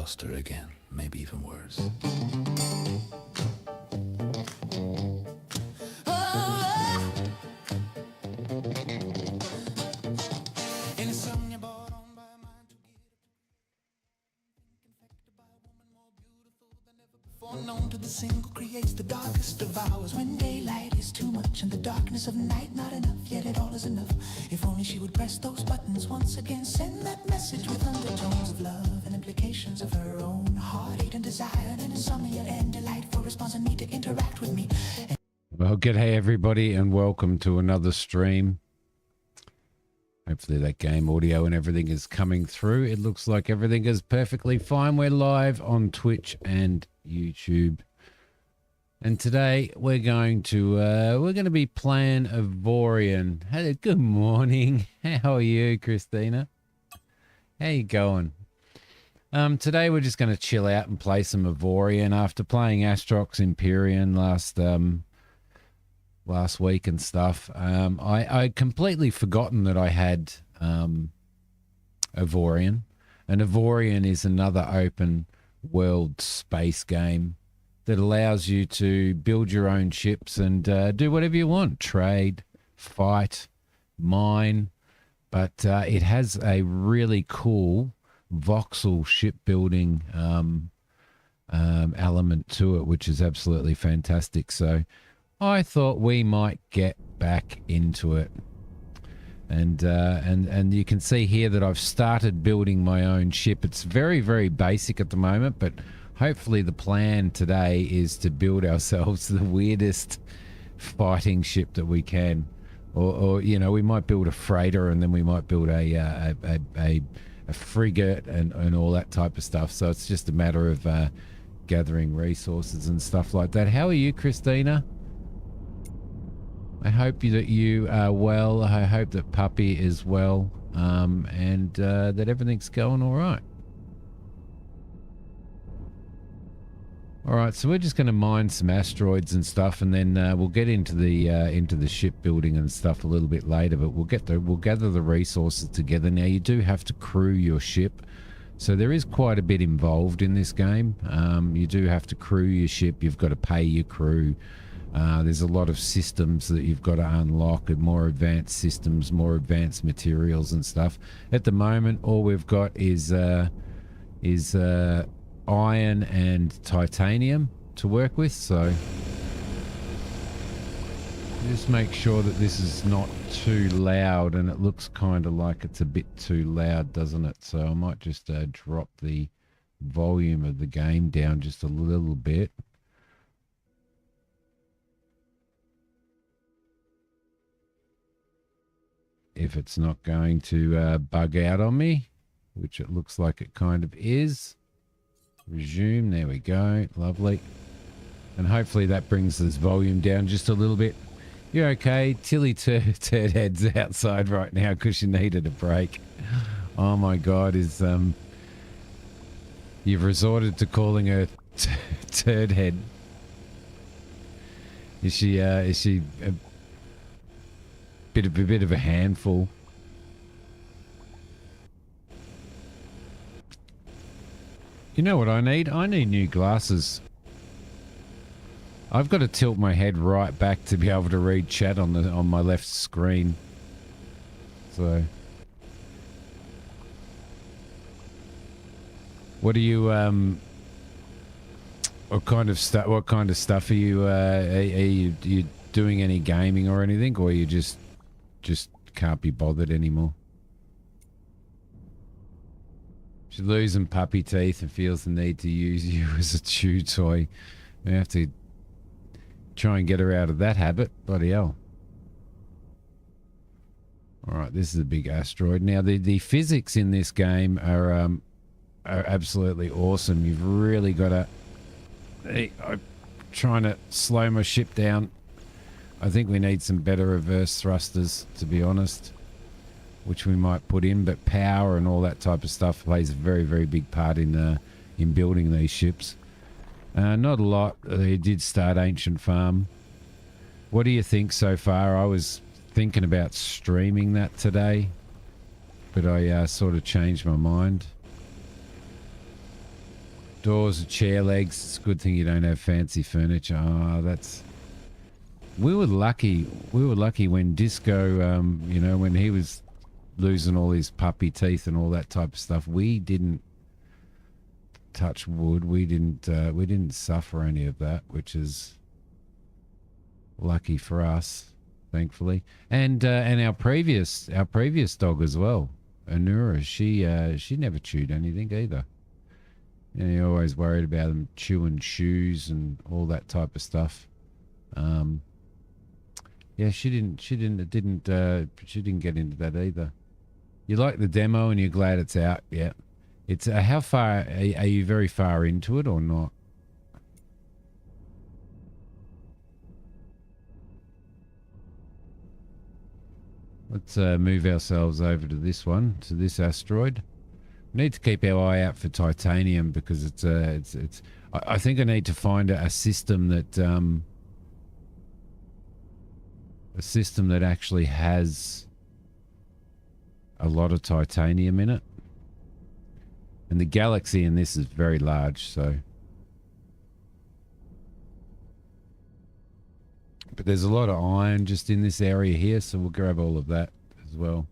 lost her again, maybe even worse. Known to the single creates the darkest of hours. When daylight is too much and the darkness of night not enough, yet it all is enough. If only she would press those buttons once again, send that message with undertones of love and implications of her own heartache and desire, and insomnia and delight for response and need to interact with me. Well, g'day everybody and welcome to another stream. Hopefully that game audio and everything is coming through. It looks like everything is perfectly fine. We're live on Twitch and YouTube. And today we're going to be playing Avorion. Hey, good morning. How are you, Christina? How you going? Today we're just going to chill out and play some Avorion after playing Astrox Empyrean last week and stuff. I completely forgotten that I had Avorion. And Avorion is another open world space game that allows you to build your own ships and do whatever you want. Trade, fight, mine. But it has a really cool voxel shipbuilding element to it, which is absolutely fantastic. So I thought we might get back into it. And you can see here that I've started building my own ship. It's very, very basic at the moment, but hopefully the plan today is to build ourselves the weirdest fighting ship that we can. Or you know, we might build a freighter and then we might build a frigate and all that type of stuff. So it's just a matter of gathering resources and stuff like that. How are you, Christina? I hope that you are well. I hope that Puppy is well, and that everything's going all right. All right, so we're just going to mine some asteroids and stuff, and then we'll get into the shipbuilding and stuff a little bit later. But we'll gather the resources together. Now you do have to crew your ship, so there is quite a bit involved in this game. You do have to crew your ship. You've got to pay your crew. There's a lot of systems that you've got to unlock, and more advanced systems, more advanced materials and stuff. At the moment, all we've got is iron and titanium to work with. So just make sure that this is not too loud, and it looks kind of like it's a bit too loud, doesn't it? So I might just drop the volume of the game down just a little bit. If it's not going to bug out on me, which it looks like it kind of is. Resume, there we go, lovely. And hopefully that brings this volume down just a little bit. You're okay, Tilly Turdhead's outside right now because she needed a break. Oh my God, you've resorted to calling her Turdhead. Is she a bit of a handful? You know what I need? I need new glasses. I've got to tilt my head right back to be able to read chat on my left screen. So, what do you what kind of stuff are you doing any gaming or anything, or you just can't be bothered anymore? She's losing puppy teeth and feels the need to use you as a chew toy. We have to try and get her out of that habit. Bloody hell. Alright, this is a big asteroid. Now, the physics in this game are absolutely awesome. You've really got to... I'm trying to slow my ship down. I think we need some better reverse thrusters, to be honest, which we might put in, but power and all that type of stuff plays a very, very big part in building these ships. Not a lot. They did start Ancient Farm. What do you think so far? I was thinking about streaming that today, but I sort of changed my mind. Doors are chair legs. It's a good thing you don't have fancy furniture. Oh, that's... We were lucky. We were lucky when Disco, you know, when he was losing all his puppy teeth and all that type of stuff. We didn't touch wood. We didn't suffer any of that, which is lucky for us, thankfully. And our previous dog as well, Anura. She never chewed anything either. You know, you're always worried about them chewing shoes and all that type of stuff. Yeah, she didn't get into that either. You like the demo and you're glad it's out. Yeah, it's how far are you very far into it or not? Let's move ourselves over to this one, to this asteroid. We need to keep our eye out for titanium because it's. I think I need to find a system that actually has a lot of titanium in it. And the galaxy in this is very large, so. But there's a lot of iron just in this area here, so we'll grab all of that as well.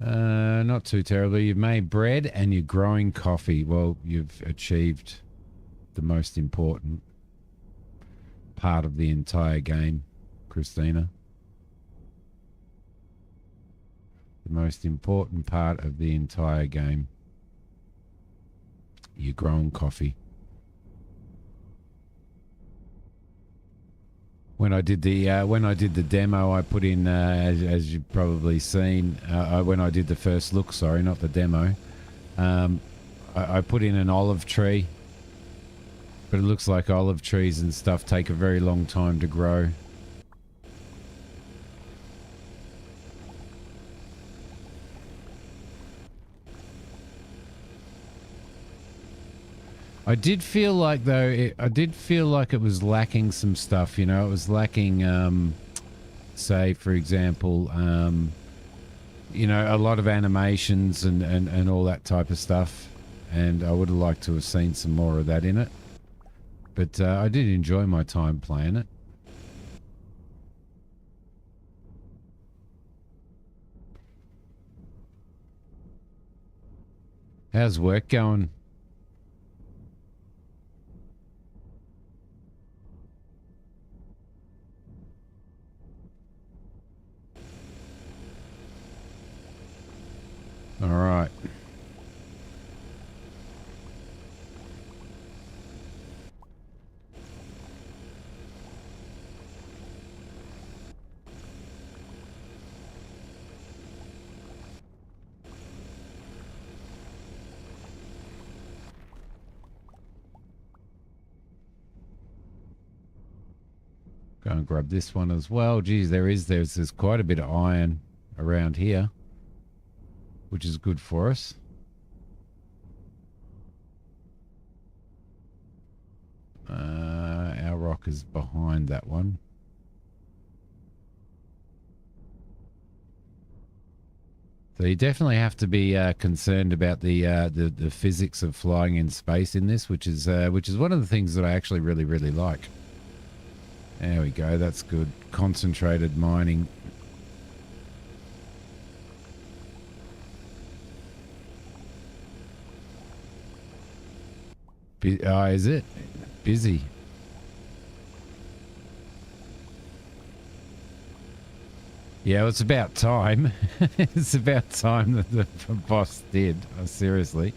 Not too terribly. You've made bread and you're growing coffee. Well, you've achieved the most important part of the entire game, Christina. The most important part of the entire game. You're growing coffee. When I did the demo, I put in, as you've probably seen, when I did the first look, sorry, not the demo, I put in an olive tree, but it looks like olive trees and stuff take a very long time to grow. I did feel like, though, it was lacking some stuff, you know. It was lacking, say, for example, you know, a lot of animations and all that type of stuff. And I would have liked to have seen some more of that in it. But I did enjoy my time playing it. How's work going? All right. Go and grab this one as well. Geez, there's quite a bit of iron around here, which is good for us. Our rock is behind that one. So you definitely have to be concerned about the physics of flying in space in this, which is one of the things that I actually really like. There we go. That's good. Concentrated mining. Is it? Busy. Yeah, well, it's about time. It's about time that the boss did. Oh, seriously.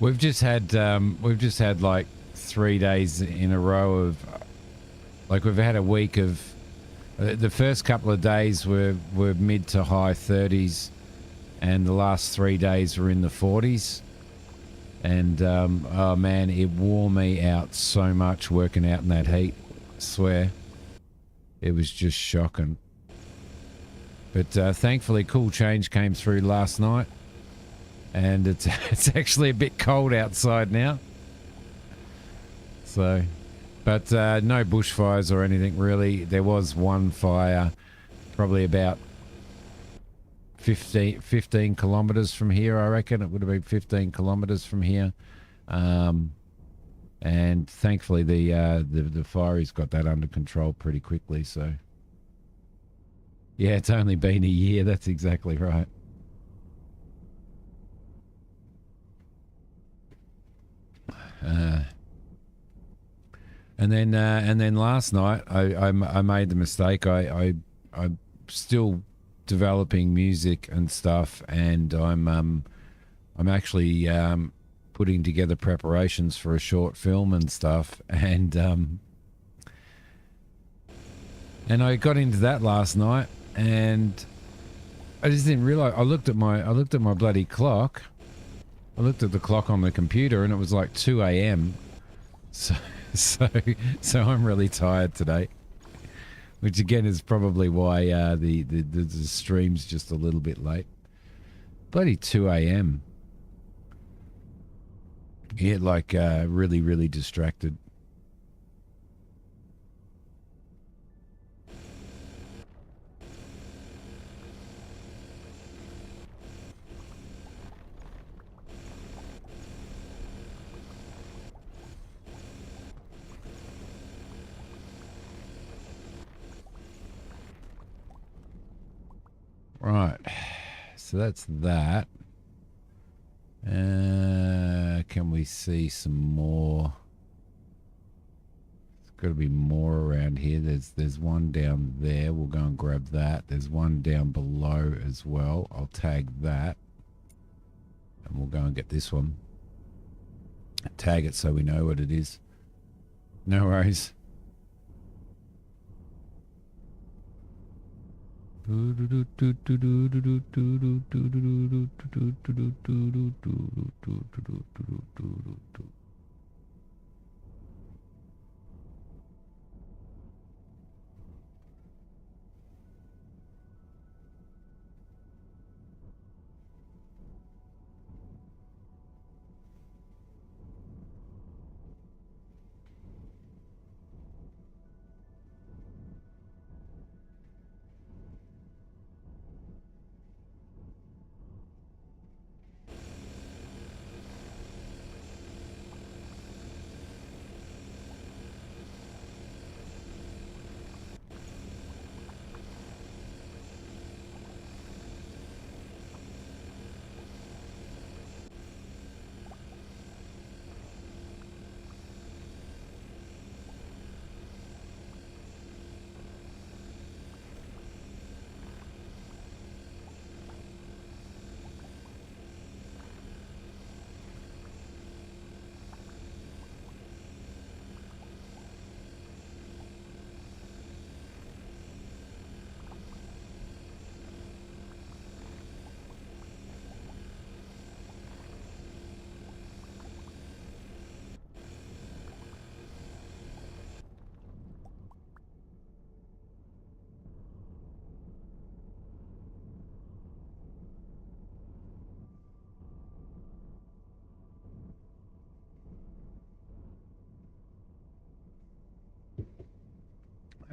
We've just had like 3 days in a row of, like, we've had a week of, the first couple of days were mid to high 30s. And the last 3 days were in the 40s. And, oh man, it wore me out so much working out in that heat. I swear. It was just shocking. But thankfully, cool change came through last night. And it's actually a bit cold outside now. So, but no bushfires or anything really. There was one fire, probably about 15 kilometers from here, I reckon. It would have been 15 kilometers from here. And thankfully the Fiery's got that under control pretty quickly, so yeah, it's only been a year. That's exactly right. And then last night I made the mistake. I'm still developing music and stuff, and I'm actually putting together preparations for a short film and stuff, and I got into that last night, and I just didn't realize. I looked at my bloody clock. I looked at the clock on the computer, and it was like 2 a.m. So I'm really tired today, which again is probably why the stream's just a little bit late. Bloody 2 a.m. Yeah, like really, really distracted. Right, so that's that. Can we see some more? There's got to be more around here. There's one down there. We'll go and grab that. There's one down below as well. I'll tag that, and we'll go and get this one. Tag it so we know what it is. No worries.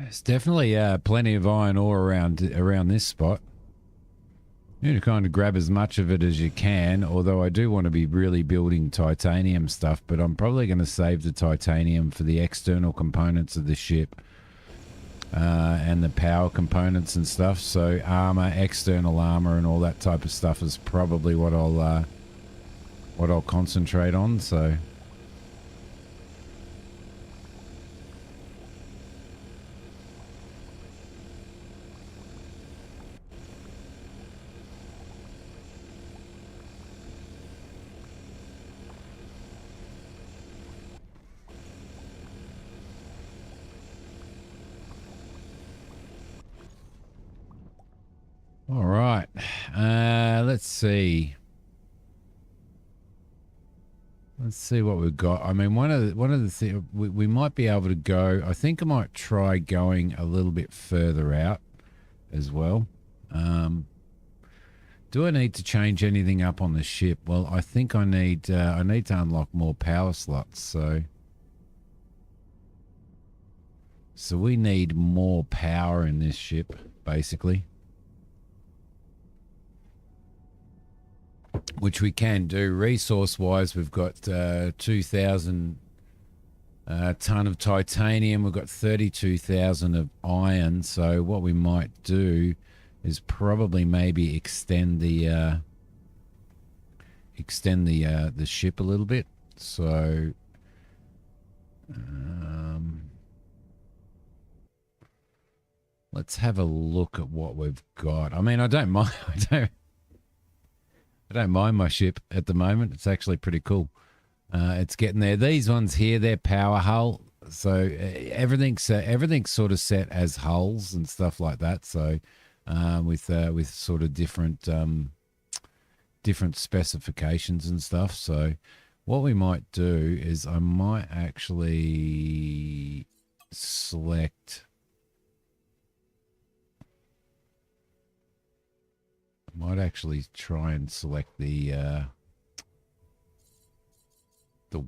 There's definitely plenty of iron ore around this spot. You need to kind of grab as much of it as you can, although I do want to be really building titanium stuff, but I'm probably going to save the titanium for the external components of the ship and the power components and stuff. So armor, external armor and all that type of stuff is probably what I'll concentrate on, so... All right, let's see. Let's see what we've got. I mean, one of the things we might be able to go. I think I might try going a little bit further out as well. Do I need to change anything up on the ship? Well, I think I need to unlock more power slots. So we need more power in this ship, basically. which we can do. Resource-wise, we've got 2,000 ton of titanium. We've got 32,000 of iron. So what we might do is probably maybe extend the ship a little bit. So let's have a look at what we've got. I mean, I don't mind. I don't mind my ship at the moment. It's actually pretty cool. It's getting there. These ones here, they're power hull. So everything's sort of set as hulls and stuff like that. So with sort of different specifications and stuff. So what we might do is I might actually select. I might actually try and select the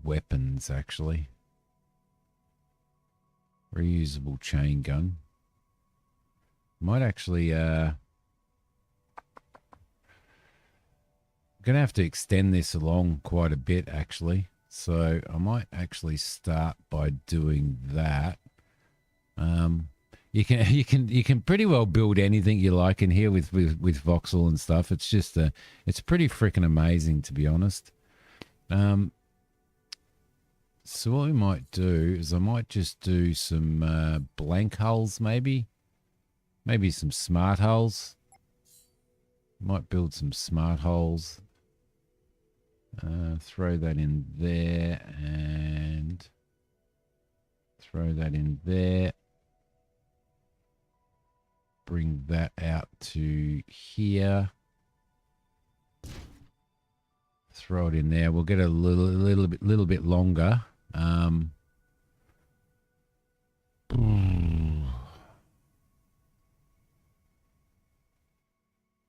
weapons, actually. Reusable chain gun. Might actually gonna have to extend this along quite a bit, actually. So I might actually start by doing that. You can pretty well build anything you like in here with voxel and stuff. It's just it's pretty freaking amazing, to be honest. So what we might do is I might just do some blank hulls, maybe some smart hulls. Might build some smart hulls. Throw that in there and throw that in there. Bring that out to here. Throw it in there. We'll get a little bit longer.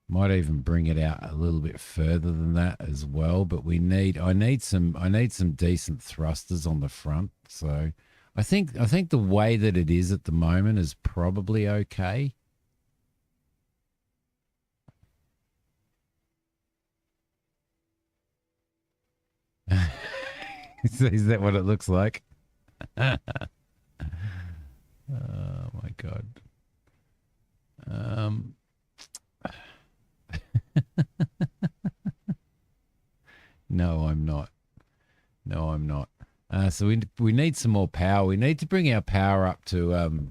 Might even bring it out a little bit further than that as well. But I need some decent thrusters on the front. So I think the way that it is at the moment is probably okay. Is that what it looks like? Oh my God. No, I'm not. No, I'm not. So we need some more power. We need to bring our power up to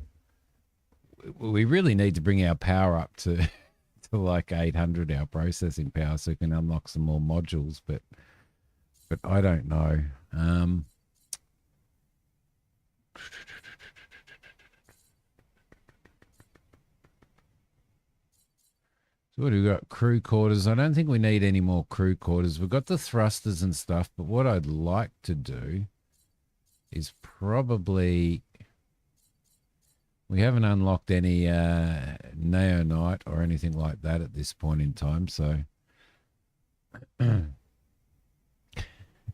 we really need to bring our power up to to like 800, our processing power, so we can unlock some more modules, but I don't know. So what do we got? Crew quarters. I don't think we need any more crew quarters. We've got the thrusters and stuff, but what I'd like to do is probably... We haven't unlocked any neonite or anything like that at this point in time, so...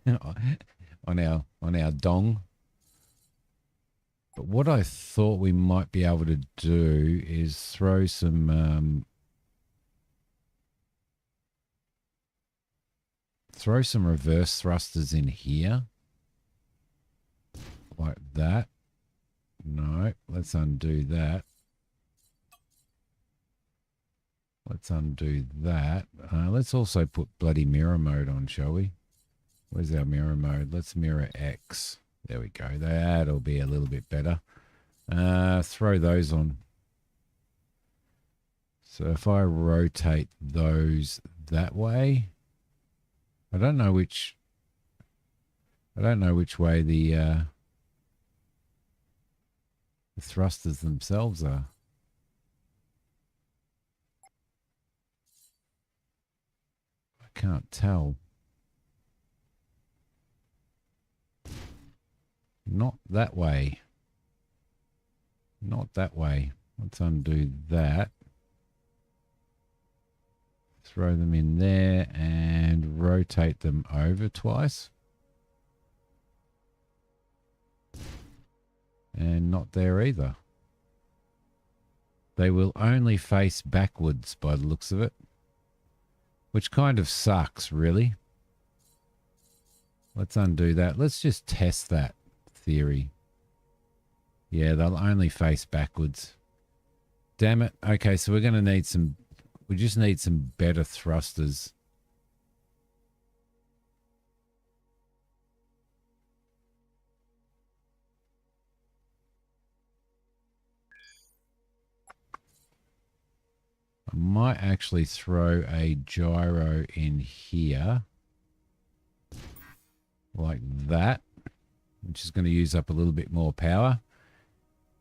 on our dong. But what I thought we might be able to do is throw some reverse thrusters in here like that. No, let's undo that. Let's undo that. Let's also put bloody mirror mode on, shall we? Where's our mirror mode? Let's mirror X. There we go. That'll be a little bit better. Throw those on. So if I rotate those that way, I don't know which way the thrusters themselves are. I can't tell. Not that way. Not that way. Let's undo that. Throw them in there and rotate them over twice. And not there either. They will only face backwards by the looks of it. which kind of sucks, really. Let's undo that. Let's just test that theory. Yeah, they'll only face backwards. Damn it. Okay, so we're going to need some... We just need some better thrusters. I might actually throw a gyro in here. Like that. Which is going to use up a little bit more power.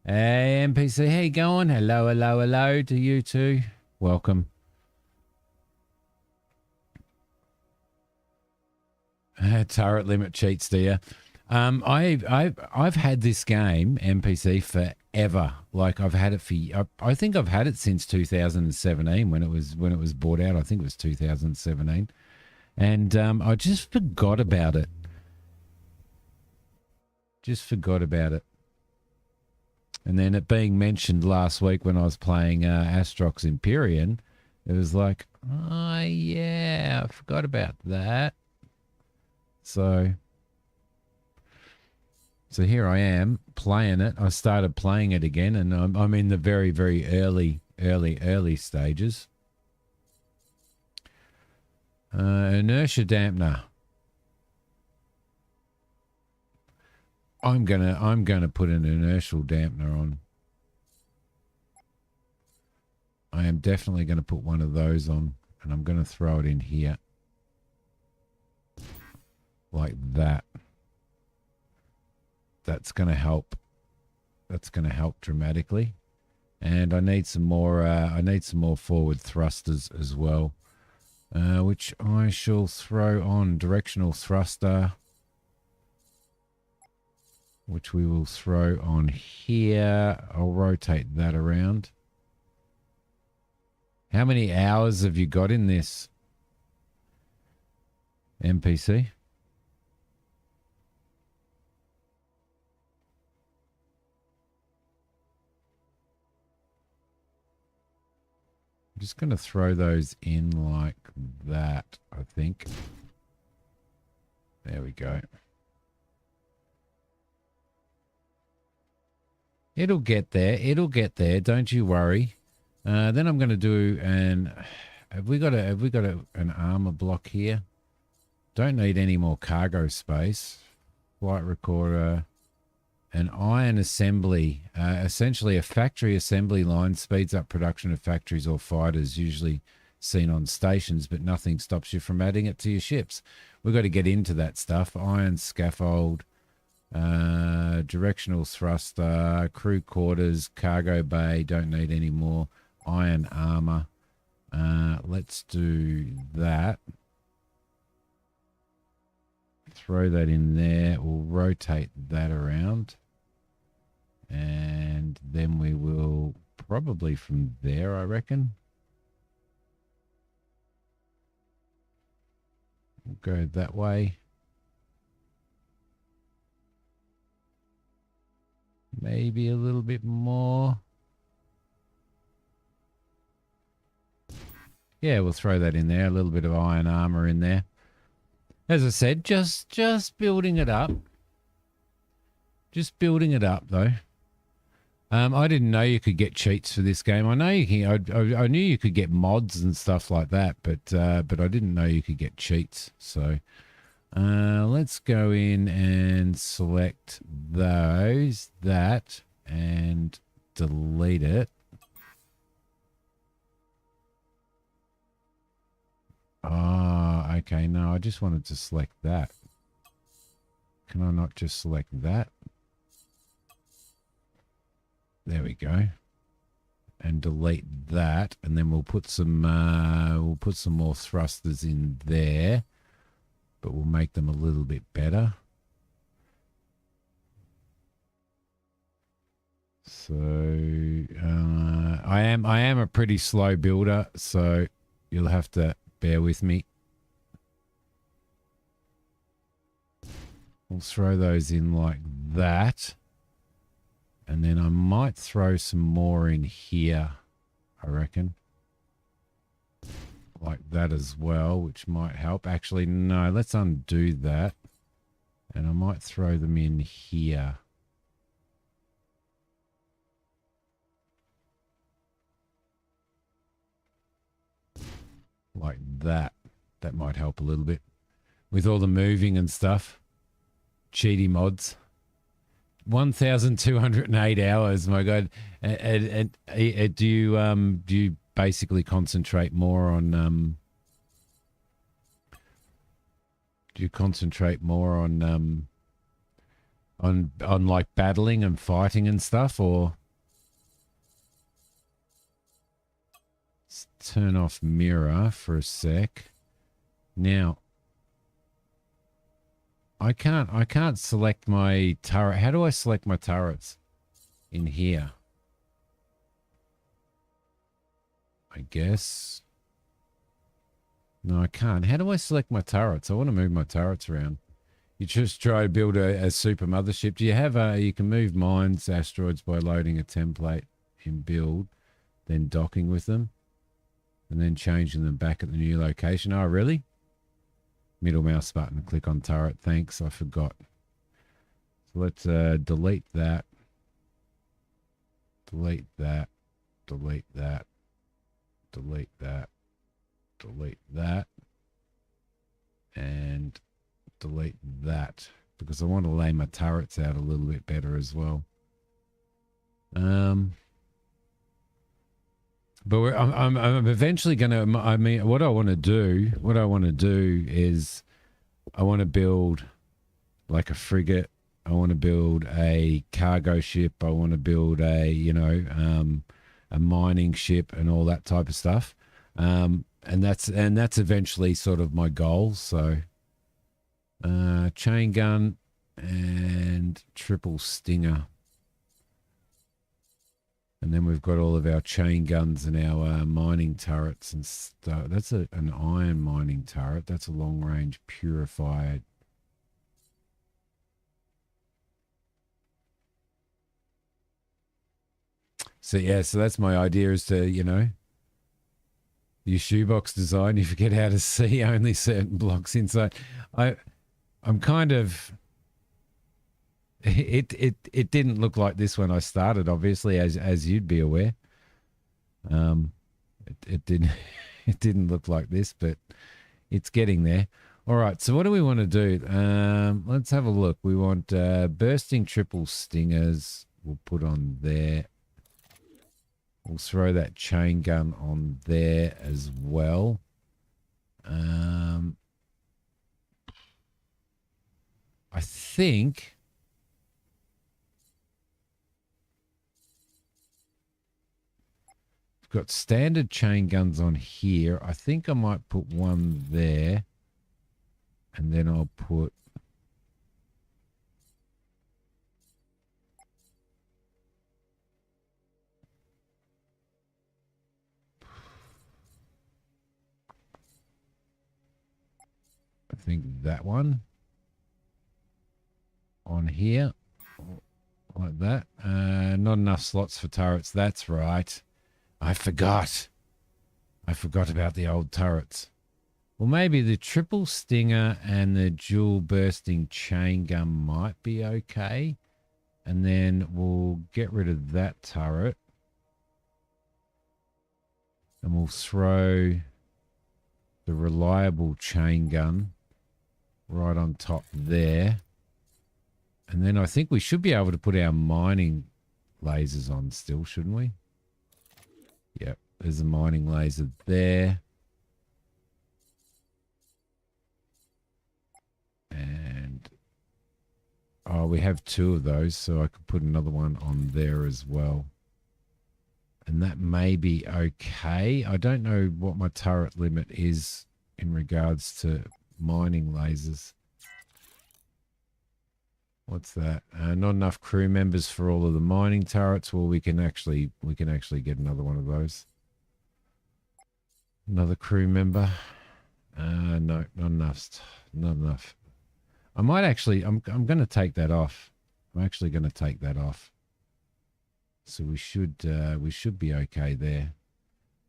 Hey, NPC, how you going? Hello, hello, hello to you too. Welcome. Turret limit cheats, do you? I've had this game NPC forever. Like I've had it for I think I've had it since 2017 when it was bought out. I think it was 2017, and I just forgot about it. Just forgot about it. And then it being mentioned last week when I was playing Astrox Empyrean, it was like, oh yeah, I forgot about that. So here I am playing it. I started playing it again, and I'm in the very, very early stages. Inertia dampener. I'm gonna put an inertial dampener on. I am definitely going to put one of those on, and I'm going to throw it in here. Like that. That's going to help. That's going to help dramatically. And I need some more forward thrusters as well. Which I shall throw on directional thruster. Which we will throw on here. I'll rotate that around. How many hours have you got in this, NPC? I'm just going to throw those in like that, I think. There we go. It'll get there. It'll get there. Don't you worry. Then I'm going to do an... Have we got an armor block here? Don't need any more cargo space. Flight recorder. An iron assembly. Essentially a factory assembly line speeds up production of factories or fighters, usually seen on stations, but nothing stops you from adding it to your ships. We've got to get into that stuff. Iron scaffold. Directional thruster, crew quarters, cargo bay, don't need any more. Iron armor. Let's do that. Throw that in there. We'll rotate that around. And then we will probably from there, I reckon. We'll go that way. Maybe a little bit more. Yeah, we'll throw that in there. A little bit of iron armor in there. As I said, just building it up. Just building it up, though. I didn't know you could get cheats for this game. I know you can. I knew you could get mods and stuff like that, but I didn't know you could get cheats. So let's go in and select that, and delete it. Oh, okay. No, I just wanted to select that. Can I not just select that? There we go. And delete that, and then we'll put some more thrusters in there, but we'll make them a little bit better. So I am a pretty slow builder, so you'll have to bear with me. We'll throw those in like that. And then I might throw some more in here, I reckon. like that as well, which might help. Actually, no, let's undo that. And I might throw them in here. Like that. That might help a little bit. With all the moving and stuff. Cheaty mods. 1,208 hours, my God. And do you basically concentrate more on on like battling and fighting and stuff, or let's turn off mirror for a sec. Now I can't select my turret. How do I select my turrets? In here, I guess. No, I can't. How do I select my turrets? I want to move my turrets around. You just try to build a super mothership. Do you have you can move mines, asteroids by loading a template in build, then docking with them, and then changing them back at the new location. Oh, really? Middle mouse button, click on turret. Thanks, I forgot. So let's delete that. Delete that. Delete that. Delete that. Delete that. And delete that, because I want to lay my turrets out a little bit better as well. But I'm eventually going to, I mean, what I want to do is I want to build like a frigate. I want to build a cargo ship. I want to build a, a mining ship and all that type of stuff. And that's eventually sort of my goal. So, chain gun and triple stinger. And then we've got all of our chain guns and our mining turrets and stuff. That's an iron mining turret. That's a long range purified. So yeah, so that's my idea, is to, your shoebox design, you forget how to see only certain blocks inside. I'm kind of, it didn't look like this when I started, obviously, as you'd be aware. It didn't it didn't look like this, but it's getting there. All right, so what do we want to do? Let's have a look. We want bursting triple stingers. We'll put on there. We'll throw that chain gun on there as well. I think we've got standard chain guns on here. I think I might put one there, and then I'll put that one on here like that. Not enough slots for turrets. That's right. I forgot about the old turrets. Well, maybe the triple stinger and the dual bursting chain gun might be okay. And then we'll get rid of that turret. And we'll throw the reliable chain gun right on top there. And then I think we should be able to put our mining lasers on still, shouldn't we? Yep, there's a mining laser there. And we have two of those, so I could put another one on there as well. And that may be okay. I don't know what my turret limit is in regards to mining lasers. What's that? Not enough crew members for all of the mining turrets. Well, we can actually get another one of those. Another crew member. No, not enough. Not enough. I might actually. I'm going to take that off. I'm actually going to take that off. So we should be okay there.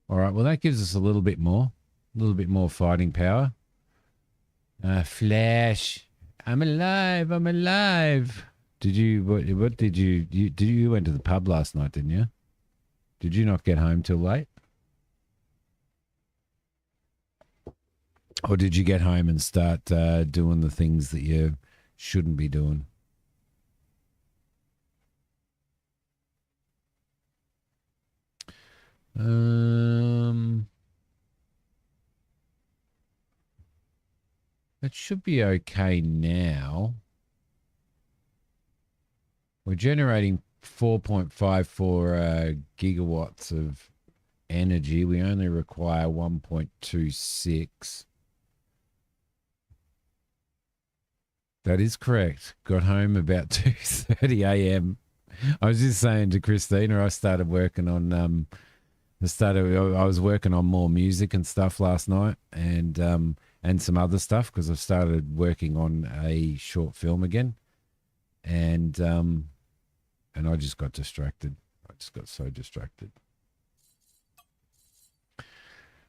All right. Well, that gives us a little bit more. A little bit more fighting power. Flash. I'm alive. I'm alive. Did you, what did you went to the pub last night, didn't you? Did you not get home till late? Or did you get home and start doing the things that you shouldn't be doing? It should be okay now. We're generating 4.54 gigawatts of energy. We only require 1.26. That is correct. Got home about 2:30 a.m. I was just saying to Christina, I started working on I was working on more music and stuff last night, and some other stuff, because I've started working on a short film again, and I just got distracted. I just got so distracted.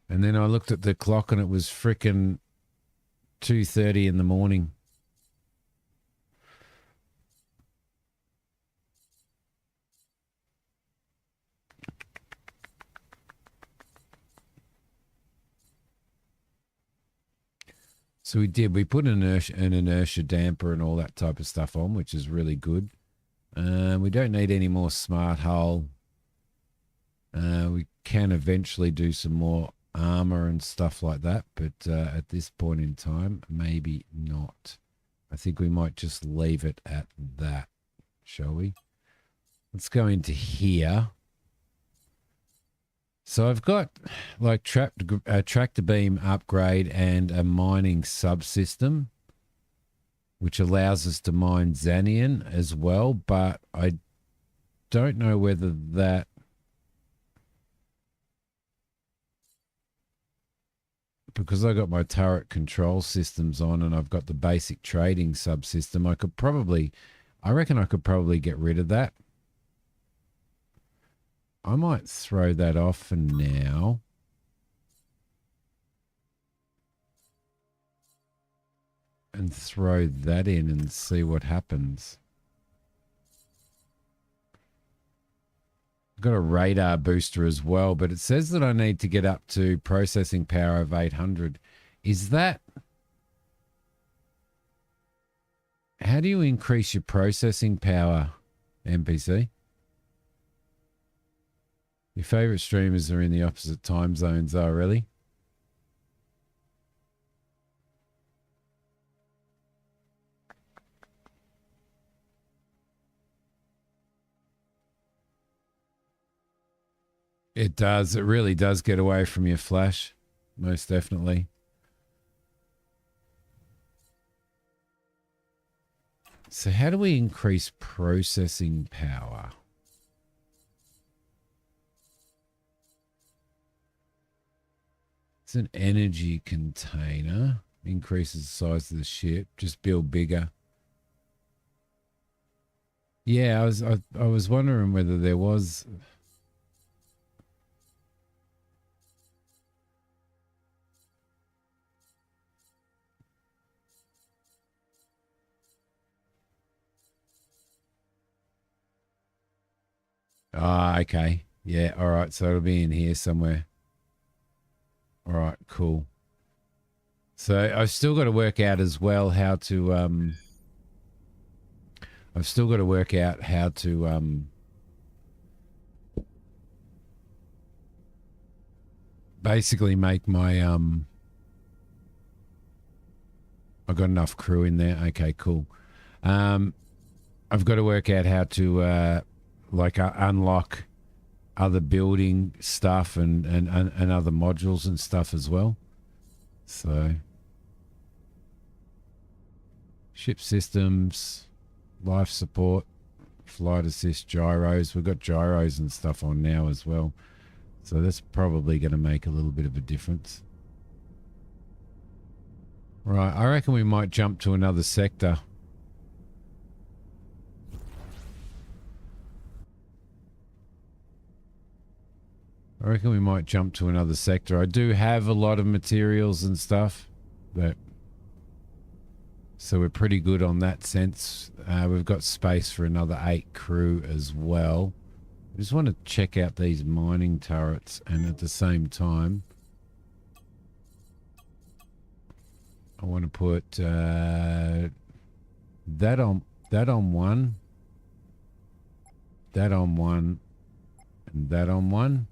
And then I looked at the clock and it was frickin' 2:30 in the morning. So we did. We put an inertia damper and all that type of stuff on, which is really good. We don't need any more smart hull. We can eventually do some more armor and stuff like that, but at this point in time, maybe not. I think we might just leave it at that, shall we? Let's go into here. So I've got like tractor beam upgrade and a mining subsystem, which allows us to mine Xanian as well, but I don't know whether that... Because I got my turret control systems on and I've got the basic trading subsystem, I reckon I could probably get rid of that. I might throw that off for now. And throw that in and see what happens. I've got a radar booster as well, but it says that I need to get up to processing power of 800. Is that... How do you increase your processing power, NPC? Your favorite streamers are in the opposite time zones, oh really? It does. It really does get away from your flash. Most definitely. So how do we increase processing power? It's an energy container. Increases the size of the ship. Just build bigger. Yeah, I was wondering whether there was... Ah, okay. Yeah, all right. So it'll be in here somewhere. All right, cool. So I've still got to work out as well how to basically make my I've got enough crew in there. Okay, cool. I've got to work out how to unlock other building stuff and other modules and stuff as well. So ship systems, life support, flight assist, gyros. We've got gyros and stuff on now as well. So that's probably going to make a little bit of a difference. Right, I reckon we might jump to another sector. I reckon we might jump to another sector. I do have a lot of materials and stuff, but so we're pretty good on that sense. We've got space for another 8 crew as well. I just want to check out these mining turrets, and at the same time, I want to put that on one, that on one, and that on one,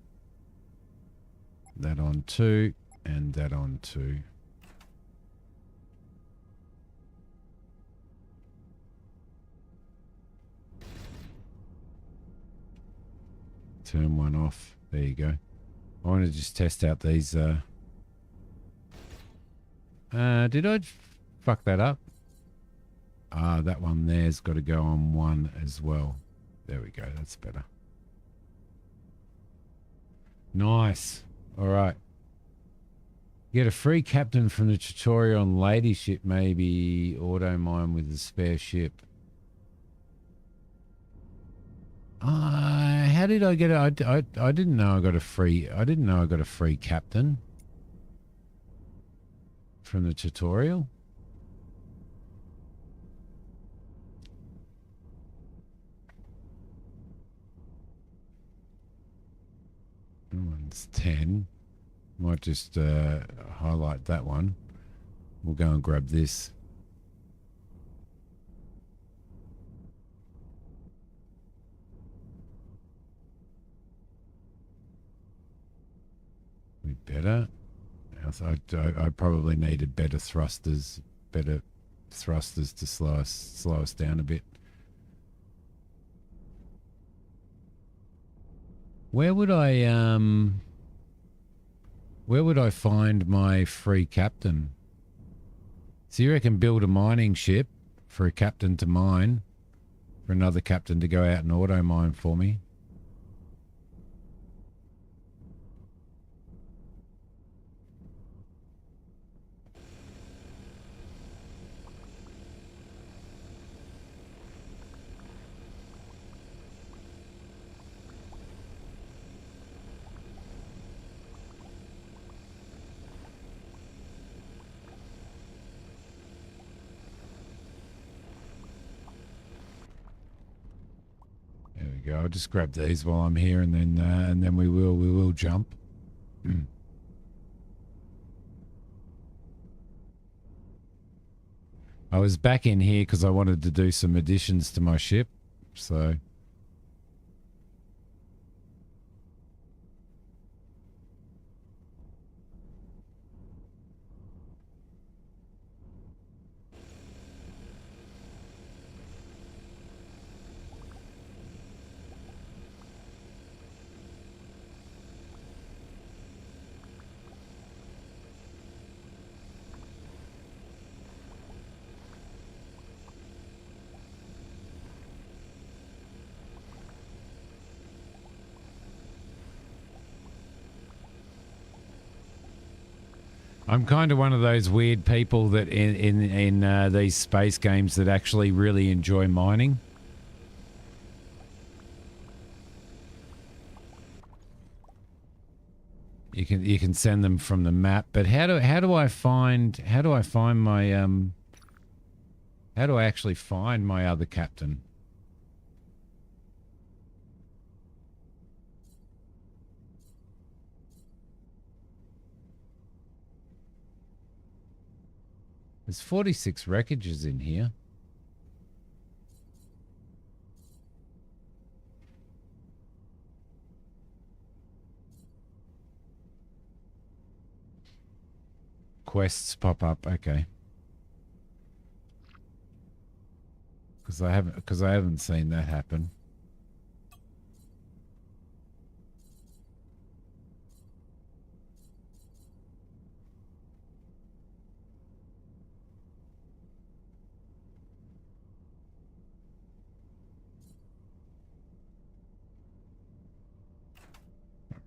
that on 2, and that on 2. Turn one off. There you go. I want to just test out these. Did I fuck that up? That one there's got to go on 1 as well. There we go. That's better. Nice. All right. Get a free captain from the tutorial on lady ship, maybe auto mine with a spare ship. How did I get it? I didn't know I got a free. I didn't know I got a free captain from the tutorial. That one's 10. Might just highlight that one. We'll go and grab this. We better. I probably needed better thrusters to slow us down a bit. Where would I find my free captain? So you reckon build a mining ship for a captain to mine, for another captain to go out and auto mine for me? Go. I'll just grab these while I'm here, and then we will jump. I was back in here because I wanted to do some additions to my ship, so. I'm kind of one of those weird people that in these space games that actually really enjoy mining. You can send them from the map, but how do I actually find my other captain? There's 46 wreckages in here. Quests pop up, okay. Because I haven't seen that happen.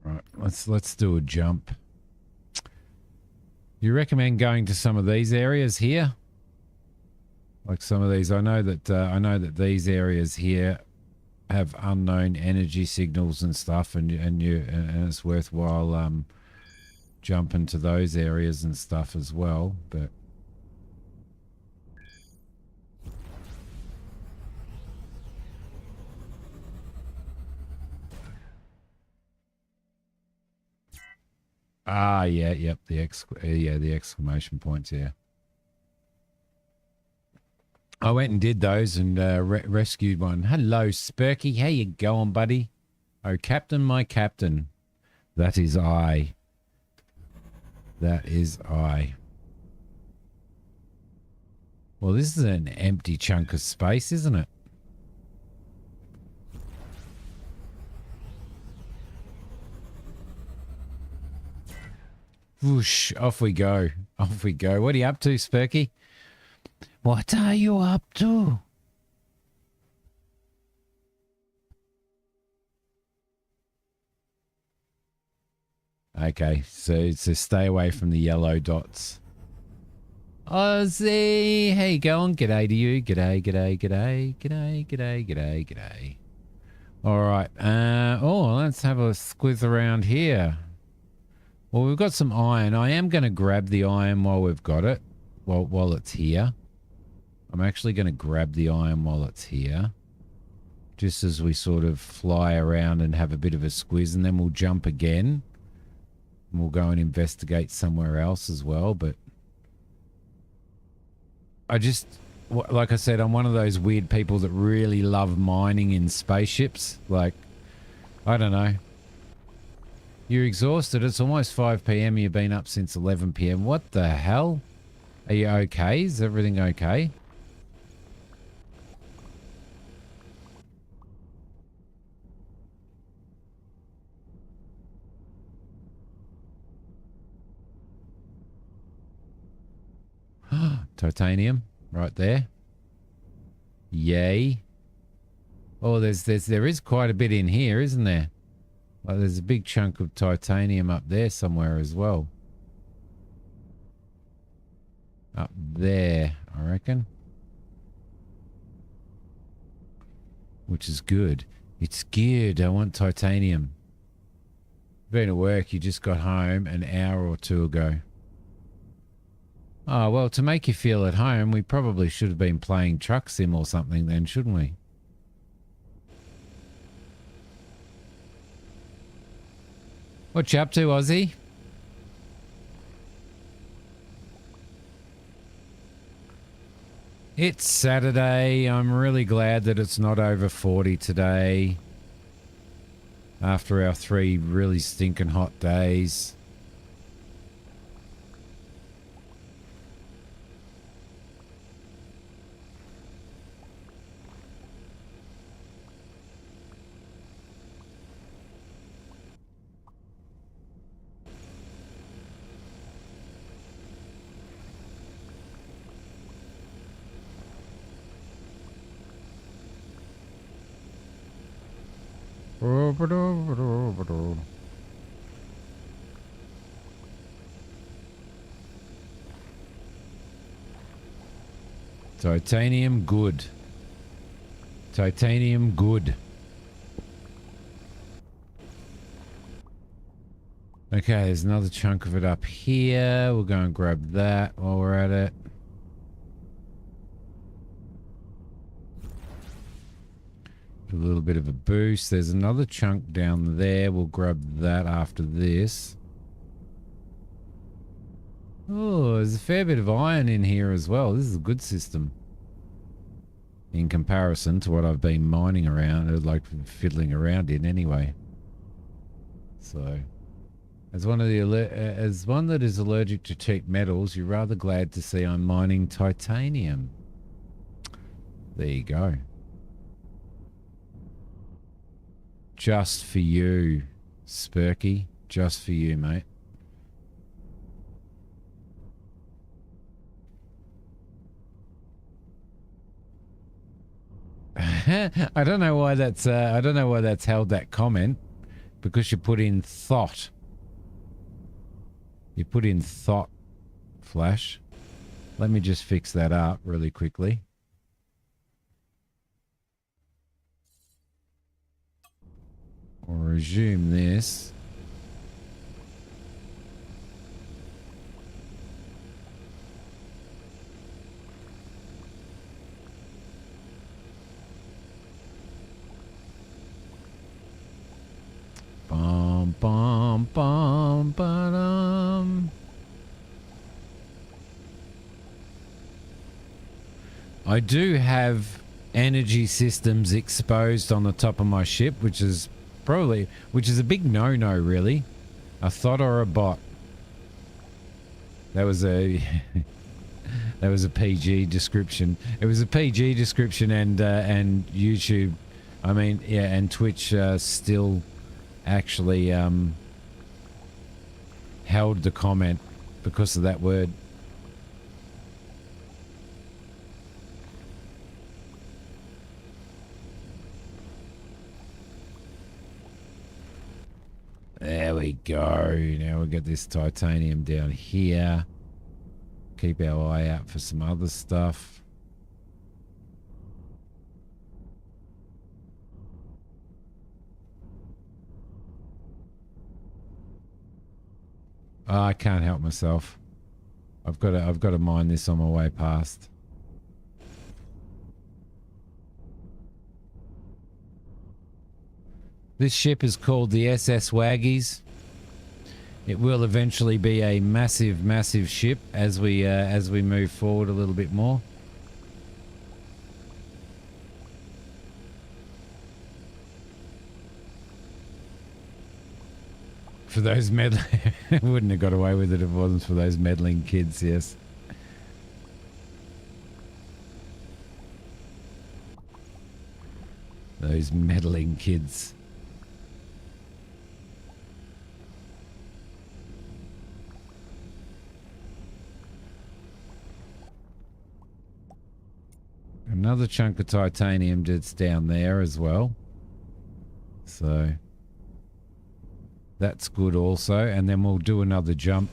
Right, let's do a jump. You recommend going to some of these areas here? Like some of these, I know that these areas here have unknown energy signals and stuff, and it's worthwhile jumping to those areas and stuff as well. But yeah, yep, the exclamation points, yeah. I went and did those and rescued one. Hello, Spurky. How you going, buddy? Oh, Captain, my Captain. That is I. That is I. Well, this is an empty chunk of space, isn't it? Whoosh, off we go. Off we go. What are you up to, Spurky? What are you up to? Okay, so stay away from the yellow dots. Ozzy, how you going? G'day to you. G'day, g'day, g'day, g'day, g'day, g'day, g'day. All right. Let's have a squiz around here. Well, we've got some iron. I am going to grab the iron while we've got it. While it's here. I'm actually going to grab the iron while it's here. Just as we sort of fly around and have a bit of a squiz, and then we'll jump again. And we'll go and investigate somewhere else as well, but like I said, I'm one of those weird people that really love mining in spaceships. Like, I don't know. You're exhausted. It's almost 5 p.m. You've been up since 11 p.m. What the hell? Are you okay? Is everything okay? Titanium right there. Yay. Oh, there is quite a bit in here, isn't there? Like, there's a big chunk of titanium up there somewhere as well. Up there, I reckon. Which is good. It's good. I want titanium. Been at work, you just got home an hour or two ago. Oh, well, to make you feel at home, we probably should have been playing Truck Sim or something then, shouldn't we? What you up to, Ozzy? It's Saturday. I'm really glad that it's not over 40 today. After our 3 really stinking hot days. Titanium good. Titanium good. Okay, there's another chunk of it up here. We'll go and grab that while we're at it. A little bit of a boost. There's another chunk down there. We'll grab that after this. Oh, there's a fair bit of iron in here as well. This is a good system. In comparison to what I've been mining around, or like fiddling around in anyway. So, as one that is allergic to cheap metals, you're rather glad to see I'm mining titanium. There you go. Just for you, Spurky. Just for you, mate. I don't know why that's held that comment, because you put in thought. You put in thought, Flash. Let me just fix that up really quickly. resume this. Bum, bum, bum, ba-dum. I do have energy systems exposed on the top of my ship, which is a big no-no, really. A thought or a bot. That was a that was a PG description. It was a PG description, and YouTube, I mean, yeah, and Twitch still actually held the comment because of that word. There we go. Now we've got this titanium down here. Keep our eye out for some other stuff. Oh, I can't help myself. I've got to mine this on my way past. This ship is called the SS Waggies. It will eventually be a massive, massive ship as we move forward a little bit more. For those meddling, wouldn't have got away with it if it wasn't for those meddling kids. Yes. Those meddling kids. Another chunk of titanium that's down there as well. So that's good also. And then we'll do another jump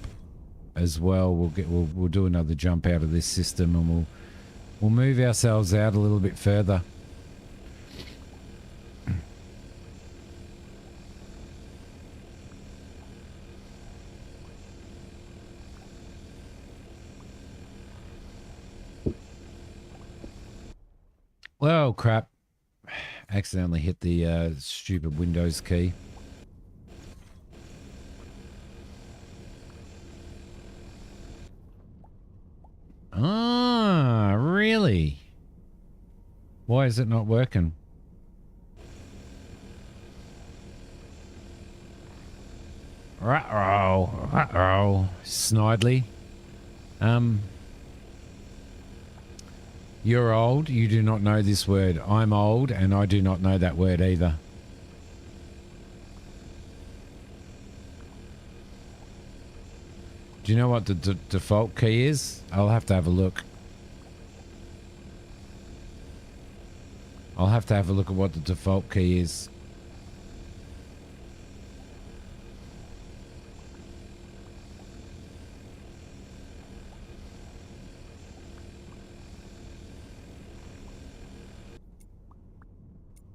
as well. We'll do another jump out of this system, and we'll move ourselves out a little bit further. Well, crap. Accidentally hit the stupid Windows key. Ah, really? Why is it not working? Ruh-roh, ruh-roh, Snidely. You're old, you do not know this word. I'm old, and I do not know that word either. Do you know what the default key is? I'll have to have a look. I'll have to have a look at what the default key is.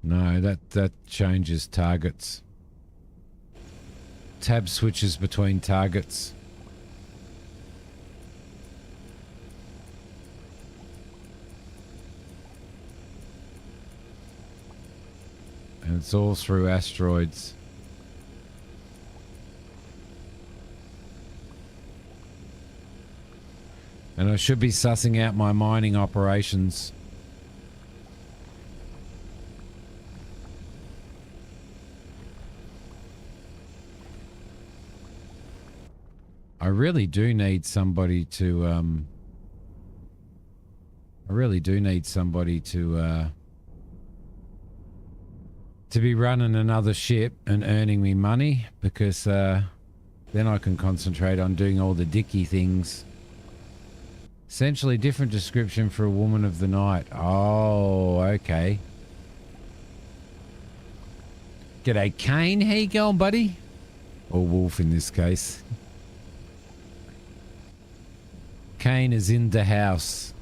No, that changes targets. Tab switches between targets. And it's all through asteroids. And I should be sussing out my mining operations. I really do need somebody to be running another ship and earning me money, because then I can concentrate on doing all the dicky things. Essentially different description for a woman of the night. Oh, okay. G'day, Kane. How you going, buddy? Or Wolf in this case. Kane is in the house.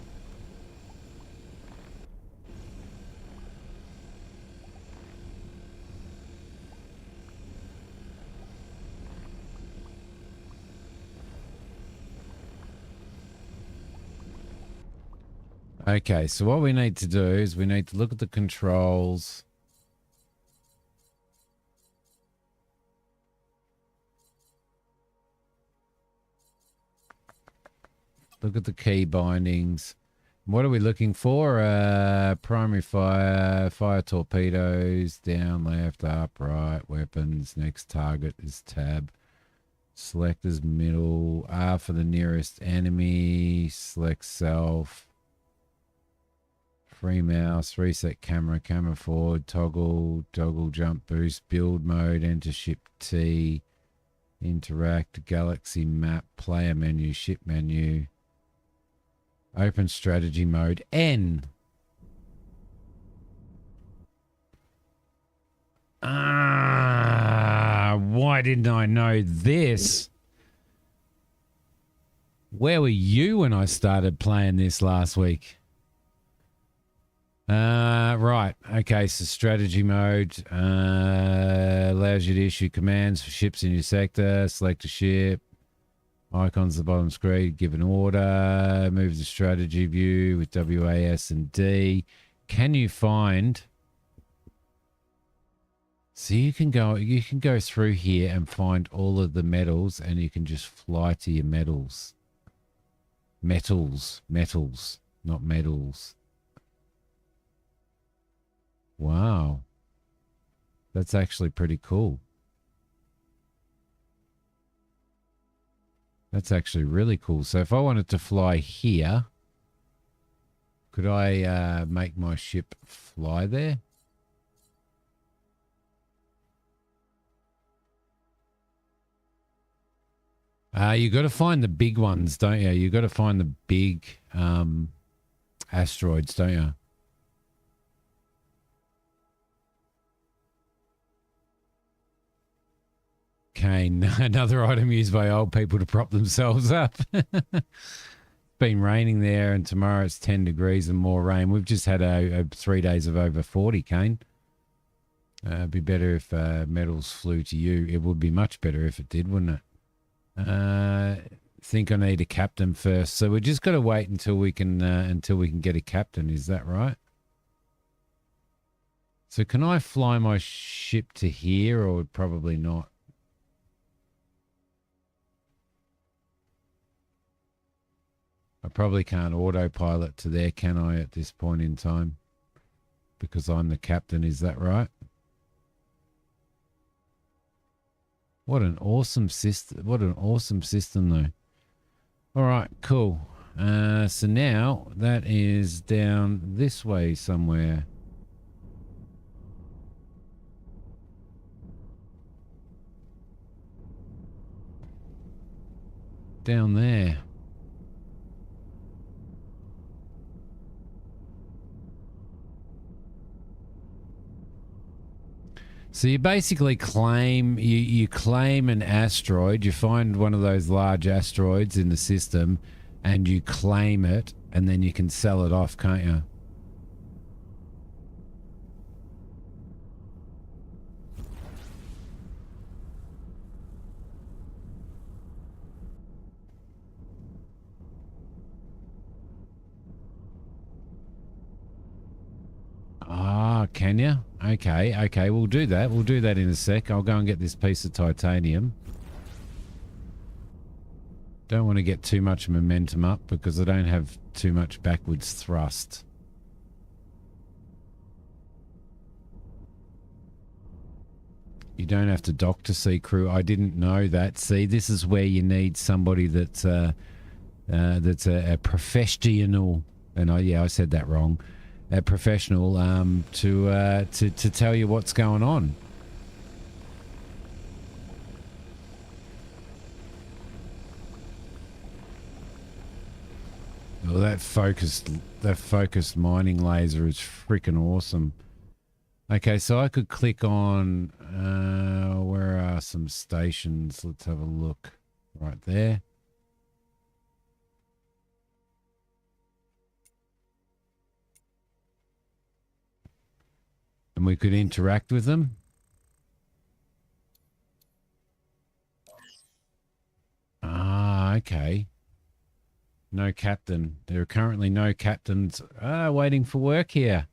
Okay, so what we need to do is we need to look at the controls. Look at the key bindings. What are we looking for? Primary fire torpedoes, down, left, up, right, weapons. Next target is tab. Select as middle. R for the nearest enemy. Select self. Free mouse. Reset camera. Camera forward. Toggle. Toggle jump boost. Build mode. Enter ship T. Interact. Galaxy map. Player menu. Ship menu. Open strategy mode. N. Why didn't I know this? Where were you when I started playing this last week? Right. Okay, so strategy mode allows you to issue commands for ships in your sector. Select a ship. Icons at the bottom screen, give an order, move the strategy view with WAS and D. Can you find... So you can go through here and find all of the metals, and you can just fly to your metals. Metals, not medals. Wow. That's actually pretty cool. That's actually really cool. So if I wanted to fly here, could I make my ship fly there? You got to find the big ones, don't you? You got to find the big asteroids, don't you? Cane, another item used by old people to prop themselves up. Been raining there, and tomorrow it's 10 degrees and more rain. We've just had 3 days of over 40, Kane. It'd be better if metals flew to you. It would be much better if it did, wouldn't it? Think I need a captain first. So we just got to wait until we can get a captain. Is that right? So can I fly my ship to here, or probably not? I probably can't autopilot to there, can I, at this point in time? Because I'm the captain, is that right? What an awesome system. What an awesome system, though. All right, cool. So now that is down this way somewhere. Down there. So you basically claim you claim an asteroid. You find one of those large asteroids in the system, and you claim it, and then you can sell it off, can't you? Ah, can you? Okay, we'll do that. We'll do that in a sec. I'll go and get this piece of titanium. Don't want to get too much momentum up because I don't have too much backwards thrust. You don't have to dock to sea crew. I didn't know that. See, this is where you need somebody that's a professional. And I said that wrong. A professional to tell you what's going on. Well, that focused mining laser is freaking awesome. Okay, so I could click on where are some stations? Let's have a look. Right there. And we could interact with them. Ah, okay. No captain. There are currently no captains waiting for work here.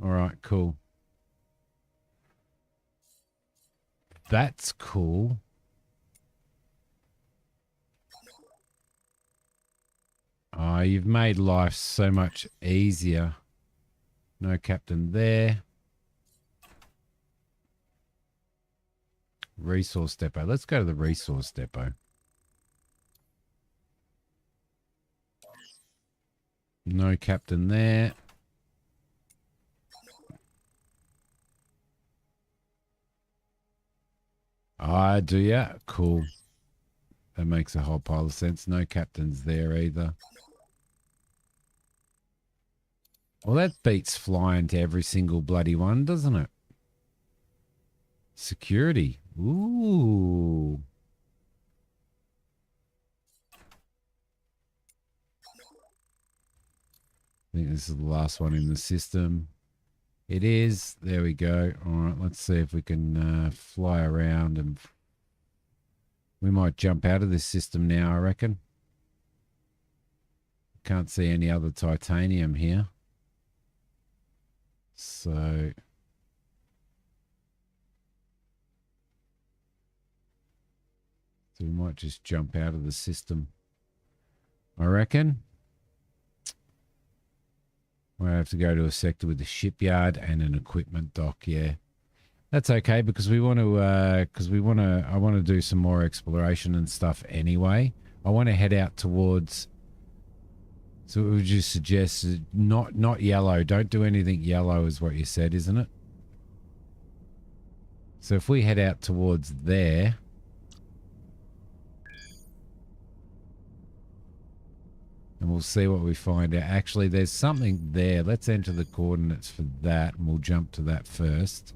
All right, cool. That's cool. Oh, you've made life so much easier. No captain there. Resource depot. Let's go to the resource depot. No captain there. Ah, do ya? Cool. That makes a whole pile of sense. No captains there either. Well, that beats flying to every single bloody one, doesn't it? Security. Ooh. I think this is the last one in the system. It is. There we go. All right, let's see if we can fly around, and we might jump out of this system now, I reckon. Can't see any other titanium here. So we might just jump out of the system, I reckon. I have to go to a sector with a shipyard and an equipment dock. Yeah, that's okay because we want to. I want to do some more exploration and stuff anyway. I want to head out towards. So would you suggest not yellow? Don't do anything yellow, is what you said, isn't it? So if we head out towards there. And we'll see what we find out. Actually, there's something there. Let's enter the coordinates for that, and we'll jump to that first.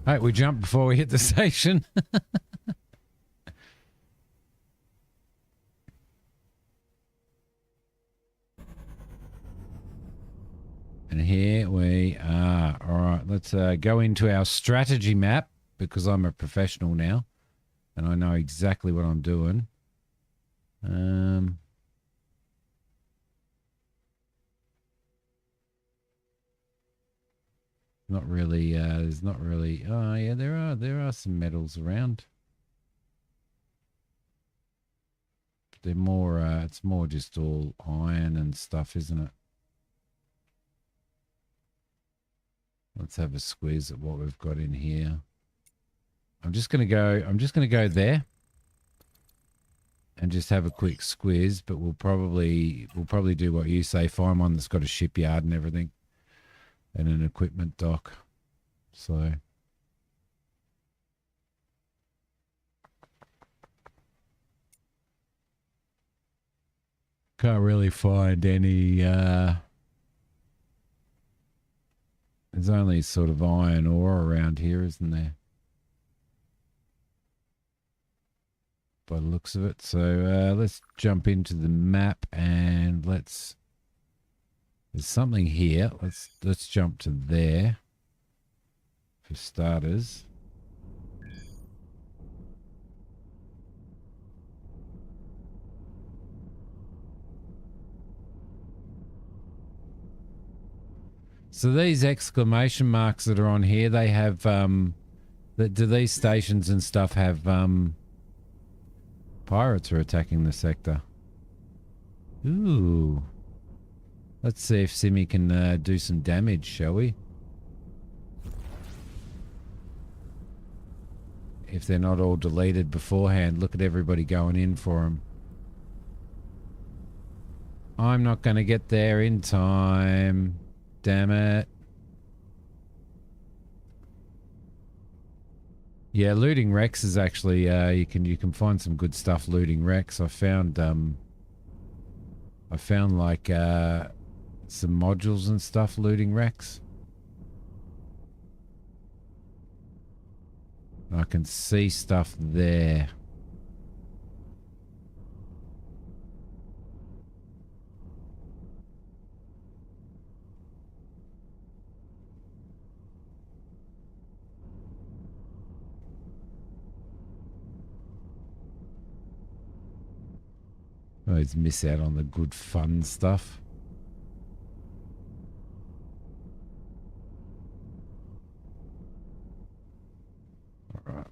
All right, we jump before we hit the station. And here we are. All right, let's go into our strategy map because I'm a professional now and I know exactly what I'm doing. Not really. There's not really. Oh yeah, there are some metals around. They're more. It's more just all iron and stuff, isn't it? Let's have a squeeze at what we've got in here. I'm just gonna go there and just have a quick squeeze, but we'll probably do what you say, find one that's got a shipyard and everything and an equipment dock. So can't really find any there's only sort of iron ore around here, isn't there? By the looks of it. So let's jump into the map and there's something here. Let's jump to there for starters. So these exclamation marks that are on here, they have do these stations and stuff have pirates are attacking the sector. Ooh. Let's see if Simi can do some damage, shall we? If they're not all deleted beforehand, look at everybody going in for them. I'm not going to get there in time. Damn it. Yeah, looting wrecks is actually you can find some good stuff looting wrecks. I found like some modules and stuff looting wrecks. I can see stuff there. Always miss out on the good fun stuff. All right.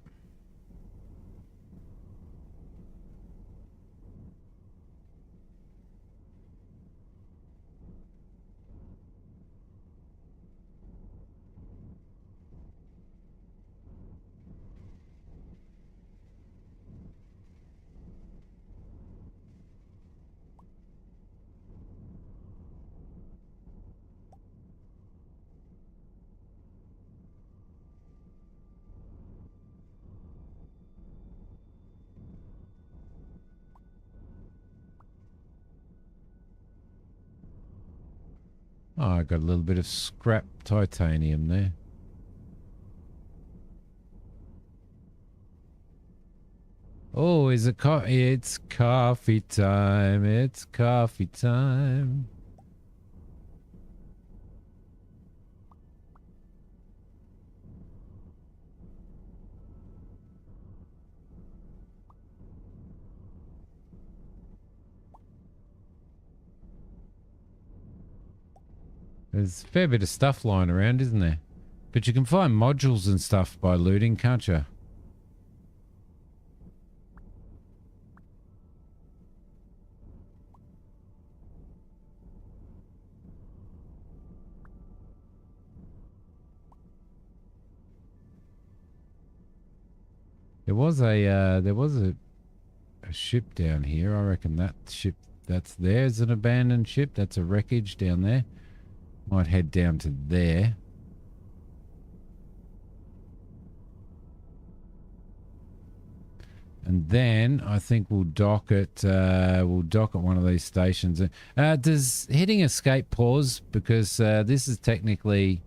Oh, I got a little bit of scrap titanium there. Oh, is it it's coffee time. It's coffee time. There's a fair bit of stuff lying around, isn't there? But you can find modules and stuff by looting, can't you? There was a ship down here. I reckon that ship there's an abandoned ship. That's a wreckage down there. Might head down to there. And then I think we'll dock at one of these stations. Does hitting escape pause? Because this is technically...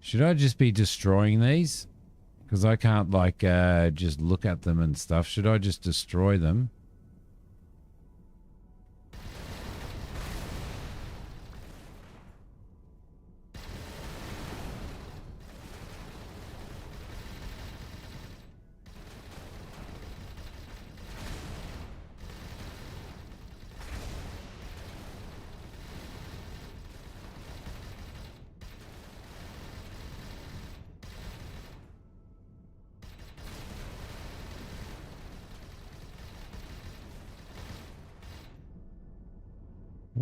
Should I just be destroying these? Because I can't, like, just look at them and stuff. Should I just destroy them?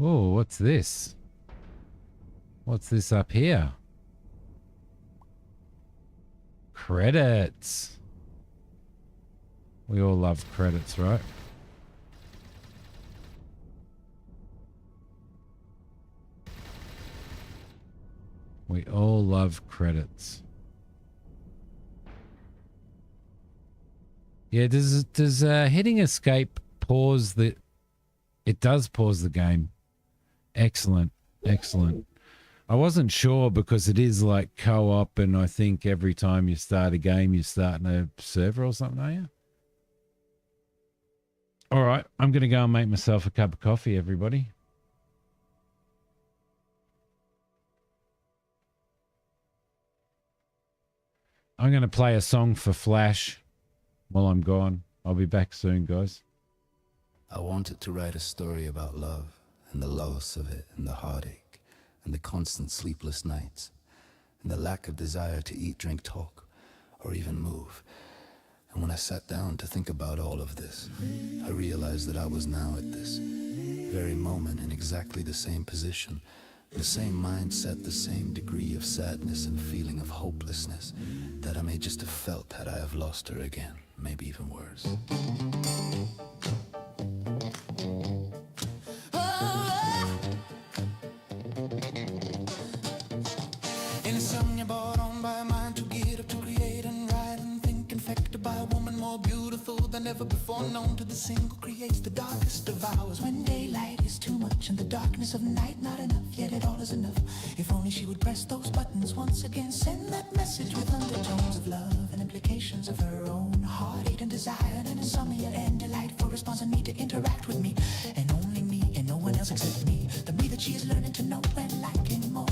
Oh, what's this? What's this up here? Credits. We all love credits, right? We all love credits. Yeah, does hitting escape pause the... It does pause the game. Excellent. Excellent. I wasn't sure because it is like co-op, and I think every time you start a game, you start in a server or something, are you? All right, I'm going to go and make myself a cup of coffee, everybody. I'm going to play a song for Flash while I'm gone. I'll be back soon, guys. I wanted to write a story about love and the loss of it and the heartache and the constant sleepless nights and the lack of desire to eat, drink, talk, or even move. And when I sat down to think about all of this, I realized that I was now at this very moment in exactly the same position, the same mindset, the same degree of sadness and feeling of hopelessness that I may just have felt had I have lost her again, maybe even worse. Insomnia brought on by a mind to get up, to create and write and think, infected by a woman more beautiful than ever before known to the single, creates the darkest of hours when daylight is too much and the darkness of night not enough, yet it all is enough. If only she would press those buttons once again, send that message with undertones of love and implications of her own heartache and desire and insomnia and delight for response and need to interact with me and only me and no one else except me, the me that she is learning to know and liking more.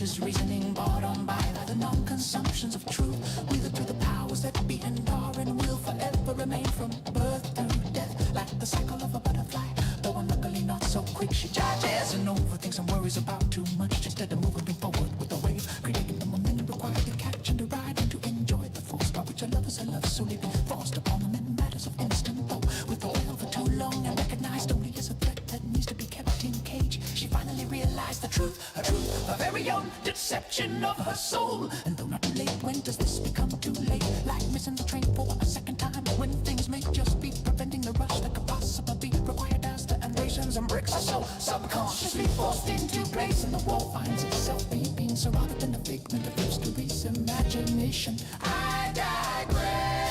conscious reasoning brought on by the non-consumptions of truth. We look to the powers that be and are and will forever remain from birth through death, like the cycle of a butterfly. Though unluckily not so quick, she judges and overthinks and worries about too much instead of moving forward with the wave, creating the momentum required to catch and to ride and to enjoy the force by which our lovers are loved solely be forced upon them in matters of instant flow. With oil for too long and recognized only as a threat that needs to be kept in cage, she finally realized the truth, a very own deception of her soul. And though not too late, when does this become too late? Like missing the train for a second time, when things may just be preventing the rush that could possibly be required as the rations and bricks are so subconsciously forced into place, and the wall finds itself being so rather than a figment of history's imagination. I digress.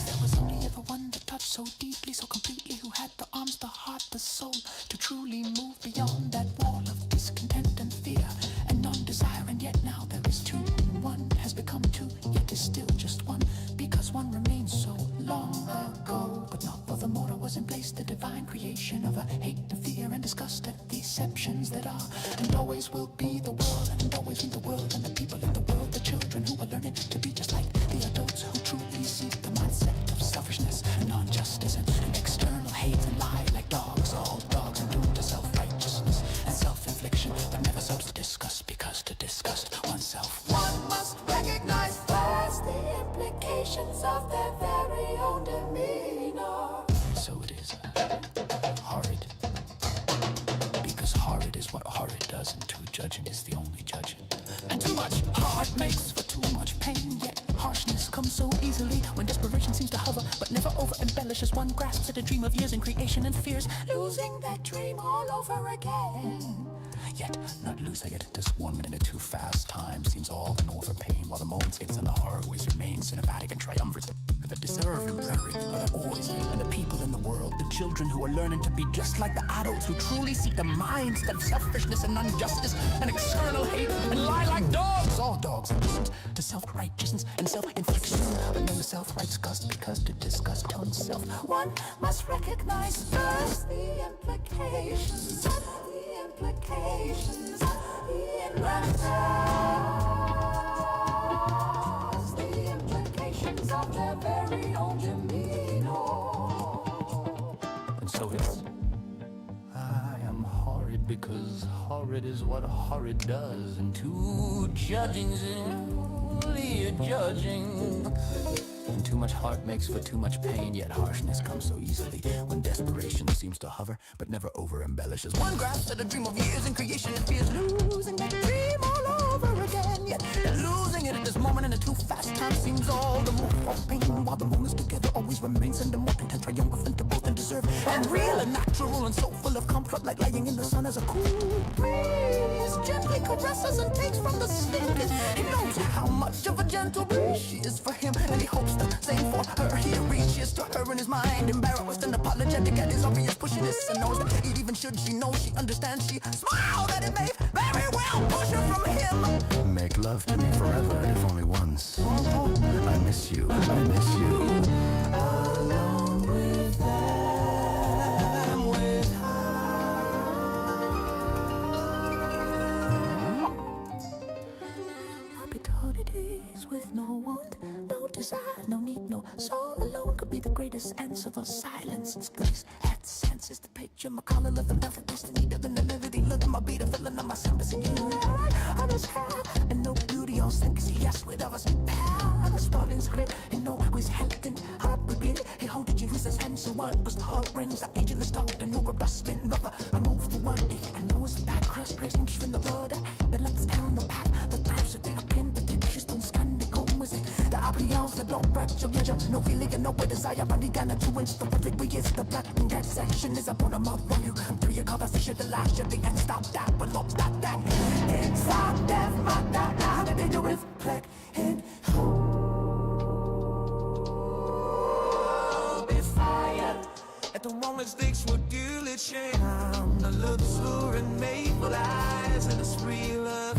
There was only ever one that touched so deeply, so completely, who had the arms, the heart, the soul to truly move beyond that wall of discontent and fear and non-desire. And yet now there is two. One has become two, yet is still just one, because one remains so long ago. But not for the mortal was in place the divine creation of a hate and fear and disgust at deceptions that are and always will be the world, and always in the world and the people in the world, the children who are learning to be just like the adults who truly see the mindset of selfishness and non-justice and external hate and lie, like dogs, all dogs, and doomed to self-righteousness and self-infliction, but never stops to discuss, because to disgust oneself, one must recognize first the implications of their very own demeanor. So it is horrid, because horrid is what horrid does, and too judging is the only judging. And too much heart makes for too much pain, yet harshness comes so easily when desperation seems to hover, but never over-embellishes. One grasps at a dream of years in creation and fears losing that dream all over again. Yet not losing it, this 1 minute too fast time seems all the more for pain, while the moments and the horror always remain cinematic and triumvirate that deserve temporary, but always. And the people in the world, the children who are learning to be just like the adults who truly seek the mindset of selfishness and injustice and external hate and lie like dogs. All dogs are doomed to self-righteousness and self-infliction, but never self-righteous, because to disgust oneself, one must recognize first the implications, the implications, the implications of their very own demeanor. And so it's, I am horrid because horrid is what horrid does, and too judging's only a judging. And too much heart makes for too much pain, yet harshness comes so easily when desperation seems to hover, but never over-embellishes. One grasps at a dream of years in creation and fears losing that dream all over again, yet losing it at this moment in a too fast time seems all the more for pain, while the moments together always remains and the more content triumphant to both and deserve, and real and natural and so full of comfort, like lying in the sun as a cool breeze gently caresses and takes from the stink. He knows how much of a gentle breeze she is for him, and he hopes the same for her. He reaches to her in his mind, embarrassed and apologetic at his obvious pushiness, and knows that even should she know, she understands, she smiled that it may very well push her from him. Make love to me forever, if only once. I miss you, I miss you. Alone with them, with her. Opportunities with no want, no desire, no need, no soul alone could be the greatest answer for silence. It's place at sense is the picture, my color of the nothing destiny, the liberty, look at my beat, a feeling of my sympathy. I just have and no beauty on sync, yes, with us pal, the starting script, and no with health and heart brigade. He holded you, his hand, so what was the heart rings, the ageless dog, and no robust rubber. I move for one, I know it's the back crust, praising in the blood, that lets down the path, the thrives of the pin, the ditches don't scan, they go with it. The appliance, the don't fracture, no feeling and no desire, but the Ghana to inch the perfect we is the black, and that section is up on a mouth from you. Through your conversation, the last year, the end, stop that, but not stop that. It's not death, but that, how did they do it? Reflect and be fired. At the moment, stakes will duly change. The luxury and maple eyes and the spree love.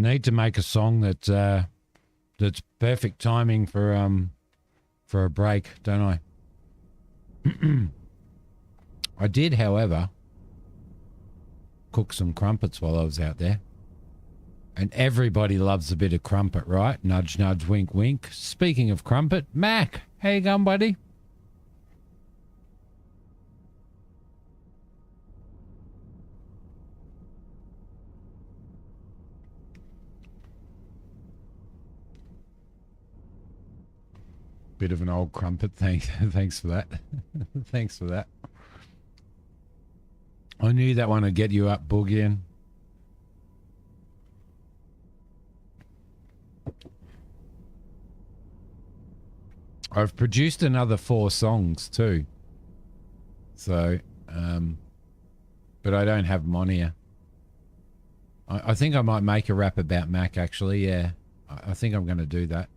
need to make a song that that's perfect timing for a break, don't I? I did, however, cook some crumpets while I was out there. And everybody loves a bit of crumpet, right? Nudge, nudge, wink, wink. Speaking of crumpet, Mac, how you going, buddy? Bit of an old crumpet. Thanks for that. Thanks for that. I knew that one would get you up boogieing. I've produced another 4 songs too. So, but I don't have them on here. I think I might make a rap about Mac actually, yeah. I think I'm going to do that.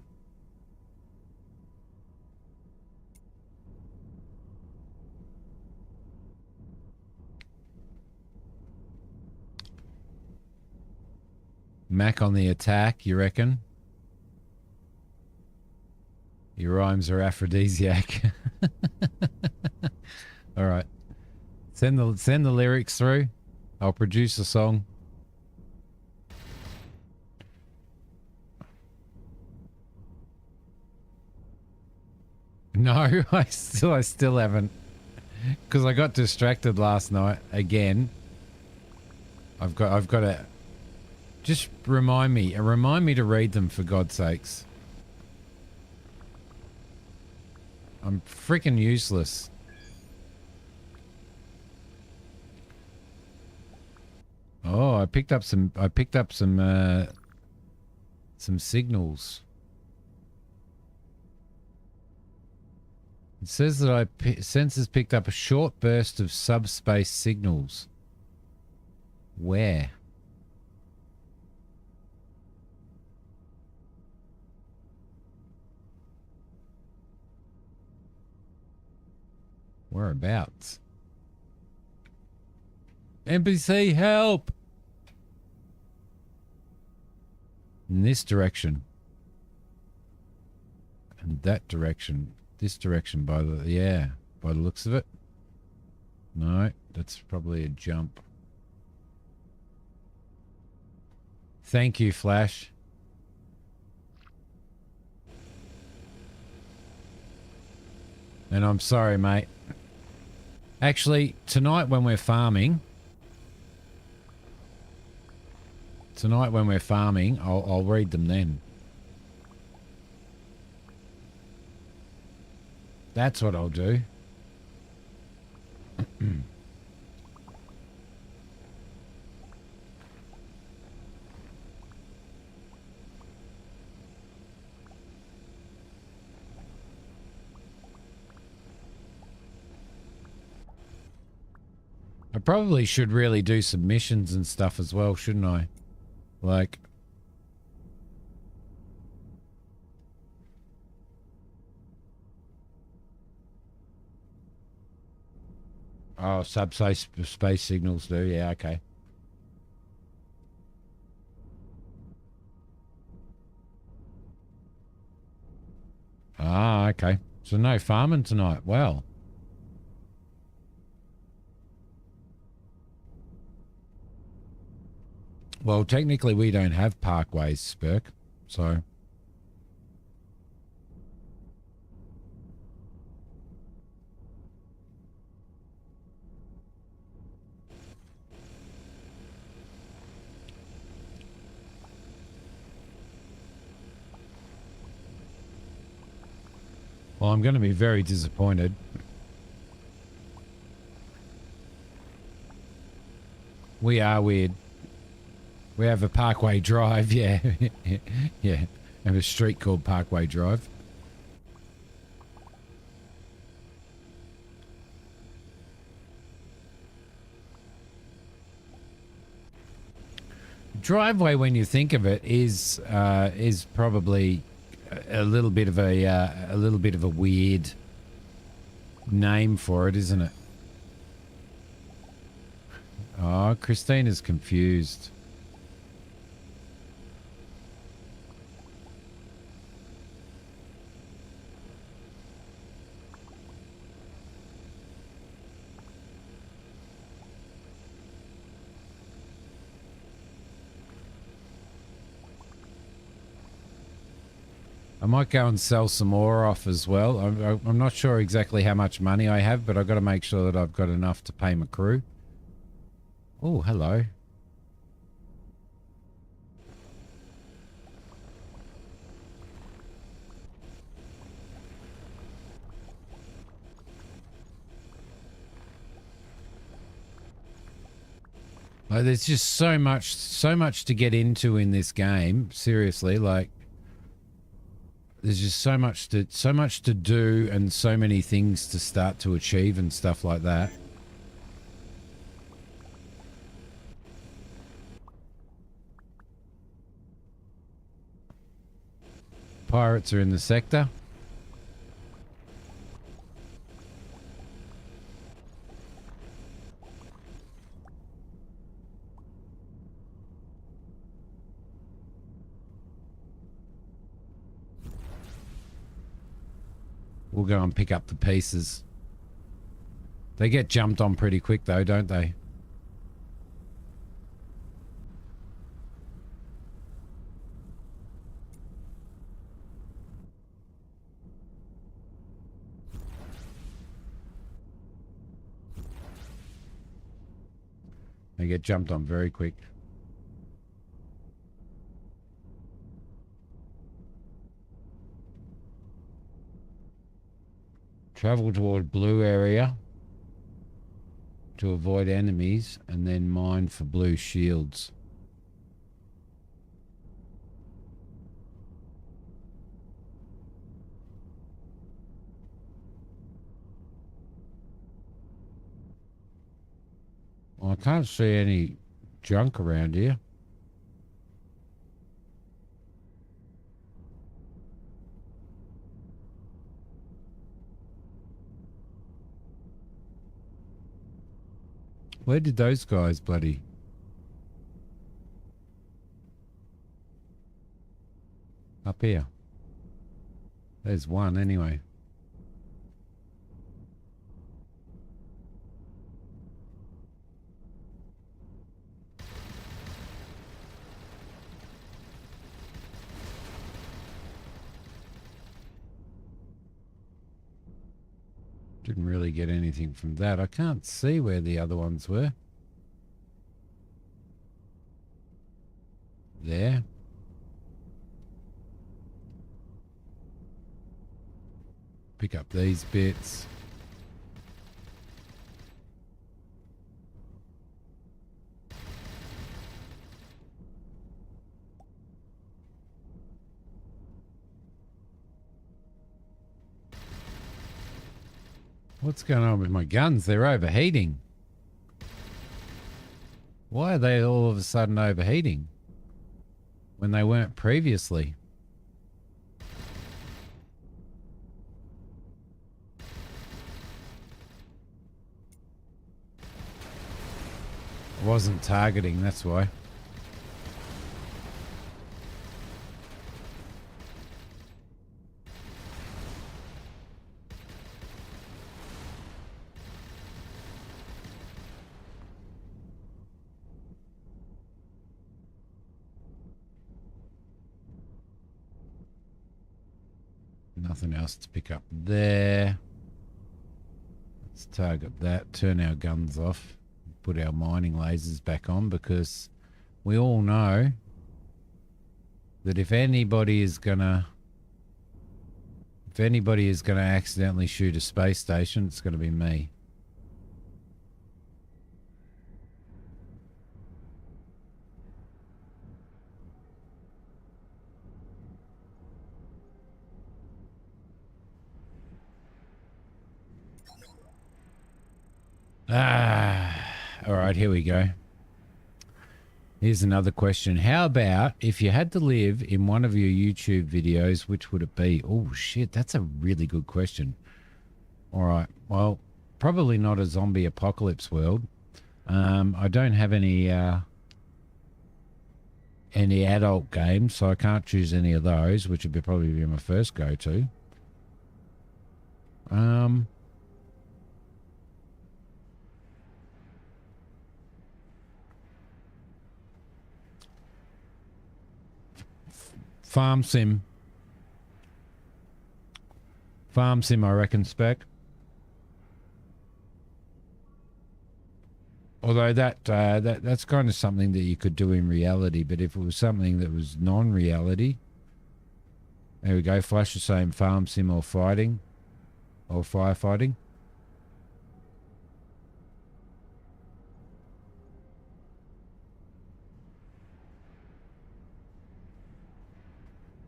Mac on the attack, you reckon? Your rhymes are aphrodisiac. All right. Send the lyrics through. I'll produce a song. No, I still haven't. Because I got distracted last night again. I've got to just remind me to read them for God's sakes. I'm freaking useless. Oh, I picked up some signals. It says that sensors picked up a short burst of subspace signals. Where? Whereabouts? NPC, help! In this direction. And that direction. This direction by the looks of it. No, that's probably a jump. Thank you, Flash. And I'm sorry, mate. Actually, tonight when we're farming, I'll read them then. That's what I'll do. I probably should really do some missions and stuff as well, shouldn't I? Like... Oh, subspace signals do. Yeah, okay. Ah, okay. So no farming tonight. Well. Well, technically we don't have parkways, Spurk. So... Well, I'm going to be very disappointed. We are weird. We have a Parkway Drive, yeah. Yeah. We have a street called Parkway Drive. Driveway, when you think of it, is probably a little bit of a weird name for it, isn't it? Oh, Christina's confused. I might go and sell some more off as well. I'm not sure exactly how much money I have, but I've got to make sure that I've got enough to pay my crew. Oh, hello. Like, there's just so much to get into in this game. Seriously, like, there's just so much to do and so many things to start to achieve and stuff like that. Pirates are in the sector. We'll go and pick up the pieces. They get jumped on pretty quick though, don't they? They get jumped on very quick. Travel toward blue area to avoid enemies and then mine for blue shields. Well, I can't see any junk around here. Where did those guys bloody... Up here. There's one anyway. Didn't really get anything from that. I can't see where the other ones were. There. Pick up these bits. What's going on with my guns? They're overheating. Why are they all of a sudden overheating when they weren't previously? I wasn't targeting, that's why. Nothing else to pick up there. Let's target that, turn our guns off, put our mining lasers back on, because we all know that if anybody is gonna accidentally shoot a space station, it's gonna be me. All right, here we go. Here's another question. How about if you had to live in one of your YouTube videos, which would it be? Oh, shit, that's a really good question. All right, well, probably not a zombie apocalypse world. I don't have any adult games, so I can't choose any of those, which would probably be my first go-to. Farm sim. Farm sim, I reckon, Spec. Although that's kind of something that you could do in reality, but if it was something that was non-reality, there we go. Flash the same farm sim or fighting or firefighting.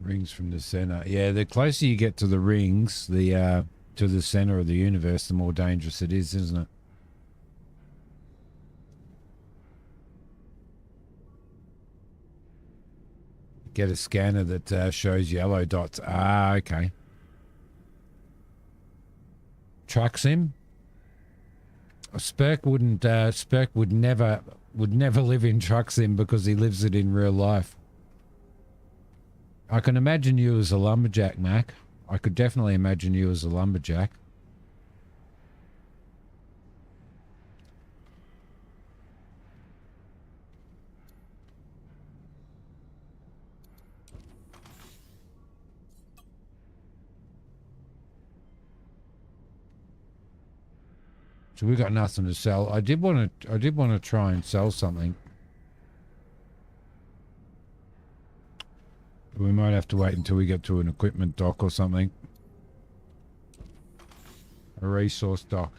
Rings from the center. Yeah, the closer you get to the rings, the to the center of the universe, the more dangerous it is, isn't it? Get a scanner that shows yellow dots. Ah, okay. Truck sim. Spurk wouldn't. Spurk would never live in truck sim because he lives it in real life. I can imagine you as a lumberjack, Mac. I could definitely imagine you as a lumberjack. So we got nothing to sell. I did want to try and sell something. We might have to wait until we get to an equipment dock or something. A resource dock.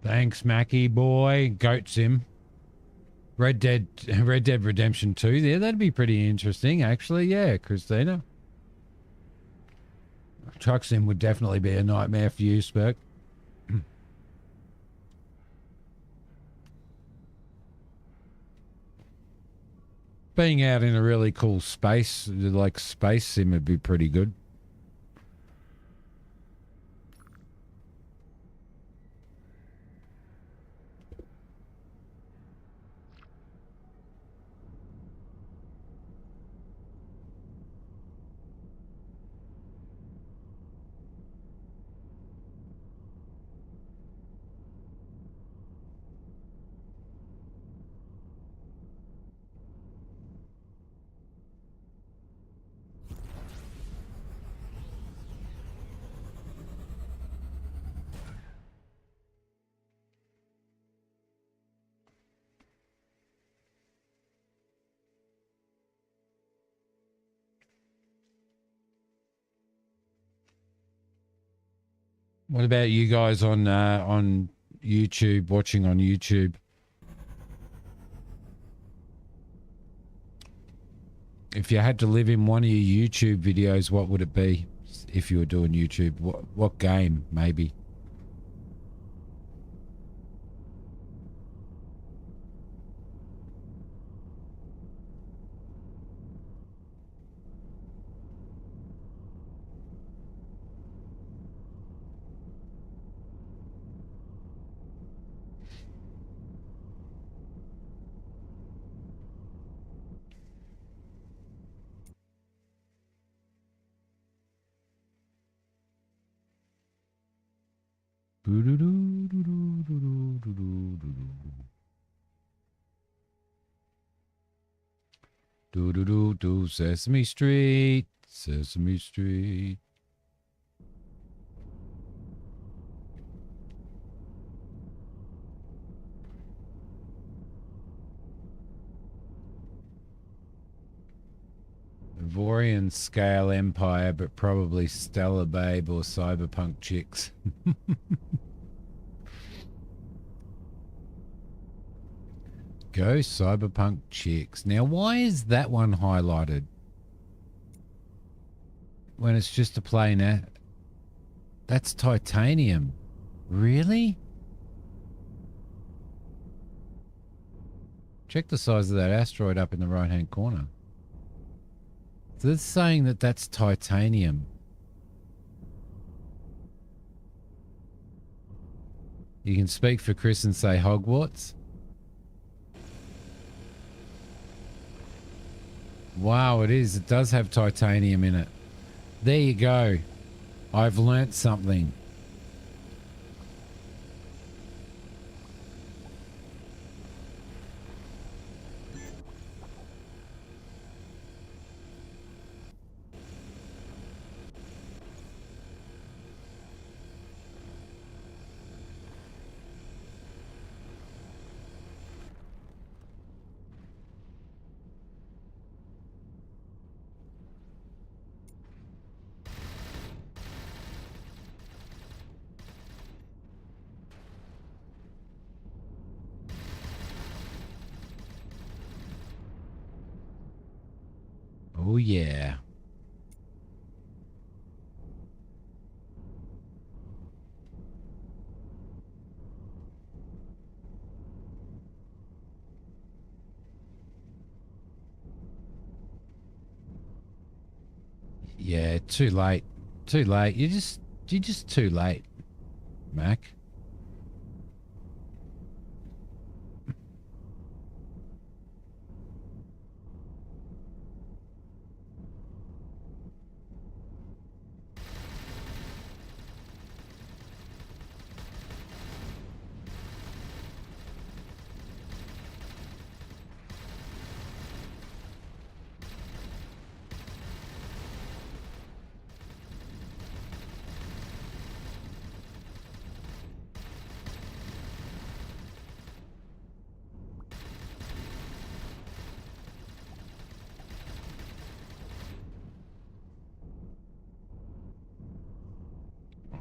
Thanks, Mackie boy. Goat sim. Red Dead Redemption 2 there. That'd be pretty interesting, actually. Yeah, Christina. Truck sim would definitely be a nightmare for you, Spurk. Being out in a really cool space, like space sim, would be pretty good. What about you guys on YouTube, watching on YouTube? If you had to live in one of your YouTube videos, what would it be if you were doing YouTube? What game, maybe? Do do do do Sesame Street, Sesame Street. Avorion scale empire, but probably Stellar Babe or Cyberpunk chicks. Go Cyberpunk chicks. Now, why is that one highlighted? When it's just a plain... That's titanium. Really? Check the size of that asteroid up in the right-hand corner. So it's saying that that's titanium. You can speak for Chris and say Hogwarts. Wow, it is. It does have titanium in it. There you go. I've learnt something. Oh, yeah. Yeah, too late. Too late. You're just too late, Mac.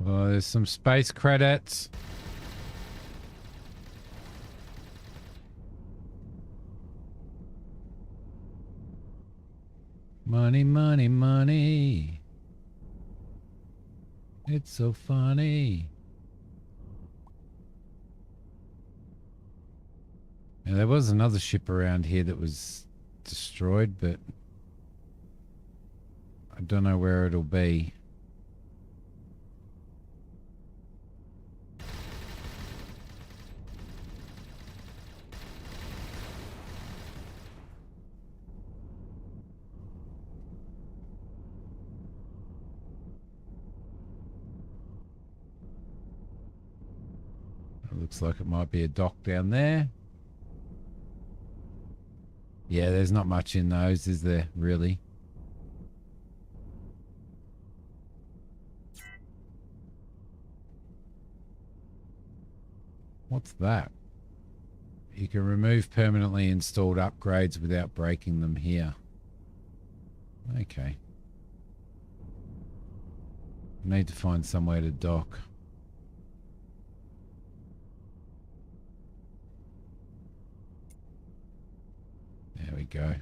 Oh, there's some space credits. Money, money, money. It's so funny. Yeah, there was another ship around here that was destroyed, but I don't know where it'll be. It looks like it might be a dock down there. Yeah, there's not much in those, is there, really? What's that? You can remove permanently installed upgrades without breaking them here. Okay. Need to find somewhere to dock. There we go.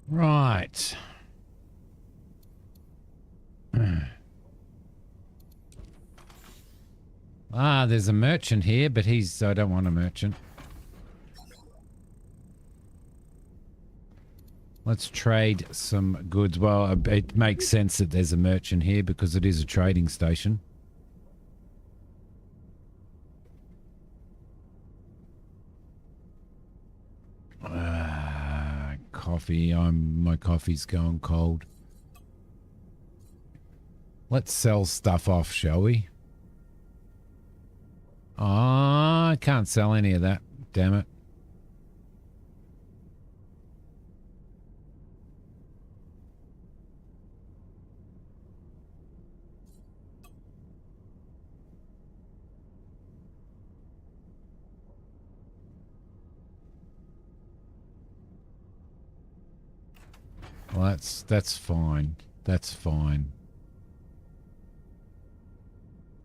Right. Ah, there's a merchant here, but I don't want a merchant. Let's trade some goods. Well, it makes sense that there's a merchant here because it is a trading station. Coffee. My coffee's going cold. Let's sell stuff off, shall we? Oh, I can't sell any of that. Damn it. Well, that's fine. That's fine.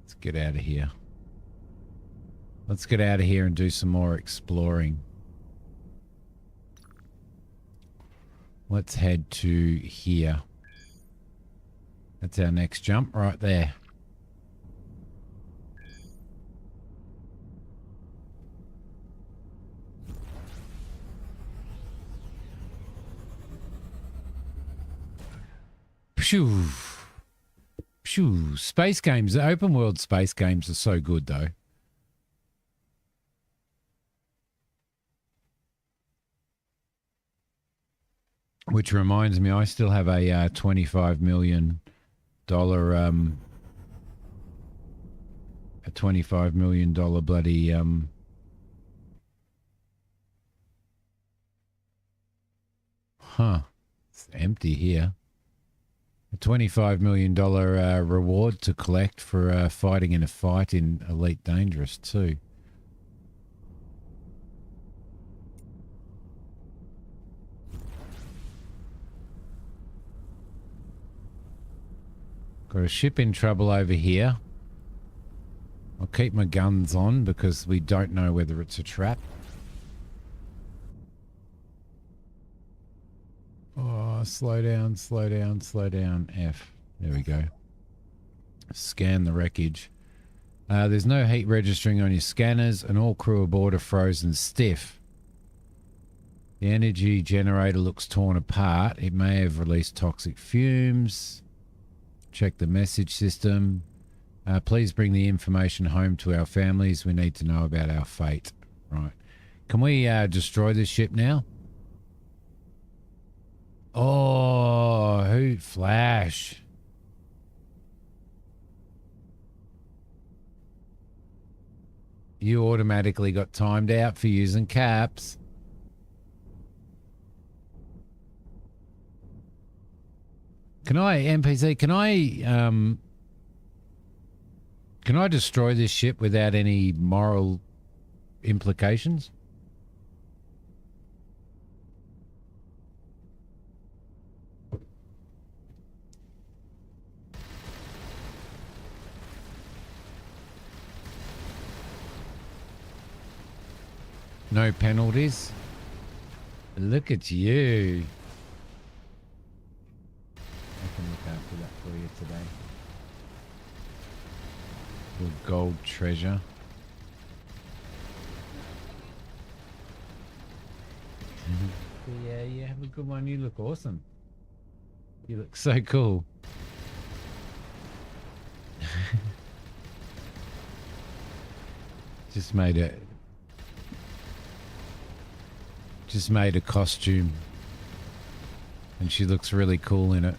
Let's get out of here. Let's get out of here and do some more exploring. Let's head to here. That's our next jump right there. Phew. Phew. Space games, open world space games are so good though. Which reminds me, I still have a $25 million bloody it's empty here. A $25 million reward to collect for fighting in a fight in Elite Dangerous too. Got a ship in trouble over here. I'll keep my guns on because we don't know whether it's a trap. Oh, slow down, slow down, slow down. F. There we go. Scan the wreckage. There's no heat registering on your scanners and all crew aboard are frozen stiff. The energy generator looks torn apart. It may have released toxic fumes. Check the message system. Please bring the information home to our families. We need to know about our fate. Right. Can we destroy this ship now? Oh, who? Flash. You automatically got timed out for using caps. Can I, NPC, can I destroy this ship without any moral implications? No penalties? Look at you. I can look after that for you today. Little gold treasure. Yeah, you have a good one. You look awesome. You look so cool. Just made a costume. And she looks really cool in it.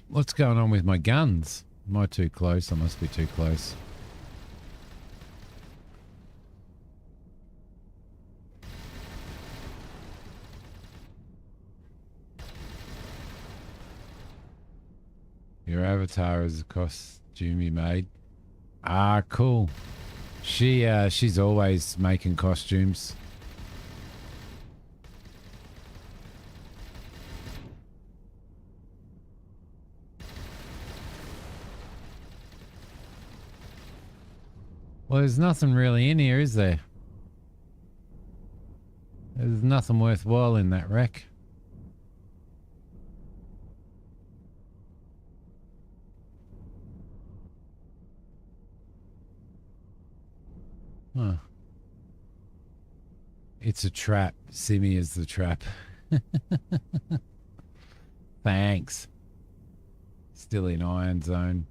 What's going on with my guns? Am I too close? I must be too close. Your avatar is a costume you made. Ah, cool. She's always making costumes. Well, there's nothing really in here, is there? There's nothing worthwhile in that wreck. Huh. It's a trap. Simi is the trap. Thanks. Still in Iron Zone.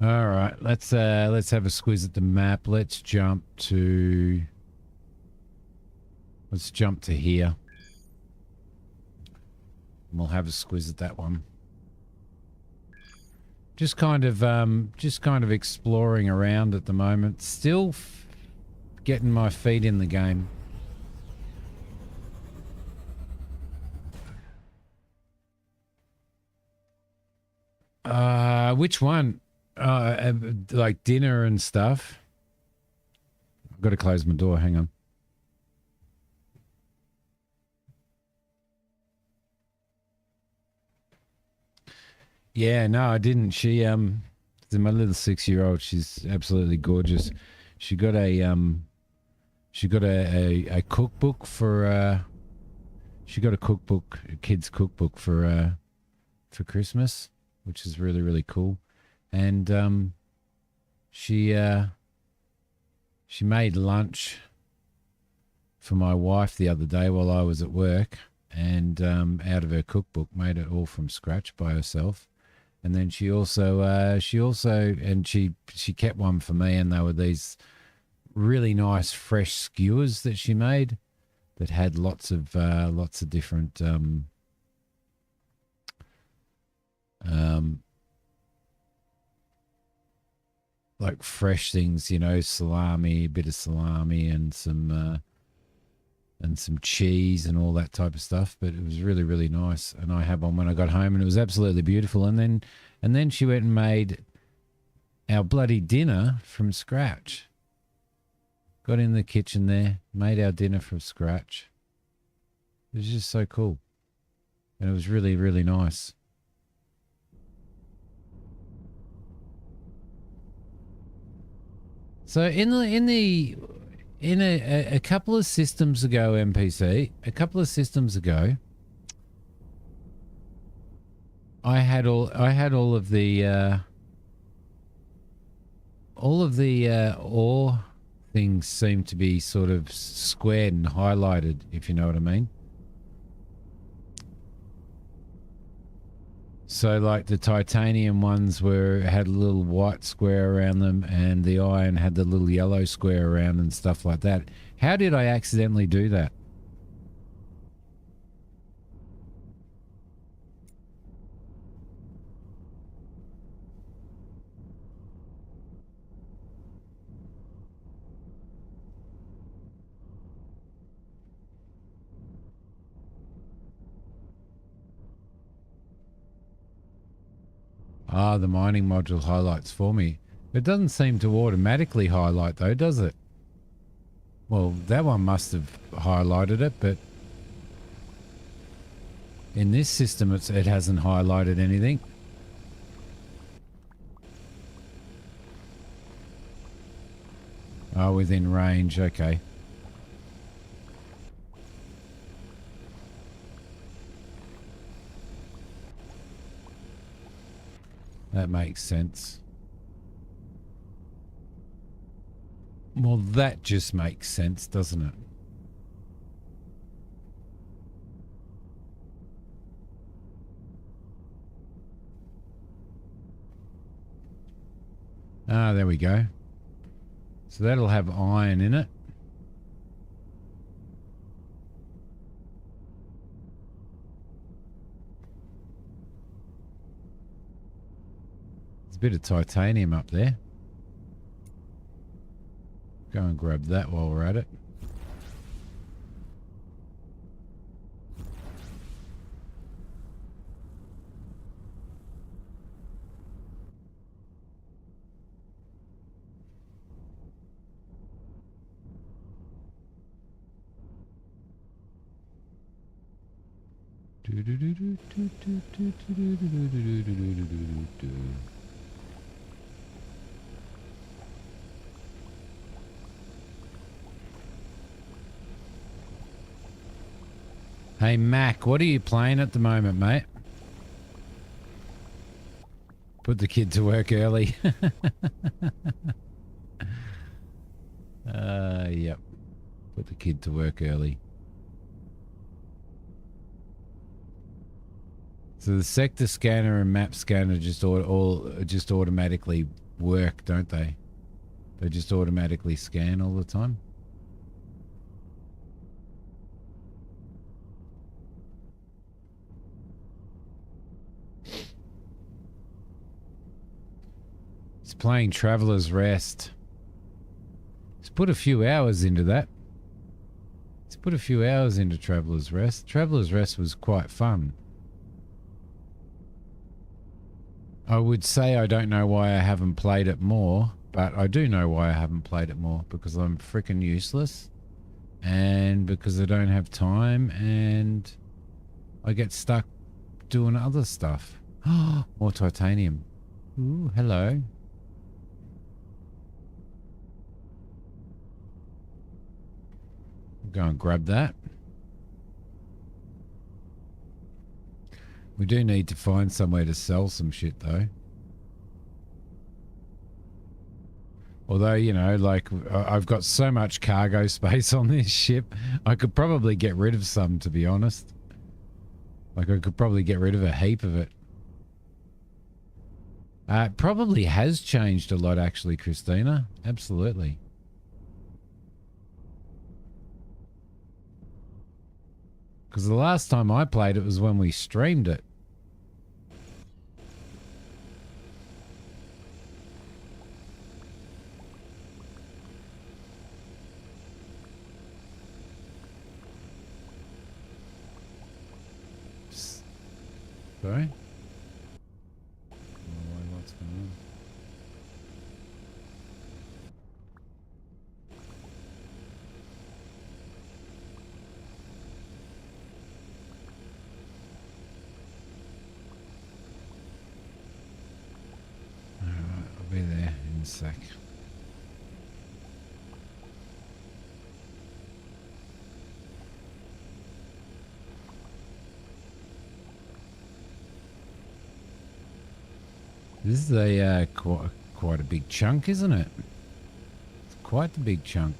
All right, let's have a squeeze at the map. Let's jump to here. And we'll have a squeeze at that one. Just kind of exploring around at the moment. Still getting my feet in the game. Which one? Like dinner and stuff. I've got to close my door. Hang on. Yeah, no, I didn't. She my little 6-year-old. She's absolutely gorgeous. She got a She got a cookbook for she got a cookbook, a kid's cookbook for Christmas, which is really, really cool. And she made lunch for my wife the other day while I was at work, and out of her cookbook, made it all from scratch by herself. And then she kept one for me, and they were these really nice fresh skewers that she made that had lots of different like fresh things, you know, salami, a bit of salami, and some cheese and all that type of stuff. But it was really, really nice, and I had one when I got home, and it was absolutely beautiful. And then she went and made our bloody dinner from scratch. Got in the kitchen there, made our dinner from scratch. It was just so cool, and it was really, really nice. So in a couple of systems ago, MPC, a couple of systems ago, I had all of the ore things seem to be sort of squared and highlighted, if you know what I mean. So like the titanium ones had a little white square around them, and the iron had the little yellow square around and stuff like that. How did I accidentally do that? Ah, the mining module highlights for me. It doesn't seem to automatically highlight though, does it? Well, that one must have highlighted it, but in this system it hasn't highlighted anything. Oh, within range, okay. That makes sense. Well, that just makes sense, doesn't it? Ah, there we go. So that'll have iron in it. There's a bit of titanium up there. Go and grab that while we're at it. Hey Mac, what are you playing at the moment, mate? Put the kid to work early. Yep. Put the kid to work early. So the sector scanner and map scanner just just automatically work, don't they? They just automatically scan all the time. He's playing Traveler's Rest. He's put a few hours into that. He's put a few hours into Traveler's Rest. Traveler's Rest was quite fun. I would say I don't know why I haven't played it more, but I do know why I haven't played it more, because I'm freaking useless, and because I don't have time, and I get stuck doing other stuff. More titanium. Ooh, hello. Go and grab that. We do need to find somewhere to sell some shit, though. Although, you know, like, I've got so much cargo space on this ship, I could probably get rid of some, to be honest. Like, I could probably get rid of a heap of it. It probably has changed a lot, actually, Christina. Absolutely. Because the last time I played it was when we streamed it. Sorry? What's going on? Alright, I'll be there in a sec. This is a quite a big chunk, isn't it? It's quite the big chunk.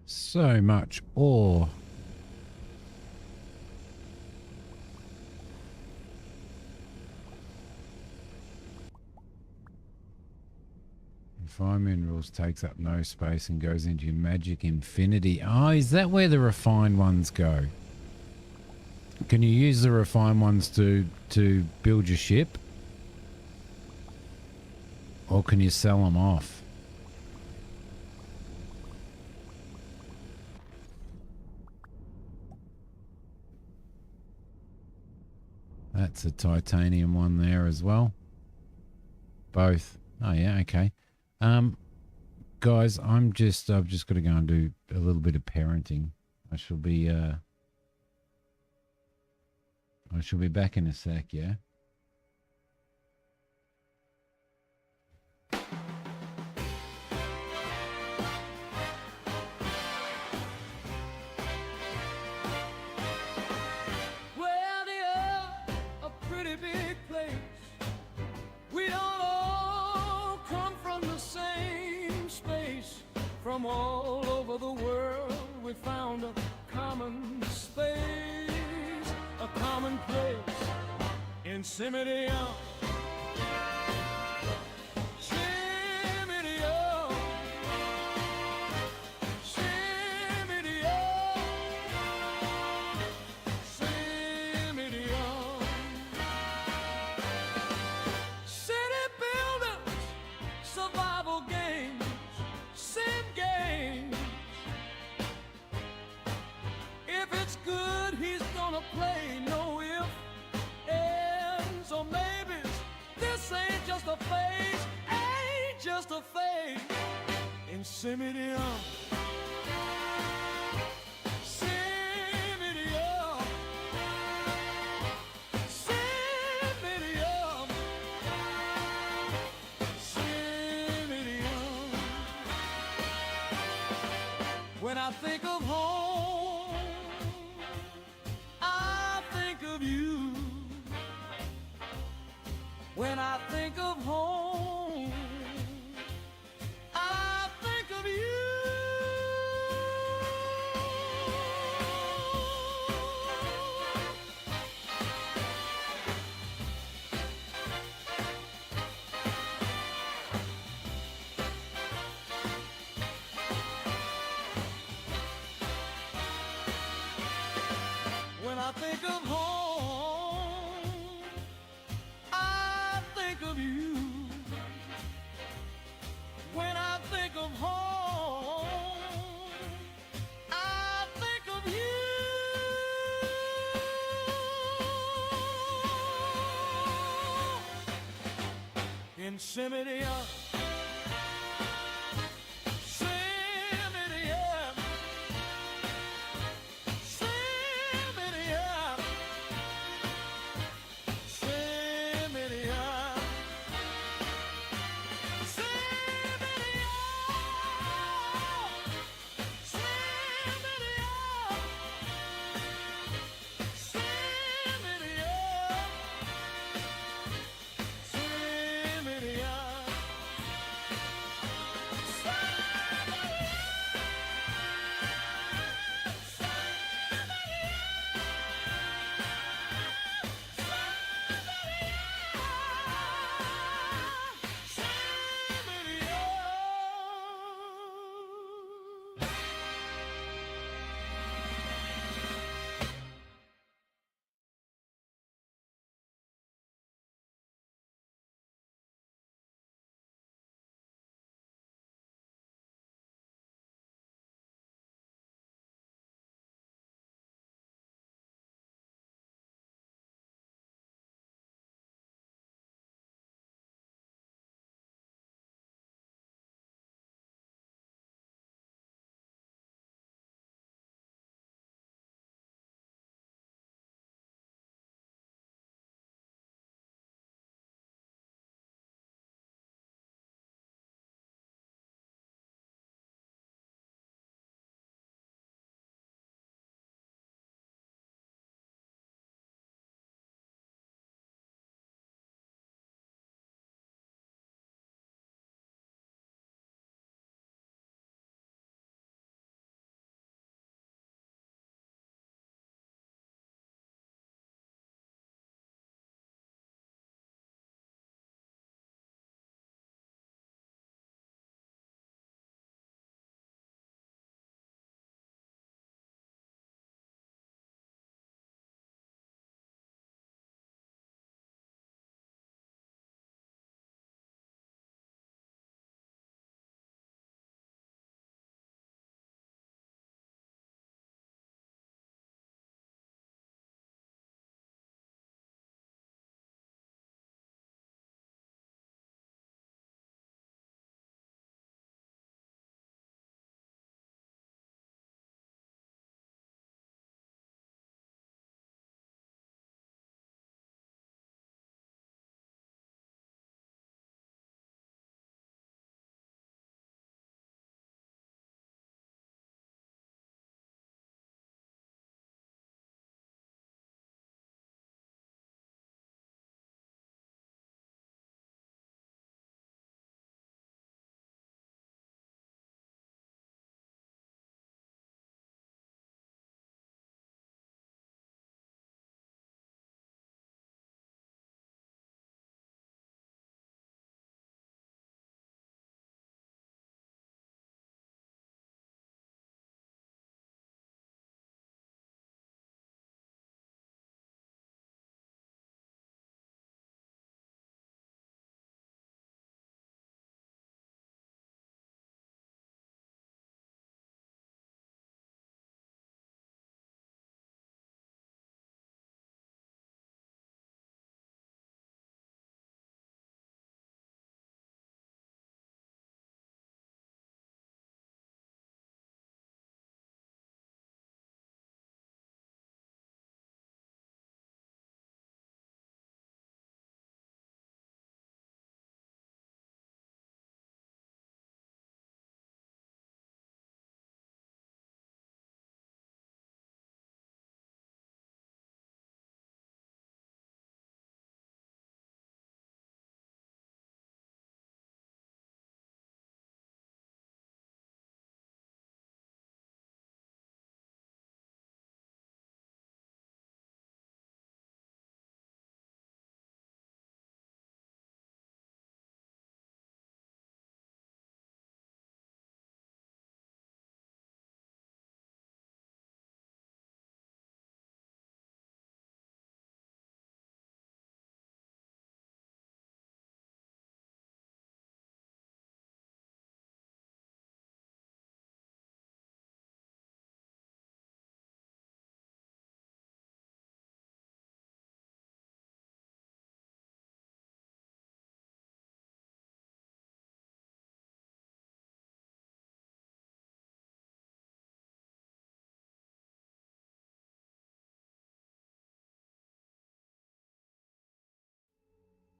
So much ore. Refine minerals takes up no space and goes into your magic infinity. Oh, is that where the refined ones go? Can you use the refined ones to build your ship? Or can you sell them off? That's a titanium one there as well. Both. Oh yeah, okay. Guys, I've just got to go and do a little bit of parenting. I shall be back in a sec, yeah. From all over the world, we found a common space, a common place in Simidiom. Simidiom. Simidiom. Simidiom. City builders, survival games, sim games. If it's good, he's gonna play. No if, ands, or maybes. This ain't just a phase, ain't just a phase. In Simidiom. Simidiom. Simidiom. Simidiom. When I think of home, I think of you. When I think of home, I think of you. When I think of home, I think of you. When I think of home, Simidiom. Simidiom. Simidiom. Simidiom.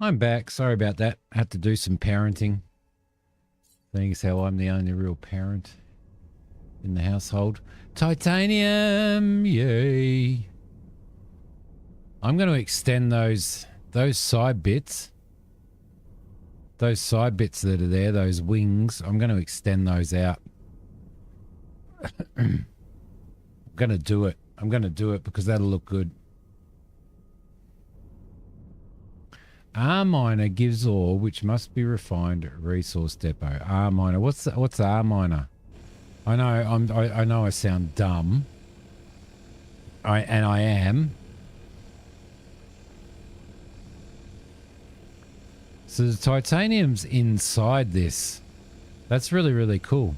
I'm back. Sorry about that. Had to do some parenting. Seeing as how I'm the only real parent in the household. Titanium! Yay! I'm going to extend those side bits. Those side bits that are there, those wings, I'm going to extend those out. I'm going to do it. I'm going to do it because that'll look good. R miner gives ore which must be refined at resource depot. R miner. What's R miner? I know I know I sound dumb. I am. So the titanium's inside this. That's really, really cool.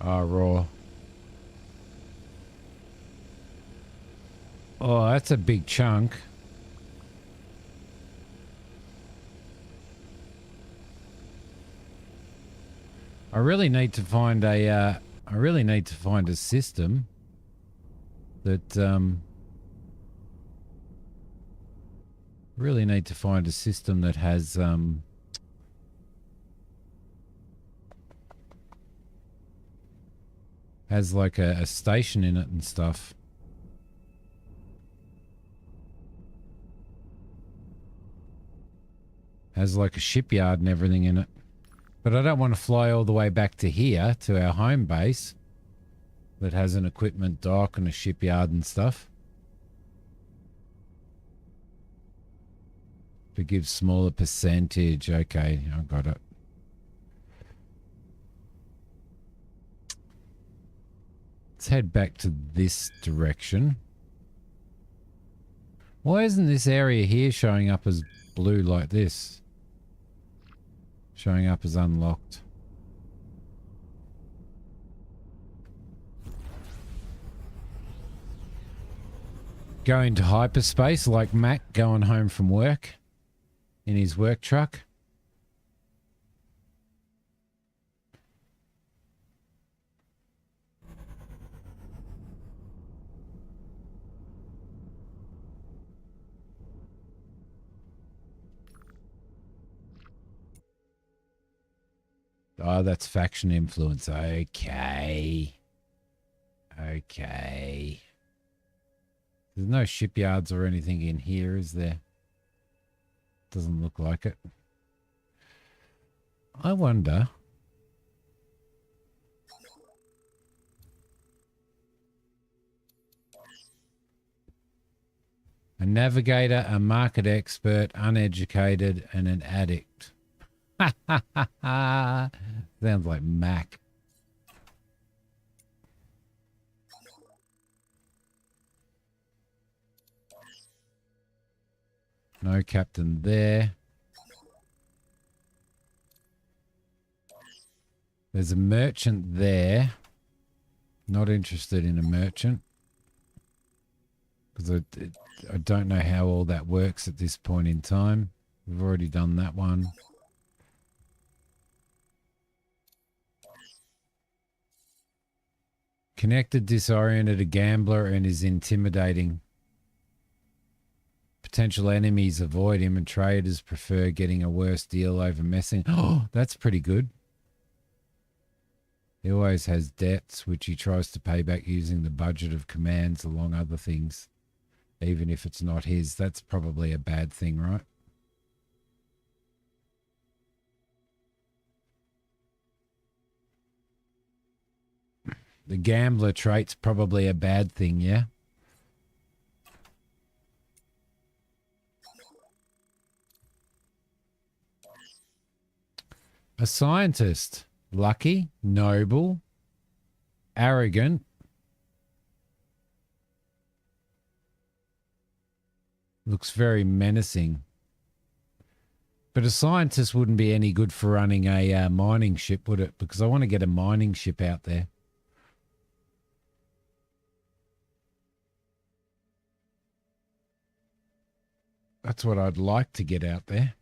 Raw. Oh, that's a big chunk. I really need to find a system that really need to find a system that has like a station in it and stuff. Has like a shipyard and everything in it. But I don't want to fly all the way back to here, to our home base, that has an equipment dock and a shipyard and stuff. To give smaller percentage. Okay, I got it. Let's head back to this direction. Why isn't this area here showing up as blue like this? Showing up as unlocked. Going to hyperspace like Mac going home from work in his work truck. Oh, that's faction influence. Okay. Okay. There's no shipyards or anything in here, is there? Doesn't look like it. I wonder. A navigator, a market expert, uneducated, and an addict. Sounds like Mac. No captain there. There's a merchant there. Not interested in a merchant. Because I don't know how all that works at this point in time. We've already done that one. Connected, disoriented, a gambler, and is intimidating. Potential enemies avoid him, and traders prefer getting a worse deal over messing. Oh, that's pretty good. He always has debts, which he tries to pay back using the budget of commands along other things, even if it's not his. That's probably a bad thing, right? The gambler trait's probably a bad thing, yeah? A scientist. Lucky, noble, arrogant. Looks very menacing. But a scientist wouldn't be any good for running a mining ship, would it? Because I want to get a mining ship out there. That's what I'd like to get out there.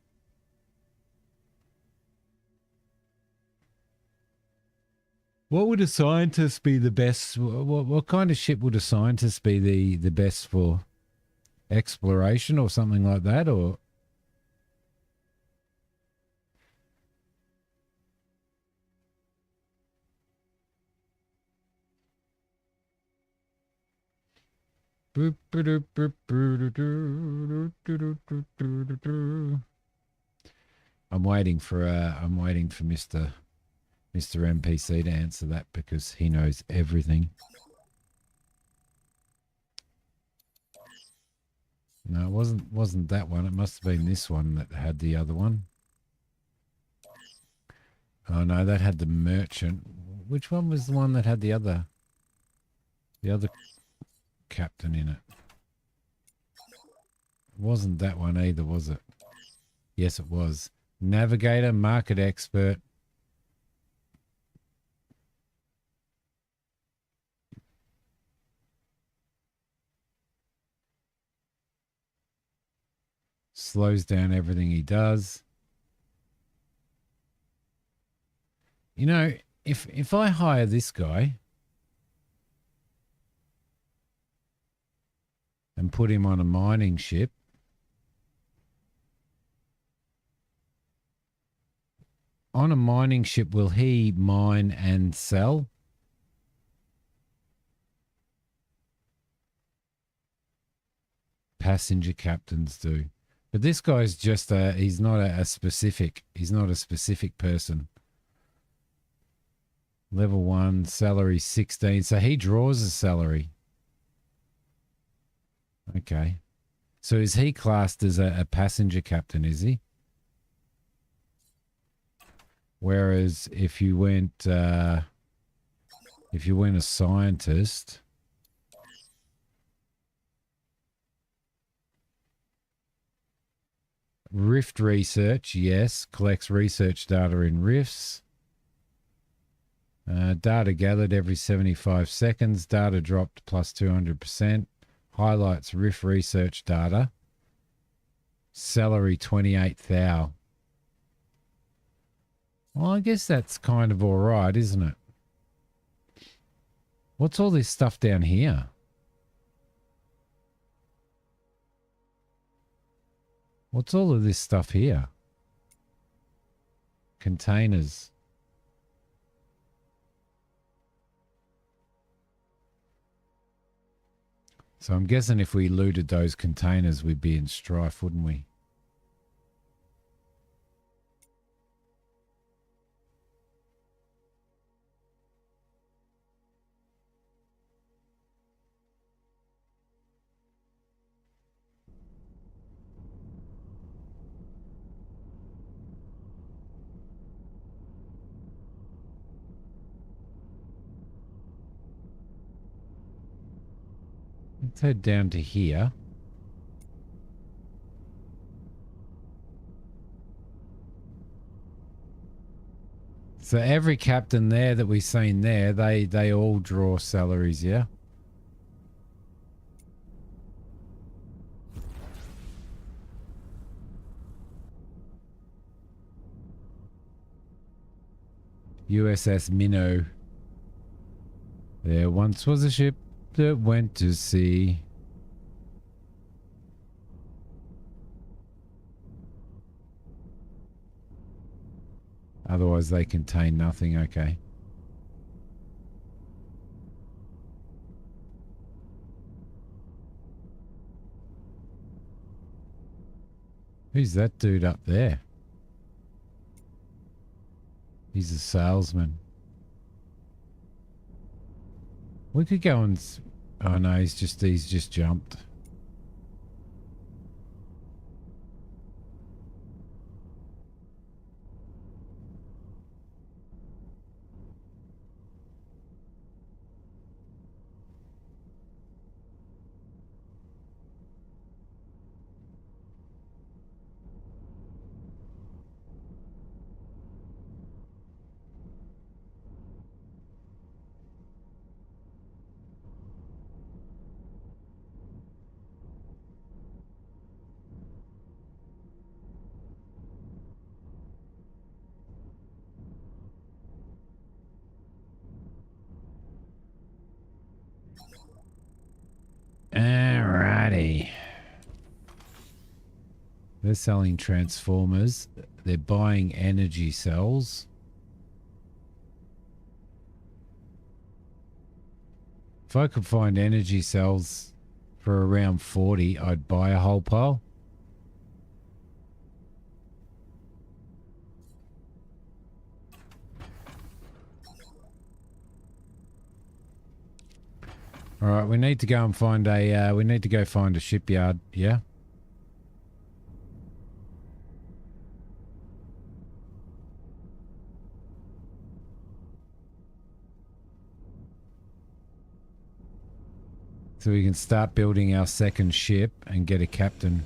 What would a scientist be the best? What kind of ship would a scientist be the best for? Exploration or something like that, or I'm waiting for Mr. NPC to answer that because he knows everything. No, it wasn't that one. It must have been this one that had the other one. Oh no, that had the merchant. Which one was the one that had the other captain in it? It wasn't that one either, was it? Yes, it was. Navigator, market expert. Slows down everything he does. You know, if I hire this guy and put him on a mining ship, will he mine and sell? Passenger captains do. But this guy's just he's not a specific person. Level 1, salary 16. So he draws a salary. Okay. So is he classed as a passenger captain, is he? Whereas if you went a scientist, rift research, yes, collects research data in rifts. Data gathered every 75 seconds. Data dropped plus 200%. Highlights rift research data. Salary 28,000. Well, I guess that's kind of all right, isn't it? What's all this stuff down here? What's all of this stuff here? Containers. So I'm guessing if we looted those containers, we'd be in strife, wouldn't we? Let's head down to here. So every captain there that we've seen there, they all draw salaries, yeah? USS Minnow. There once was a ship that went to sea. Otherwise they contain nothing, okay. Who's that dude up there? He's a salesman. We could go and... Oh no, he's just jumped. Okay. They're selling transformers. They're buying energy cells. If I could find energy cells for around 40, I'd buy a whole pile. All right, we need to go and find a. We need to go find a shipyard. Yeah. So we can start building our second ship and get a captain.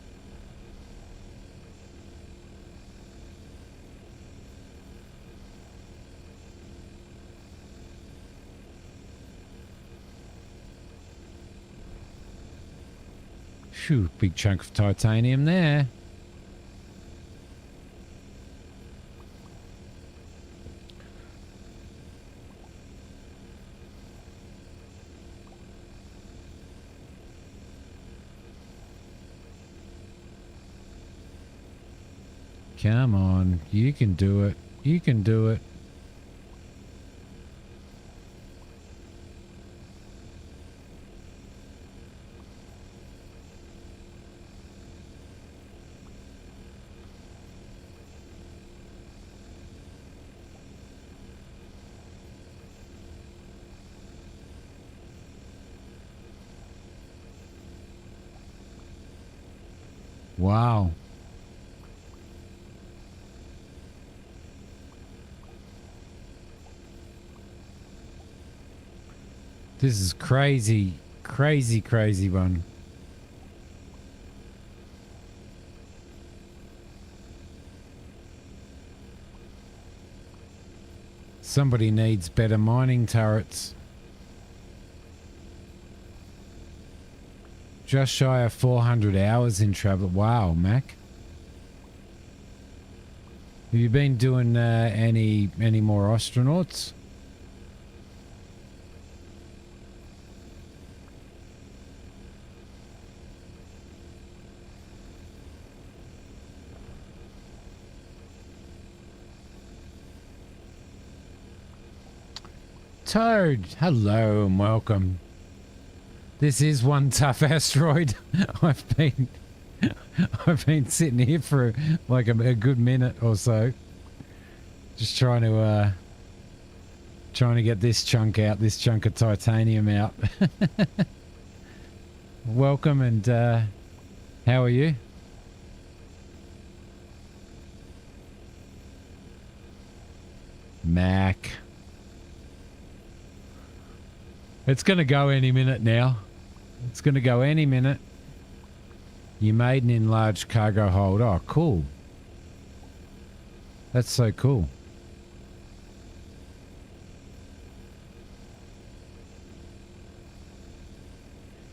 Phew, big chunk of titanium there. Come on, you can do it. You can do it. Wow. This is crazy, crazy, crazy one. Somebody needs better mining turrets. Just shy of 400 hours in travel. Wow, Mac. Have you been doing any more astronauts? Toad, hello and welcome. This is one tough asteroid. I've been sitting here for like a good minute or so, just trying to get this chunk out, this chunk of titanium out. Welcome, and how are you? Mac. It's going to go any minute now. It's going to go any minute. You made an enlarged cargo hold. Oh, cool. That's so cool.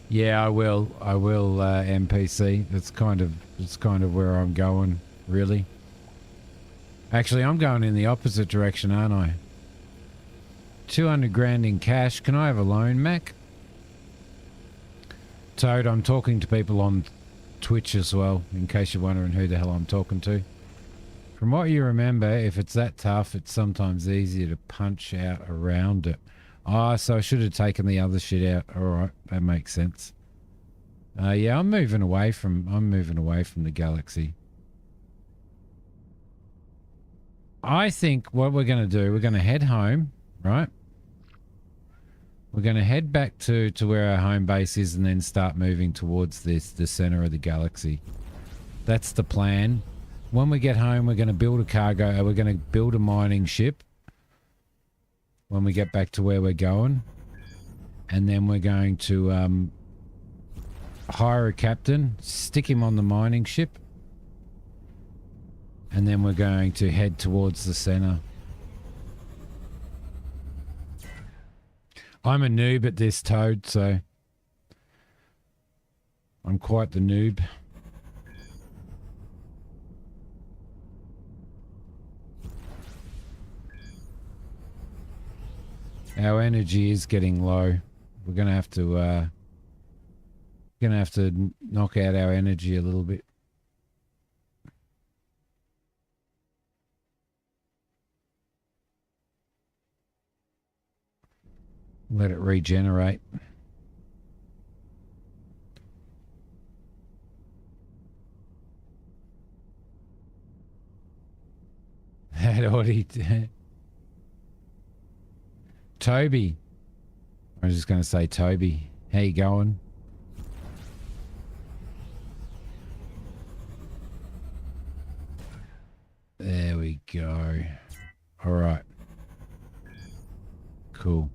Yeah, I will. I will, NPC. It's kind of where I'm going, really. Actually, I'm going in the opposite direction, aren't I? 200 grand in cash. Can I have a loan, Mac? Toad, I'm talking to people on Twitch as well, in case you're wondering who the hell I'm talking to. From what you remember, if it's that tough, it's sometimes easier to punch out around it. Ah, so I should have taken the other shit out. All right, that makes sense. Yeah, I'm moving away from the galaxy. I think what we're going to do, we're going to head home, right? We're going to head back to where our home base is and then start moving towards the center of the galaxy. That's the plan. When we get home, we're going to build a cargo. We're going to build a mining ship when we get back to where we're going. And then we're going to hire a captain, stick him on the mining ship. And then we're going to head towards the center. I'm a noob at this, Toad, so I'm quite the noob. Our energy is getting low. We're going to have to Gonna have to knock out our energy a little bit. Let it regenerate. Had already... Toby. I was just going to say Toby. How you going? There we go. All right. Cool.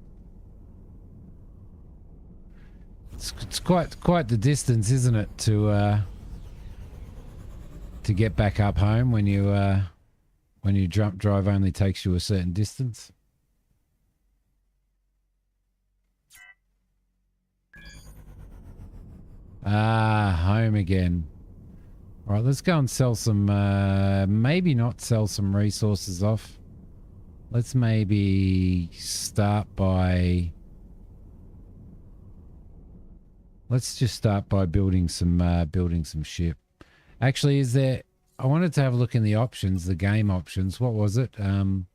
It's quite the distance, isn't it, to get back up home when you drive only takes you a certain distance. Ah, home again. All right, let's go and sell some, maybe not sell some resources off. Let's maybe start by... Let's just start by building some ship. Actually, is there... I wanted to have a look in the options, the game options. What was it? Don't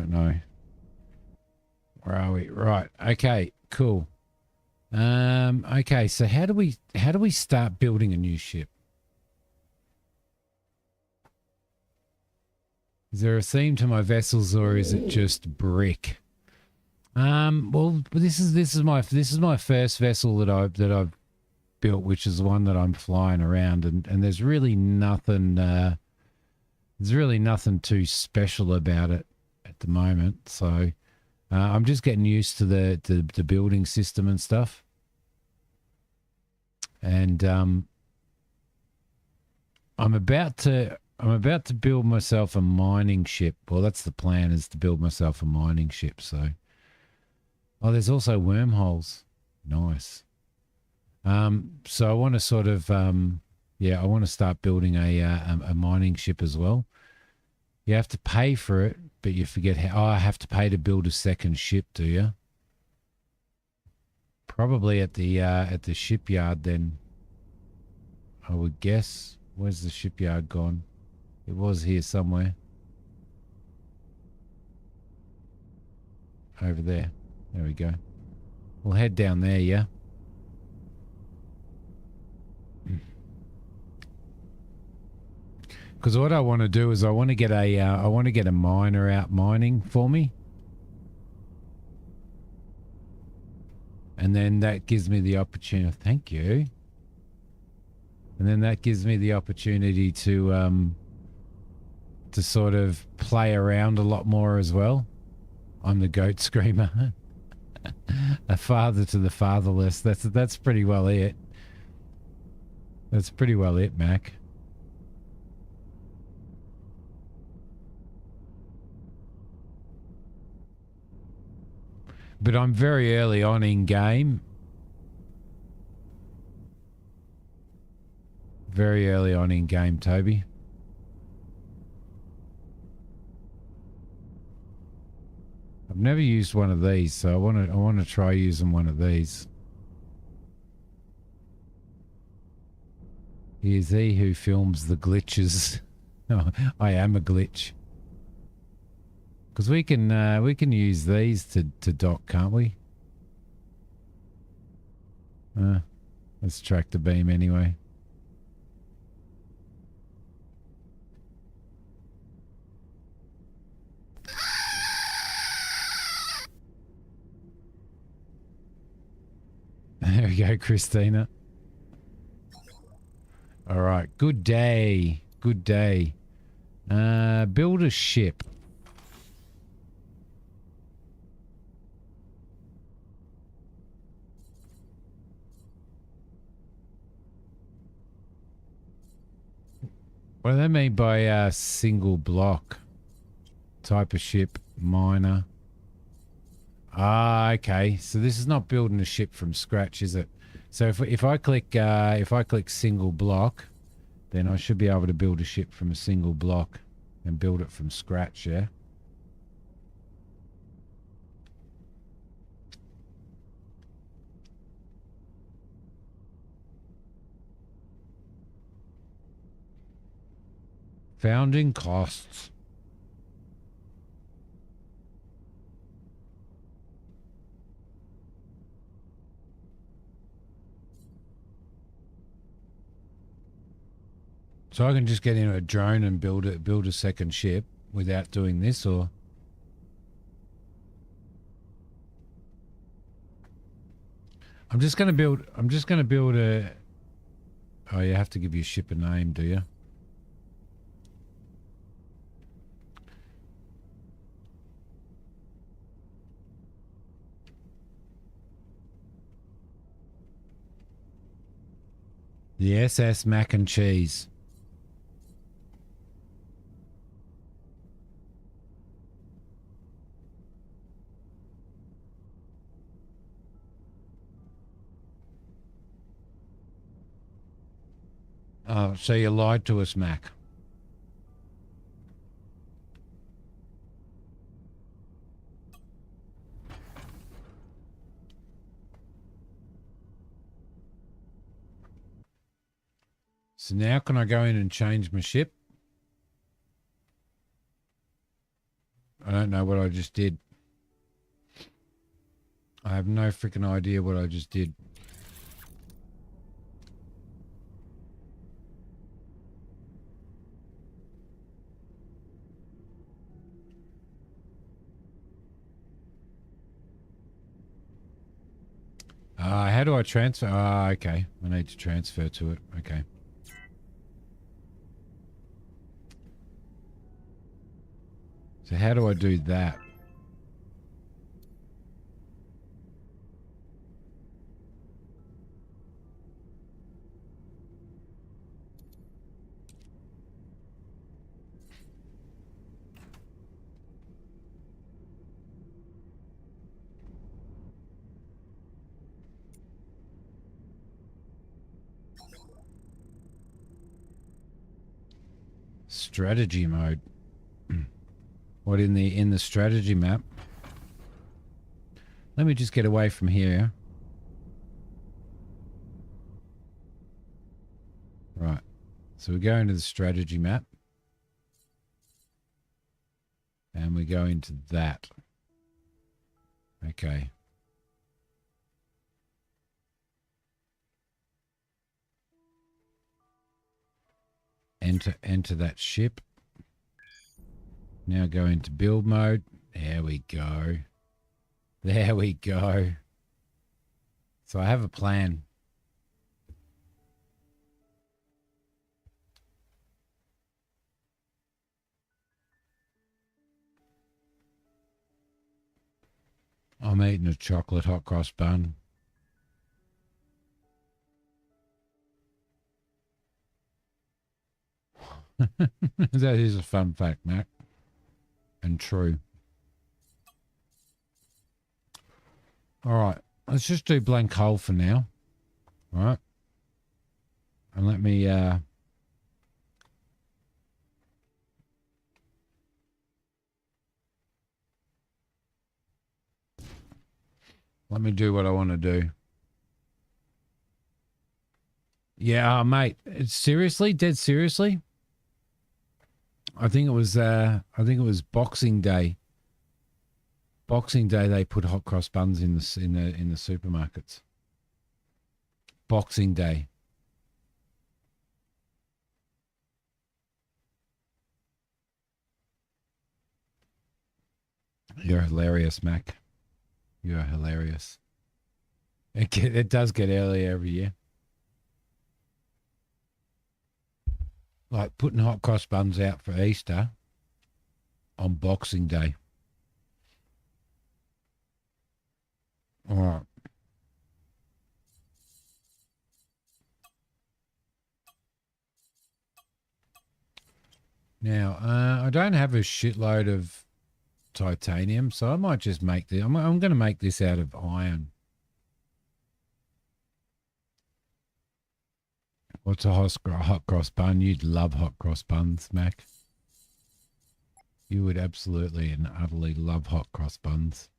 know. Where are we? Right. Okay, cool. Okay, so how do we start building a new ship? Is there a theme to my vessels, or is it just brick? Well, this is my first vessel that I've built, which is the one that I'm flying around, and there's really nothing too special about it at the moment. So I'm just getting used to the building system and stuff, and I'm about to build myself a mining ship. Well, that's the plan, is to build myself a mining ship. So, oh, there's also wormholes. Nice. So I want to sort of, yeah, I want to start building a mining ship as well. You have to pay for it, but you forget how. Oh, I have to pay to build a second ship, do you? Probably at the shipyard then, I would guess. Where's the shipyard gone? It was here somewhere. Over there. There we go. We'll head down there, yeah? Because what I want to do is I want to get a miner out mining for me. And then that gives me the opportunity. Thank you. And then that gives me the opportunity to sort of play around a lot more as well. I'm the goat screamer. A father to the fatherless. That's pretty well it. That's pretty well it, Mac. But I'm very early on in game. Very early on in game, Toby. I've never used one of these, so I want to try using one of these. He is he who films the glitches. Oh, I am a glitch. Because we can use these to dock, can't we? Let's track the beam anyway. There we go, Christina. All right, good day. Good day. Build a ship. What do they mean by a single block? Type of ship, miner. Ah, okay. So this is not building a ship from scratch, is it? So if I click single block, then I should be able to build a ship from a single block. and build it from scratch, yeah? Founding costs. So I can just get in a drone and build a second ship without doing this, or I'm just gonna build a. Oh, you have to give your ship a name, do you? The SS Mac and Cheese. Oh, so you lied to us, Mac. So now can I go in and change my ship? I don't know what I just did. I have no freaking idea what I just did. How do I transfer? Okay. I need to transfer to it. Okay. So how do I do that? Strategy mode. What in the strategy map? Let me just get away from here. Right. So we go into the strategy map. And we go into that. Okay. Enter that ship. Now go into build mode. There we go. There we go. So I have a plan. I'm eating a chocolate hot cross bun. That is a fun fact, Mac. And true. All right. Let's just do blank hole for now. All right. And let me do what I want to do. Yeah, mate. It's seriously, dead seriously. I think it was Boxing Day. Boxing Day they put hot cross buns in the supermarkets. Boxing Day. You're hilarious, Mac. You're hilarious. It does get early every year. Like putting hot cross buns out for Easter on Boxing Day. All right. Now, I don't have a shitload of titanium, so I might just make the. I'm going to make this out of iron. What's a hot cross bun? You'd love hot cross buns, Mac. You would absolutely and utterly love hot cross buns.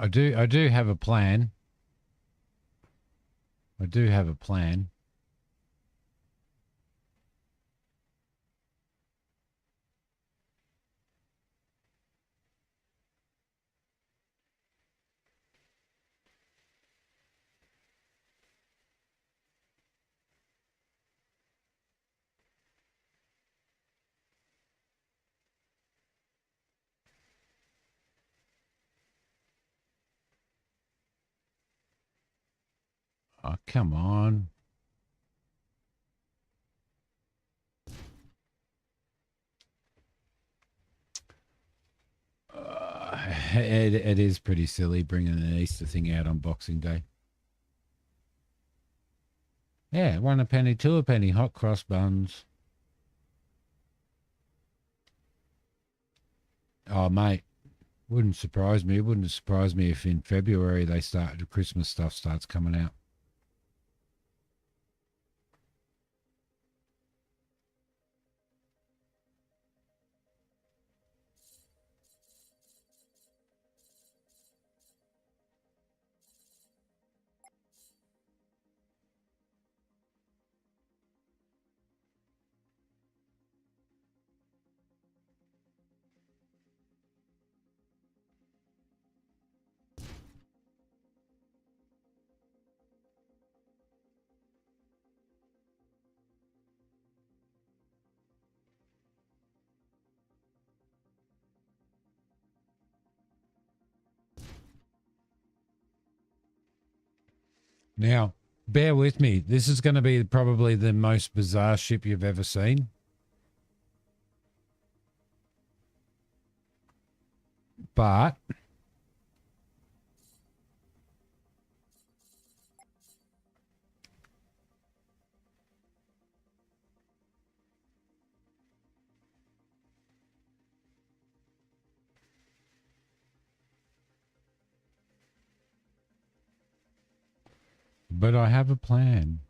I do have a plan. I do have a plan. Oh, come on. It is pretty silly bringing an Easter thing out on Boxing Day. Yeah, 1 a penny, 2 a penny, hot cross buns. Oh, mate, wouldn't surprise me. It wouldn't surprise me if in February the Christmas stuff starts coming out. Now, bear with me. This is going to be probably the most bizarre ship you've ever seen. But I have a plan.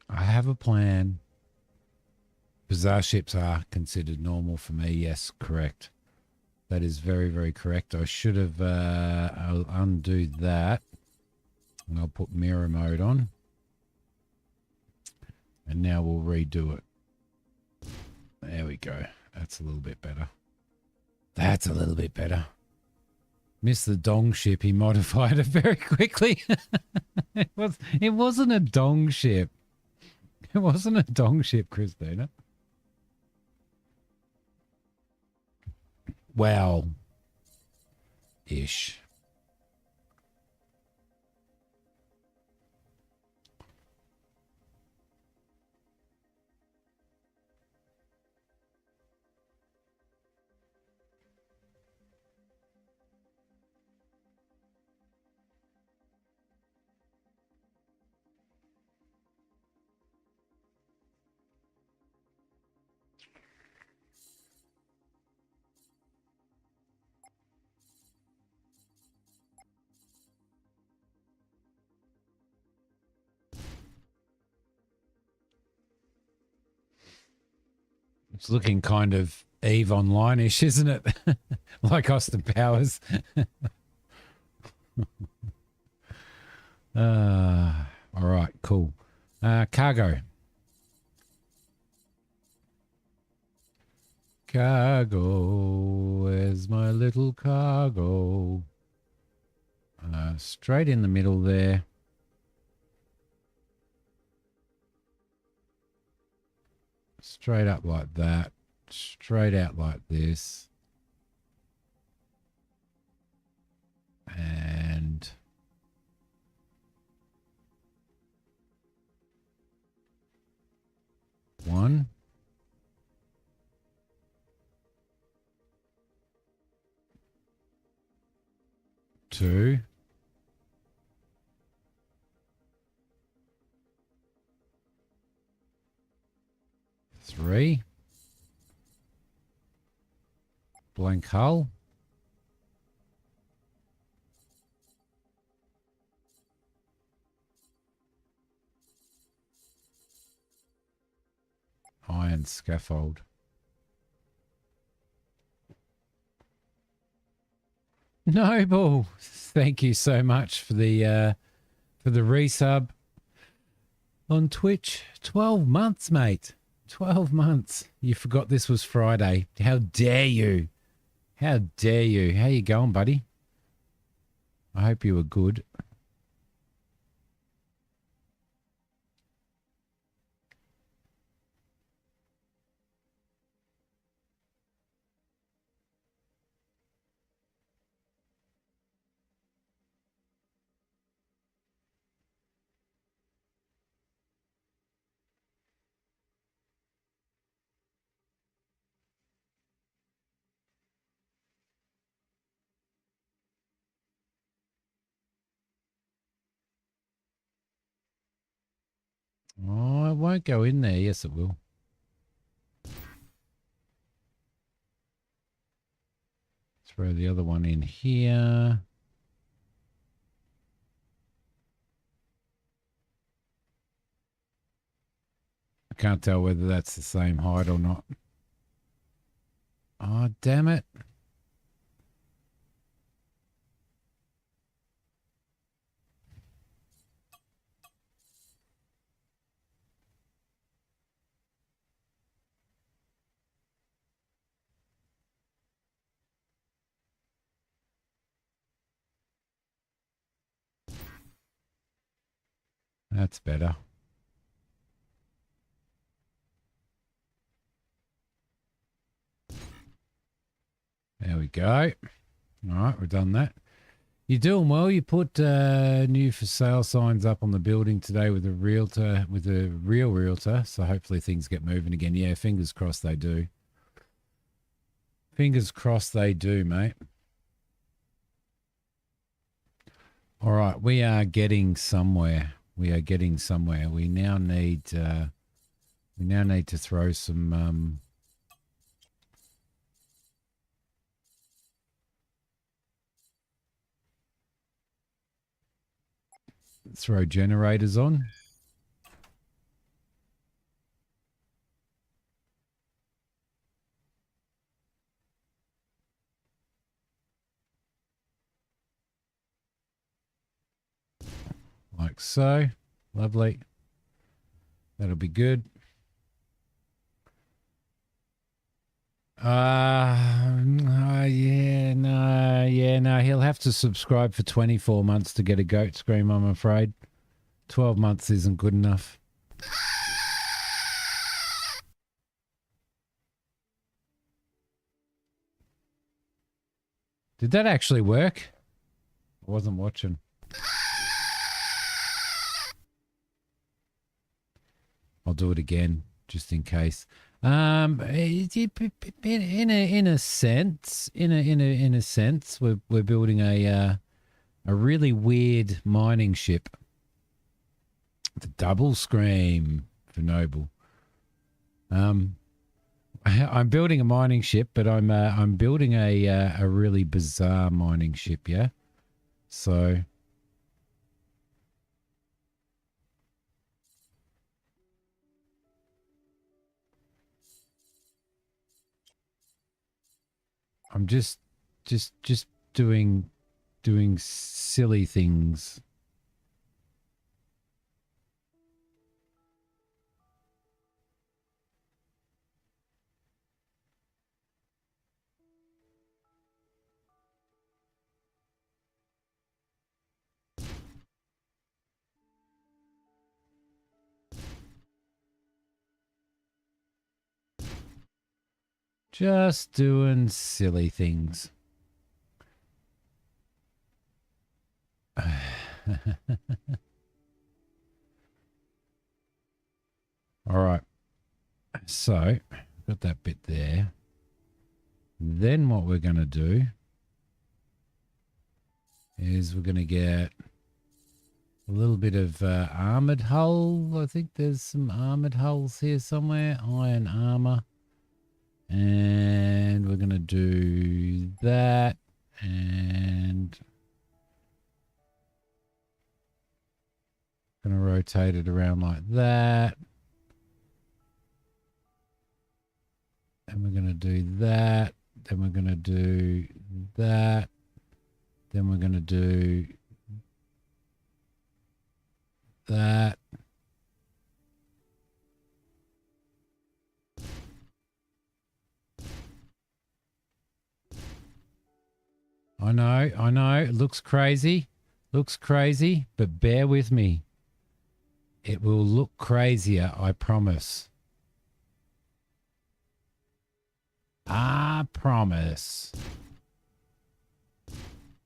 I have a plan. Bizarre ships are considered normal for me. Yes, correct. That is very, very correct. I should have, I'll undo that. And I'll put mirror mode on. And now we'll redo it. There we go. That's a little bit better. That's a little bit better. Missed the dong ship. He modified it very quickly. It wasn't a dong ship. It wasn't a dong ship, Christina. Well, ish. It's looking kind of Eve Online-ish, isn't it? Like Austin Powers. All right, cool. Cargo. Cargo, where's my little cargo? Straight in the middle there. Straight up like that. Straight out like this. And 2. 3. Blank hull. Iron scaffold. Noble, thank you so much for the resub on Twitch. 12 months, mate. 12 months. You forgot this was Friday. How dare you? How dare you? How you going, buddy? I hope you were good. Oh, it won't go in there. Yes, it will. Throw the other one in here. I can't tell whether that's the same height or not. Oh, damn it. That's better. There we go. All right, we've done that. You're doing well. You put new for sale signs up on the building today with a realtor, with a real realtor. So hopefully things get moving again. Yeah, fingers crossed they do. Fingers crossed they do, mate. All right, we are getting somewhere. We are getting somewhere. We now need to throw some throw generators on. Like so. Lovely. That'll be good. Yeah, no. He'll have to subscribe for 24 months to get a goat scream, I'm afraid. 12 months isn't good enough. Did that actually work? I wasn't watching. I'll do it again, just in case. In a sense, we're building a really weird mining ship. The double scream for Noble. I'm building a mining ship, but I'm building a really bizarre mining ship. Yeah, so. I'm just doing silly things. Just doing silly things. All right. So, got that bit there. Then what we're going to do is we're going to get a little bit of armored hull. I think there's some armored hulls here somewhere. Iron armor. And we're going to do that. And going to rotate it around like that. And we're going to do that. Then we're going to do that. Then we're going to do that. I know. It looks crazy. Looks crazy, but bear with me. It will look crazier, I promise. I promise.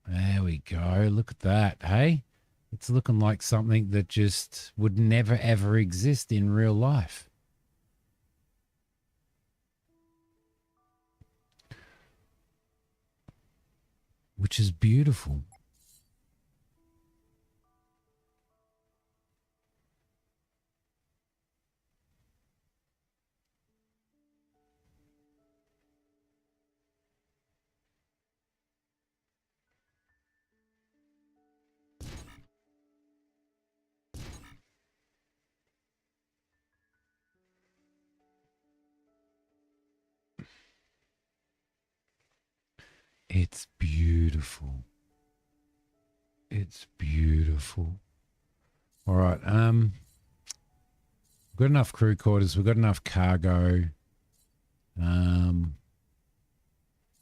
There we go. Look at that, hey? It's looking like something that just would never, ever exist in real life. Which is beautiful. It's beautiful. It's beautiful. All right. We've got enough crew quarters. We've got enough cargo. I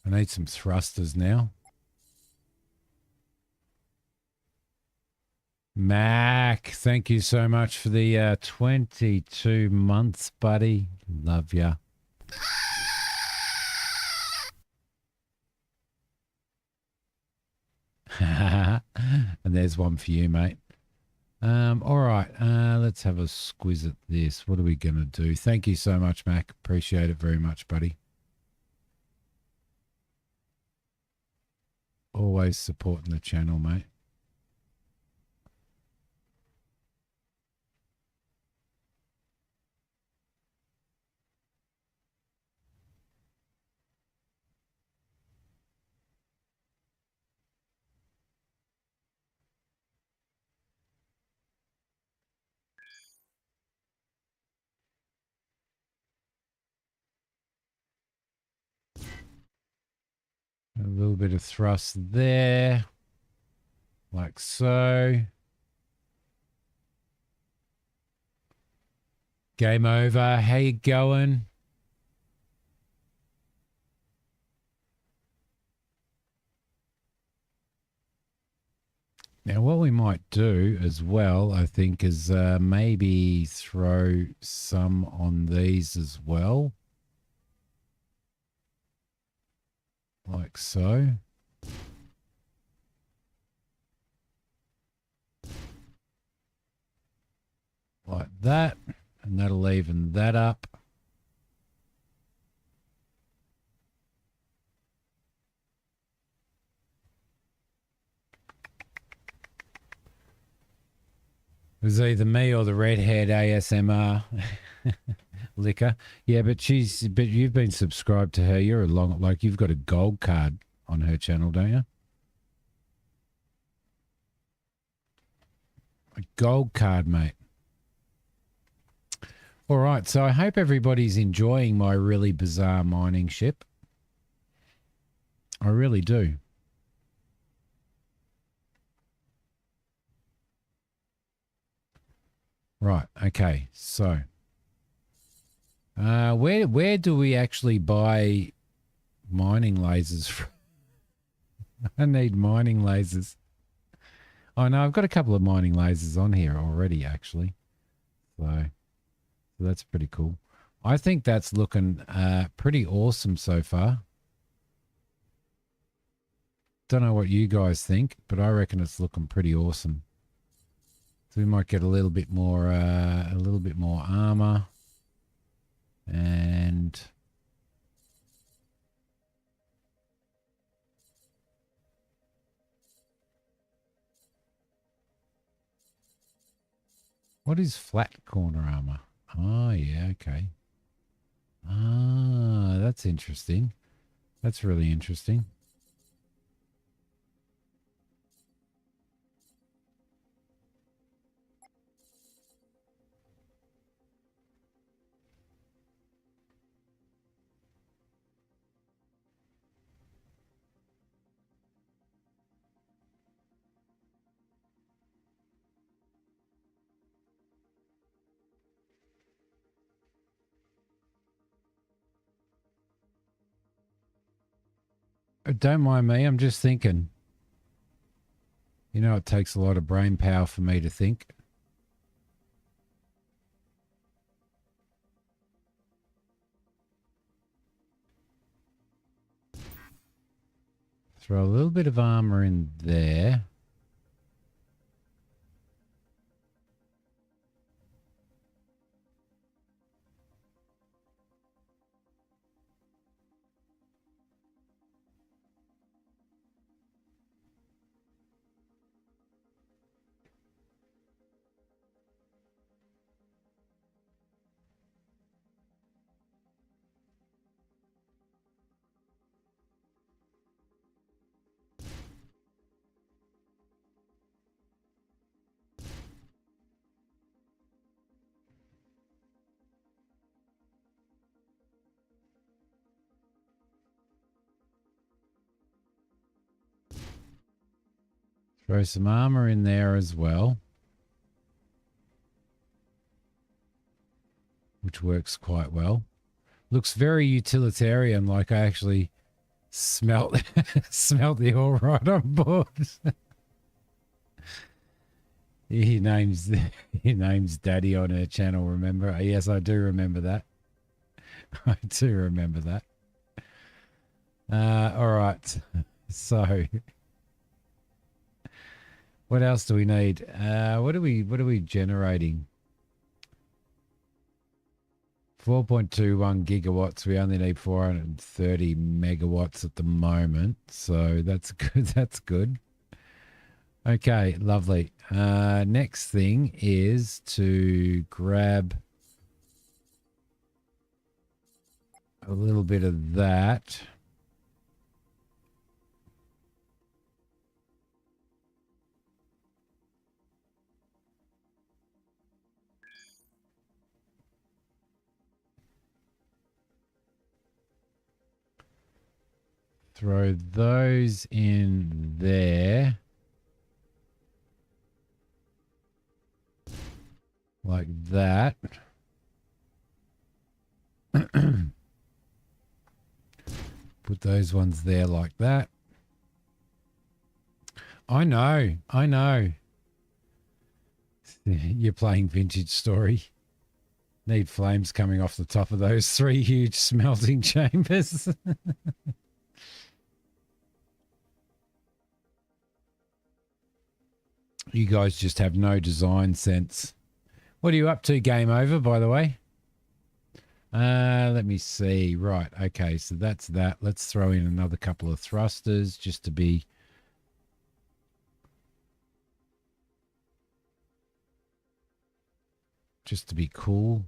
need some thrusters now. Mac, thank you so much for the 22 months, buddy. Love ya. And there's one for you, mate. All right, let's have a squiz at this. What are we going to do? Thank you so much, Mac. Appreciate it very much, buddy. Always supporting the channel, mate. A little bit of thrust there, like so. Game over. How you going? Now, what we might do as well, I think, is maybe throw some on these as well. Like so. Like that. And that'll even that up. It was either me or the redhead ASMR liquor. Yeah, but you've been subscribed to her. You're you've got a gold card on her channel, don't you? A gold card, mate. All right, so I hope everybody's enjoying my really bizarre mining ship. I really do. Right, okay, so where do we actually buy mining lasers from? I need mining lasers. Oh no, I've got a couple of mining lasers on here already, actually. So that's pretty cool. I think that's looking pretty awesome so far. Don't know what you guys think, but I reckon it's looking pretty awesome. So we might get a little bit more armor, and What is flat corner armor? Oh, yeah, okay. Ah, that's interesting. That's really interesting. Don't mind me. I'm just thinking. You know, it takes a lot of brain power for me to think. Throw a little bit of armor in there. Throw some armor in there as well, which works quite well. Looks very utilitarian, like I actually smelt smelt the all right on board. He names Daddy on her channel, remember? Yes, I do remember that. I do remember that. All right. So what else do we need? What are we generating? 4.21 gigawatts. We only need 430 megawatts at the moment. So that's good. That's good. Okay, lovely. Next thing is to grab a little bit of that. Throw those in there. Like that. Put those ones there like that. I know. You're playing Vintage Story. Need flames coming off the top of those 3 huge smelting chambers. You guys just have no design sense. What are you up to, Game Over, by the way? Let me see. Right, okay, so that's that. Let's throw in another couple of thrusters just to be... cool.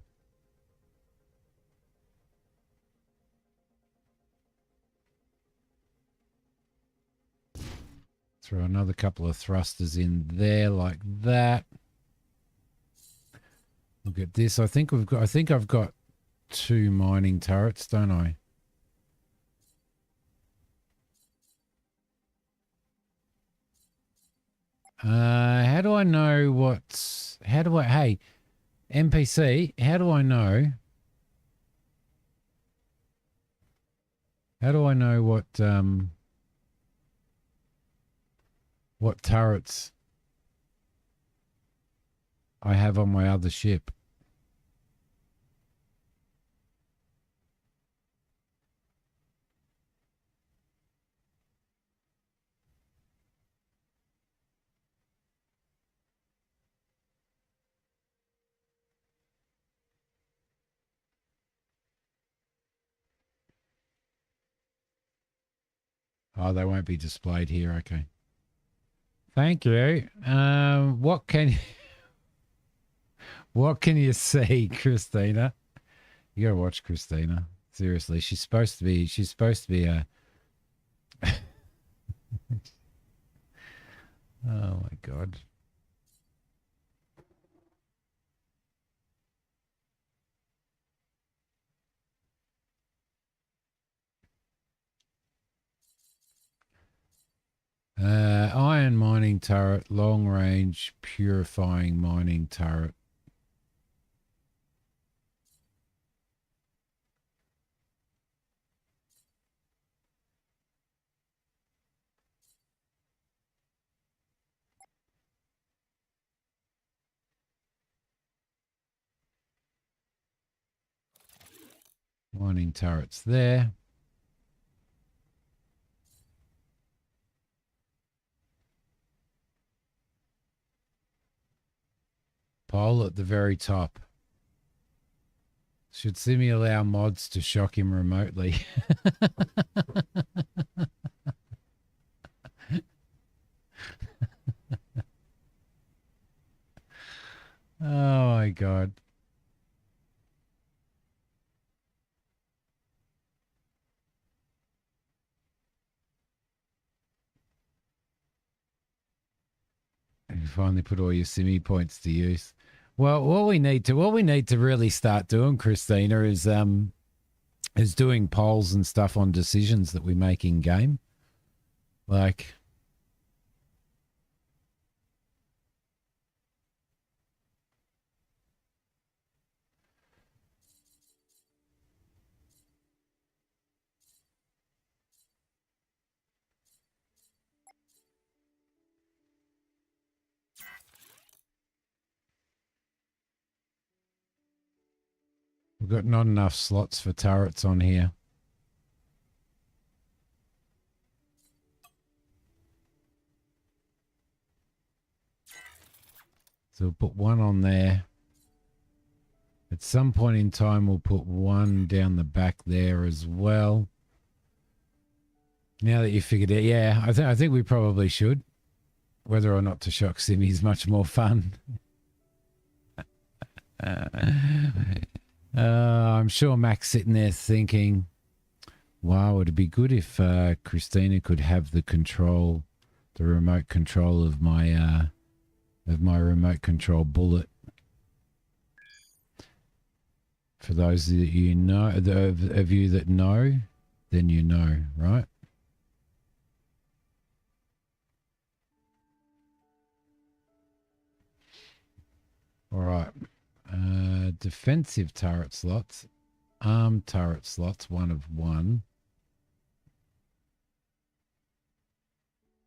Throw another couple of thrusters in there like that. Look at this. I think I've got 2 mining turrets, don't I? How do I know what's... Hey, NPC, how do I know... How do I know what turrets I have on my other ship? Oh, they won't be displayed here. Okay. Thank you. What can What can you see, Christina? You gotta watch Christina. Seriously, she's supposed to be a oh my god. Iron mining turret, long range purifying mining turret. Mining turrets there. Pole at the very top. Should Simi allow mods to shock him remotely? Oh my god. You finally put all your Simi points to use. Well, what we need to really start doing, Christina, is doing polls and stuff on decisions that we make in game. Like, we've got not enough slots for turrets on here. So we'll put one on there. At some point in time, we'll put one down the back there as well. Now that you figured it, yeah, I think we probably should. Whether or not to shock Simi is much more fun. I'm sure Mac's sitting there thinking, wow, it'd be good if Christina could have the control, the remote control of my remote control bullet. For those that you know, of you that know, then you know, right? All right. Defensive turret slots, armed turret slots, 1 of 1.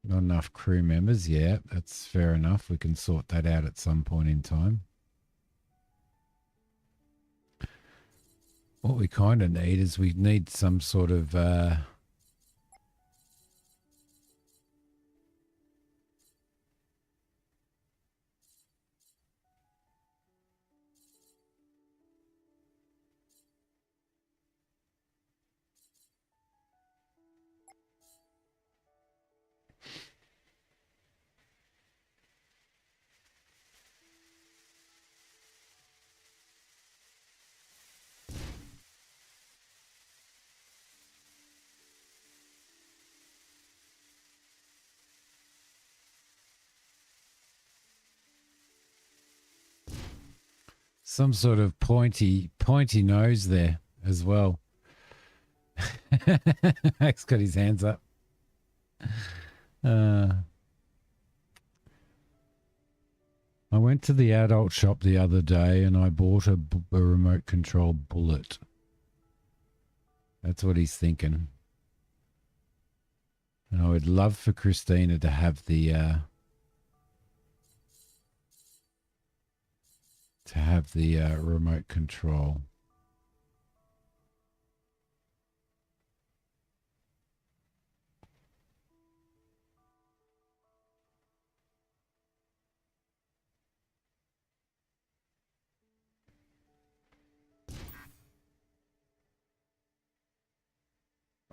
Not enough crew members. Yeah, that's fair enough. We can sort that out at some point in time. What we kind of need is we need some sort of some sort of pointy nose there as well. Max got his hands up. I went to the adult shop the other day and I bought a remote control bullet. That's what he's thinking. And I would love for Christina to have the remote control.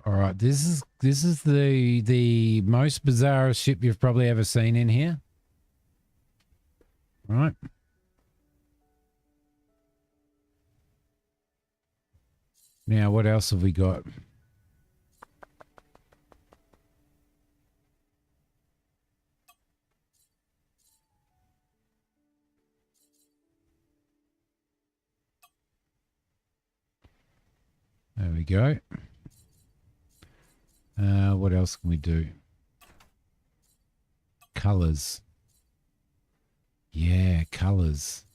All right, this is the most bizarre ship you've probably ever seen in here. All right. Now, what else have we got? There we go. What else can we do? Colors. Yeah, colors.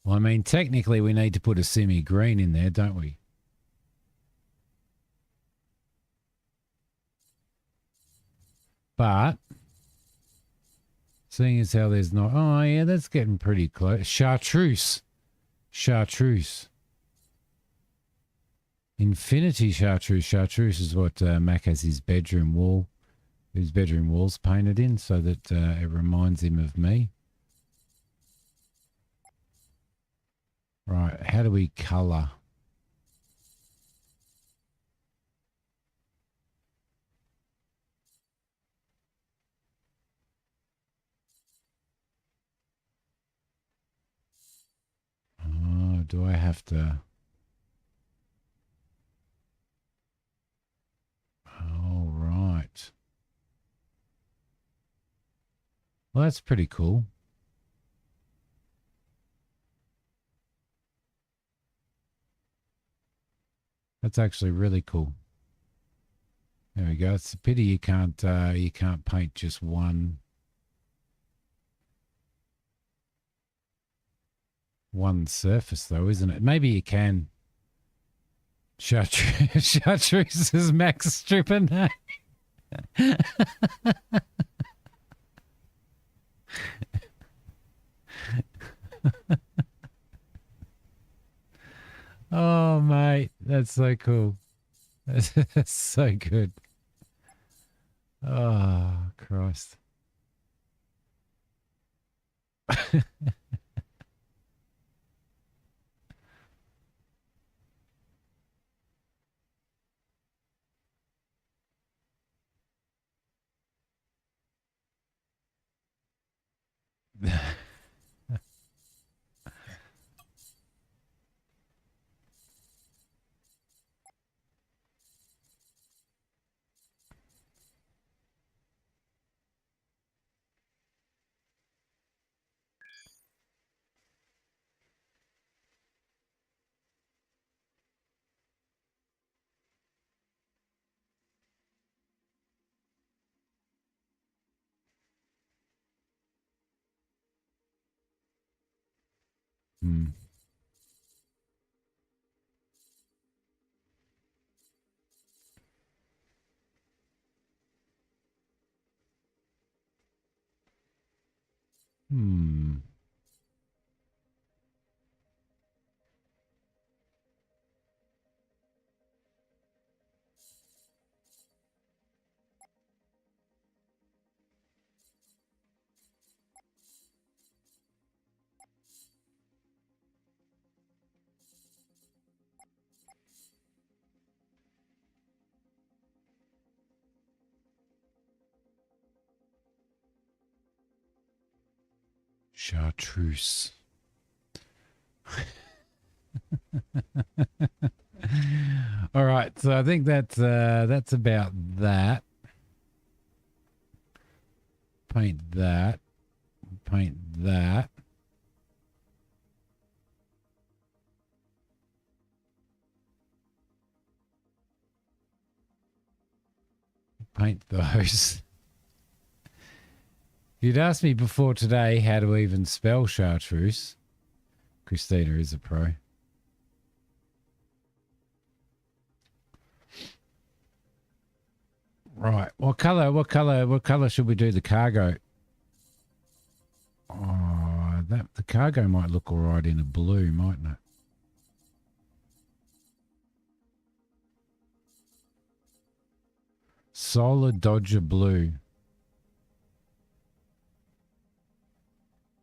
Well, I mean, technically we need to put a semi-green in there, don't we? But seeing as how there's not... Oh, yeah, that's getting pretty close. Chartreuse. Chartreuse. Infinity chartreuse. Chartreuse is what Mac has his bedroom wall, his bedroom walls painted in, so that it reminds him of me. Right, how do we colour? Oh, do I have to... Oh, right. Well, that's pretty cool. That's actually really cool. There we go. It's a pity you can't paint just one surface though, isn't it? Maybe you can. Chartreuse is Max stripping. Oh, mate, that's so cool. That's so good. Oh, Christ. Hmm. Hmm. Chartreuse. All right, so I think that's about that. Paint that. Paint that. Paint those. If you'd asked me before today how to even spell chartreuse, Christina is a pro. Right. What color should we do the cargo? Oh, the cargo might look all right in a blue, mightn't it? Solar Dodger blue.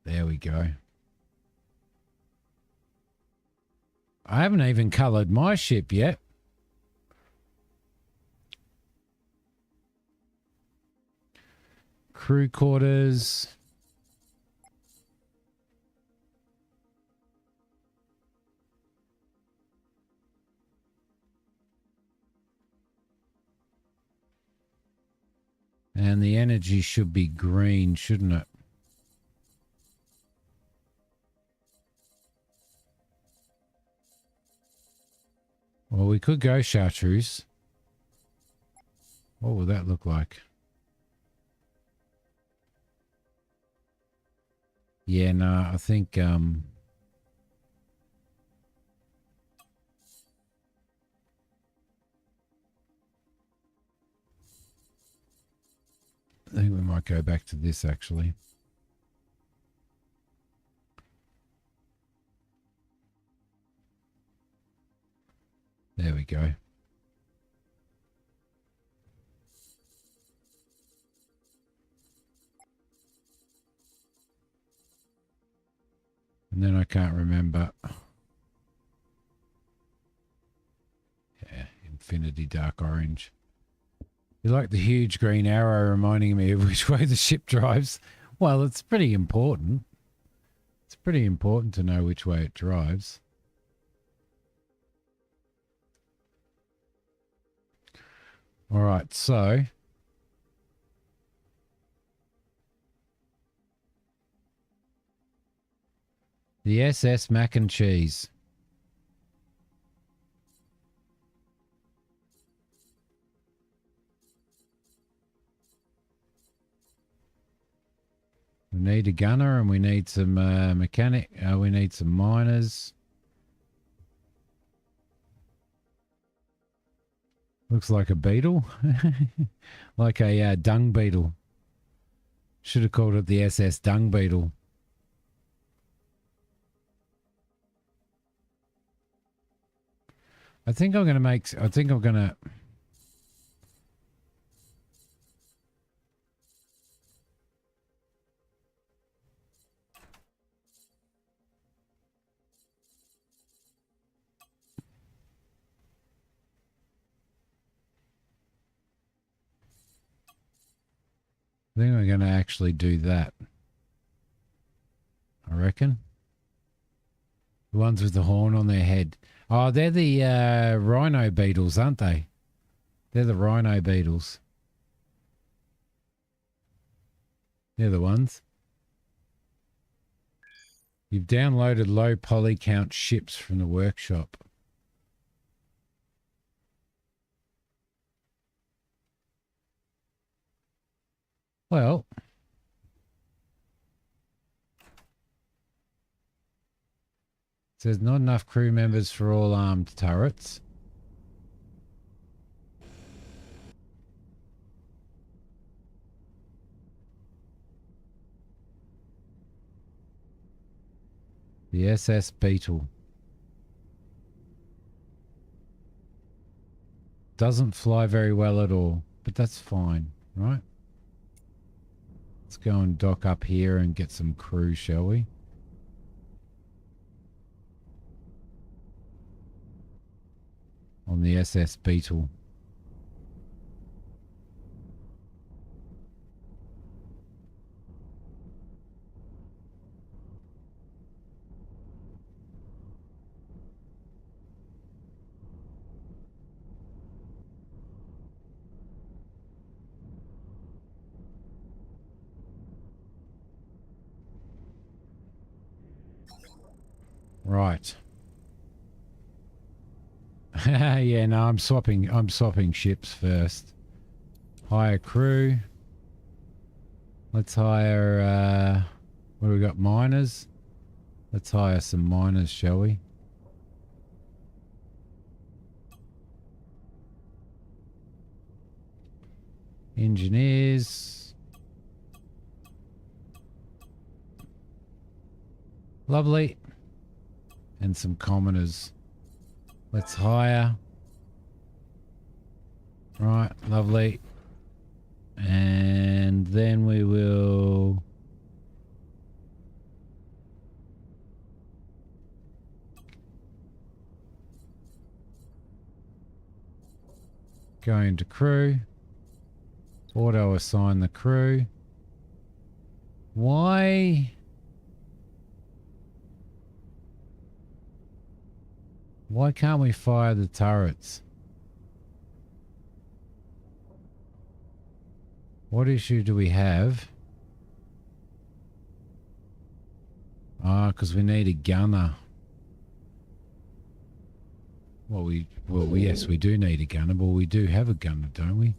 There we go. I haven't even colored my ship yet. Crew quarters. And the energy should be green, shouldn't it? Well, we could go chartreuse. What would that look like? Yeah, no, I think we might go back to this actually. There we go. And then I can't remember. Yeah, Infinity Dark Orange. You like the huge green arrow reminding me of which way the ship drives? Well, it's pretty important. It's pretty important to know which way it drives. All right, so the SS Mac and Cheese. We need a gunner and we need some mechanic. We need some miners. Looks like a beetle. Like a dung beetle. Should have called it the SS Dung Beetle. I think I'm going to actually do that. I reckon. The ones with the horn on their head. Oh, they're the rhino beetles, aren't they? They're the rhino beetles. They're the ones. You've downloaded low poly count ships from the workshop. Well, it says not enough crew members for all armed turrets. The SS Beetle. Doesn't fly very well at all, but that's fine, right? Let's go and dock up here and get some crew, shall we? On the SS Beetle. Right. Yeah, no, I'm swapping ships first. Hire crew. Let's hire what do we got? Miners. Let's hire some miners, shall we? Engineers. Lovely. And some commoners. Let's hire. Right, lovely. And then we will go into crew. Auto assign the crew. Why can't we fire the turrets? What issue do we have? Ah, because we need a gunner. Well, yes, we do need a gunner, but we do have a gunner, don't we?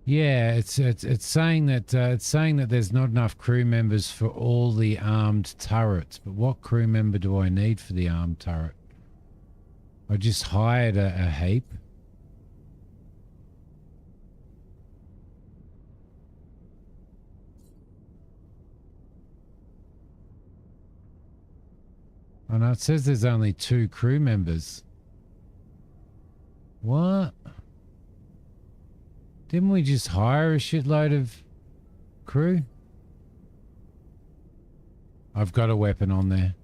Yeah, it's saying that there's not enough crew members for all the armed turrets. But what crew member do I need for the armed turret? I just hired a heap. Oh no, it says there's only 2 crew members. What? Didn't we just hire a shitload of crew? I've got a weapon on there.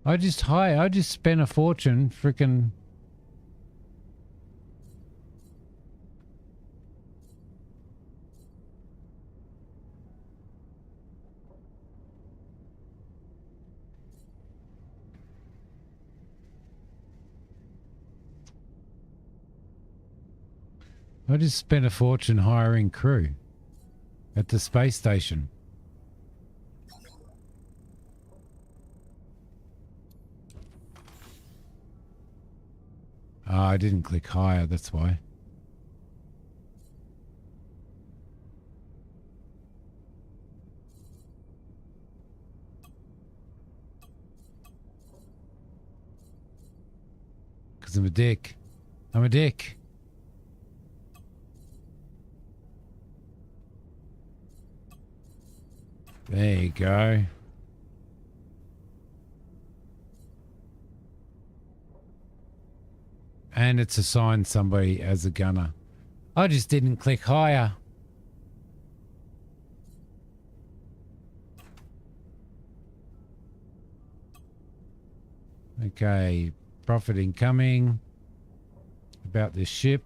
I just spent a fortune freaking. I just spent a fortune hiring crew at the space station. Oh, I didn't click hire, that's why. Because I'm a dick. I'm a dick. There you go. And it's assigned somebody as a gunner. I just didn't click hire. Okay, profit incoming. About this ship.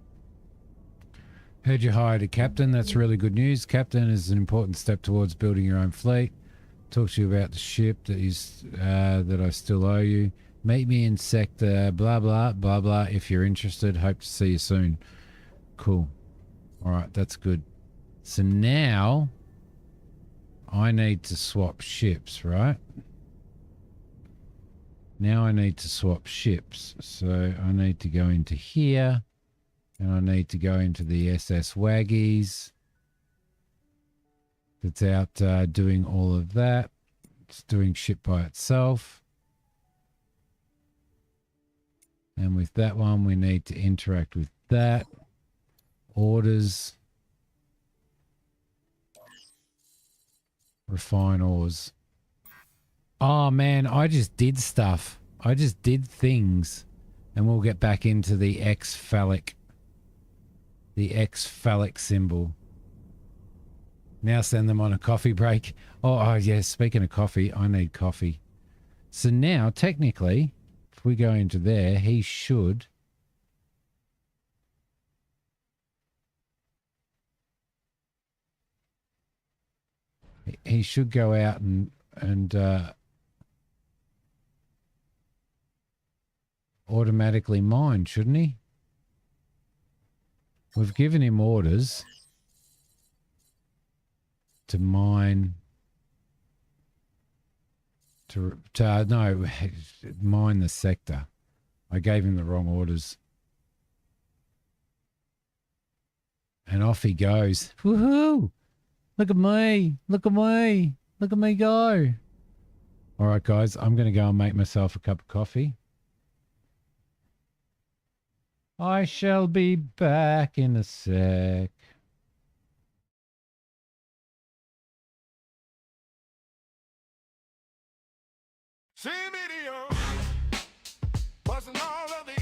Heard you hired a captain. That's really good news. Captain is an important step towards building your own fleet. Talk to you about the ship that I still owe you. Meet me in sector blah blah blah blah if you're interested. Hope to see you soon. Cool. All right, that's good. So now I need to swap ships, right? Now I need to swap ships. So I need to go into here and I need to go into the SS Waggies. That's out doing all of that. It's doing ship by itself. And with that one, we need to interact with that. Orders. Refine ores. Oh, man, I just did stuff. I just did things. And we'll get back into the X-phallic. The X-phallic symbol. Now send them on a coffee break. Oh, yeah, speaking of coffee, I need coffee. So now, technically, if we go into there, he should... He should go out and automatically mine, shouldn't he? We've given him orders to mine, no, mine the sector. I gave him the wrong orders. And off he goes. Woohoo! Look at me. Look at me. Look at me go. All right, guys, I'm going to go and make myself a cup of coffee. I shall be back in a sec. Simidiom wasn't all of the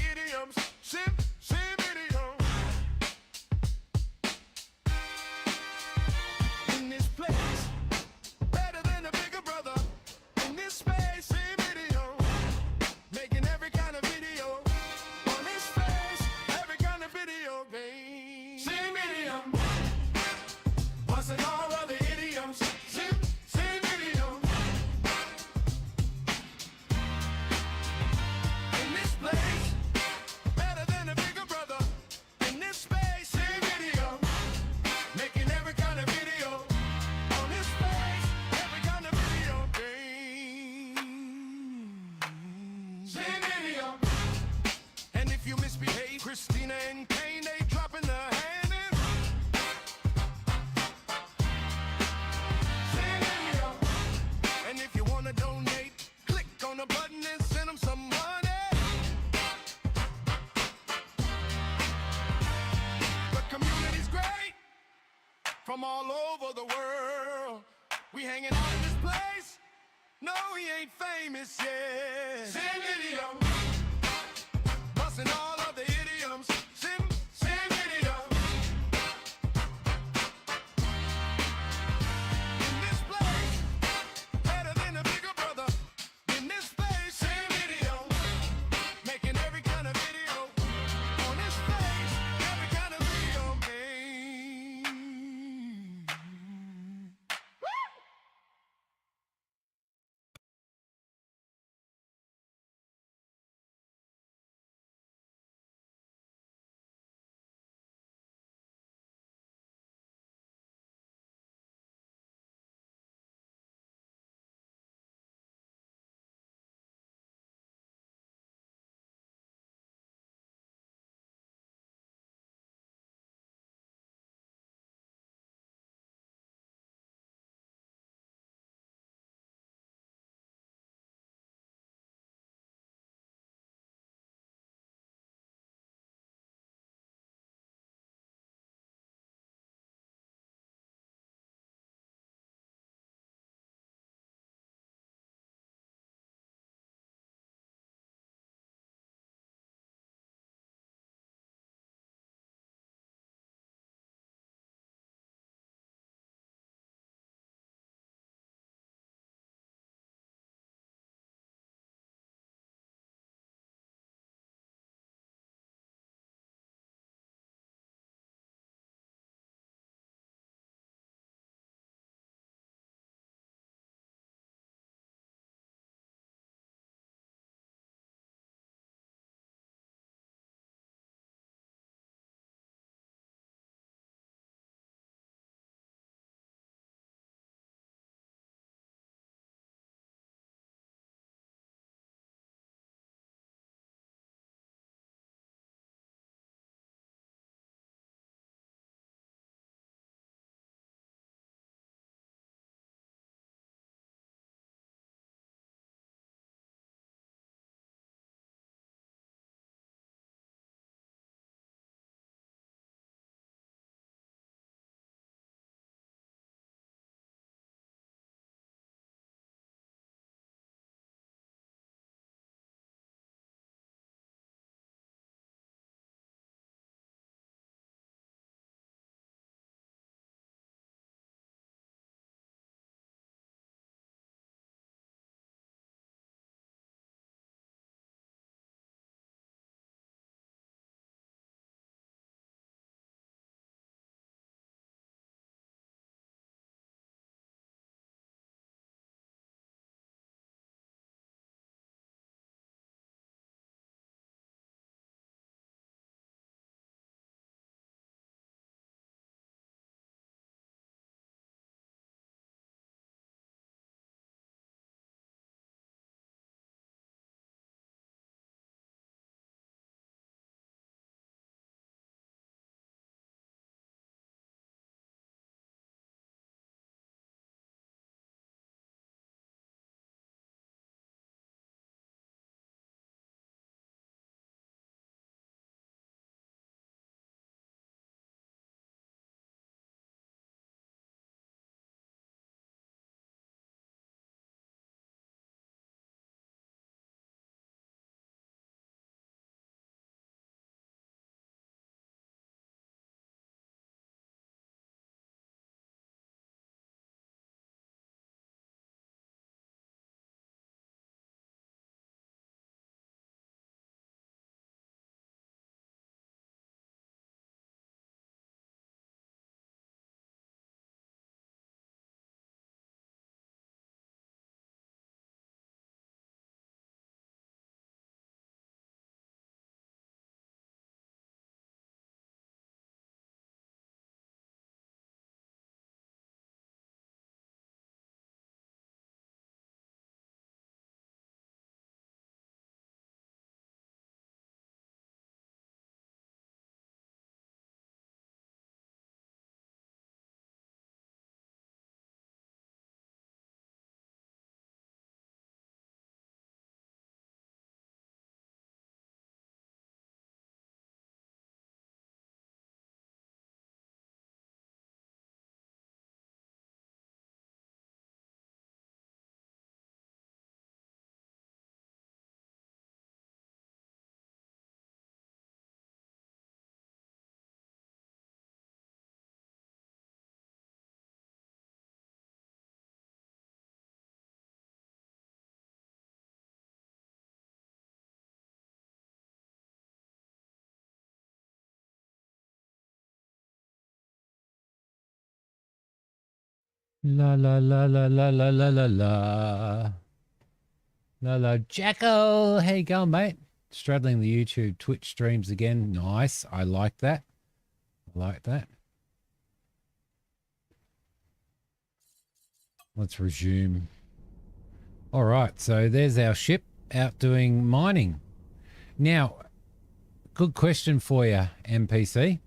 from all over the world. We hanging out in this place. No, he ain't famous yet. Simidiom, busting all of the idioms. Simidiom. In this place, better than a bigger brother. In this space, Simidiom, making every kind of video. On this space, every kind of video. La la la la la la la la la. La la. Jacko, how you going, mate? Straddling the YouTube Twitch streams again. Nice. I like that. I like that. Let's resume. All right, so there's our ship out doing mining. Now, good question for you, NPC.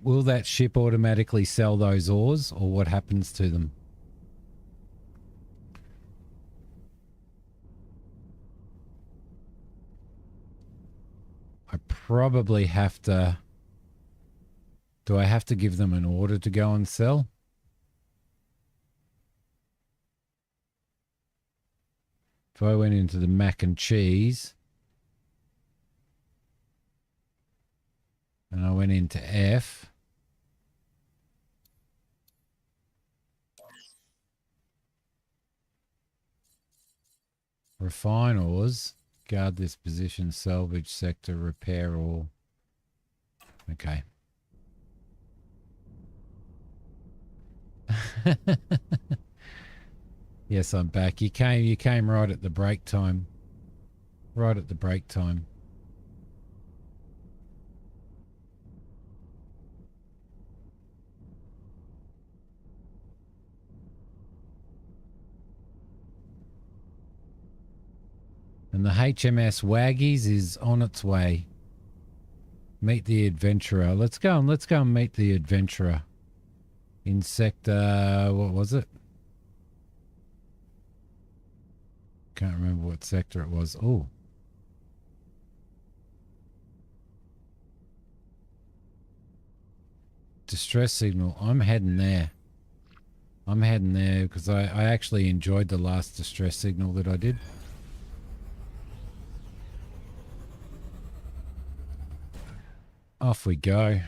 Will that ship automatically sell those ores, or what happens to them? I probably have to... Do I have to give them an order to go and sell? If I went into the mac and cheese and I went into F, refine ores, guard this position, salvage sector, repair all. Okay. Yes, I'm back. You came right at the break time. Right at the break time. And the HMS Waggies is on its way. Meet the adventurer. Let's go and meet the adventurer. In sector, what was it? Can't remember what sector it was. Oh. Distress signal. I'm heading there. I'm heading there because I actually enjoyed the last distress signal that I did. Off we go.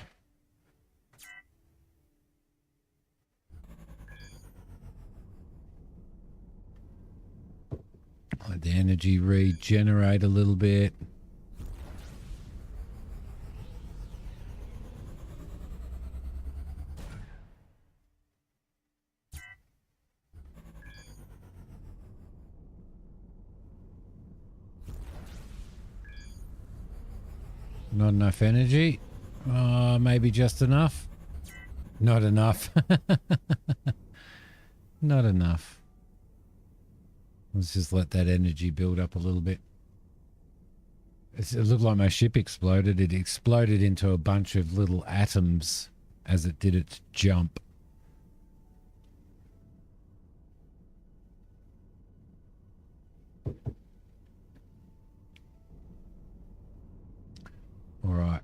Let the energy regenerate a little bit. Not enough energy. Maybe just enough. Not enough. Not enough. Let's just let that energy build up a little bit. It looked like my ship exploded. It exploded into a bunch of little atoms as it did its jump. All right.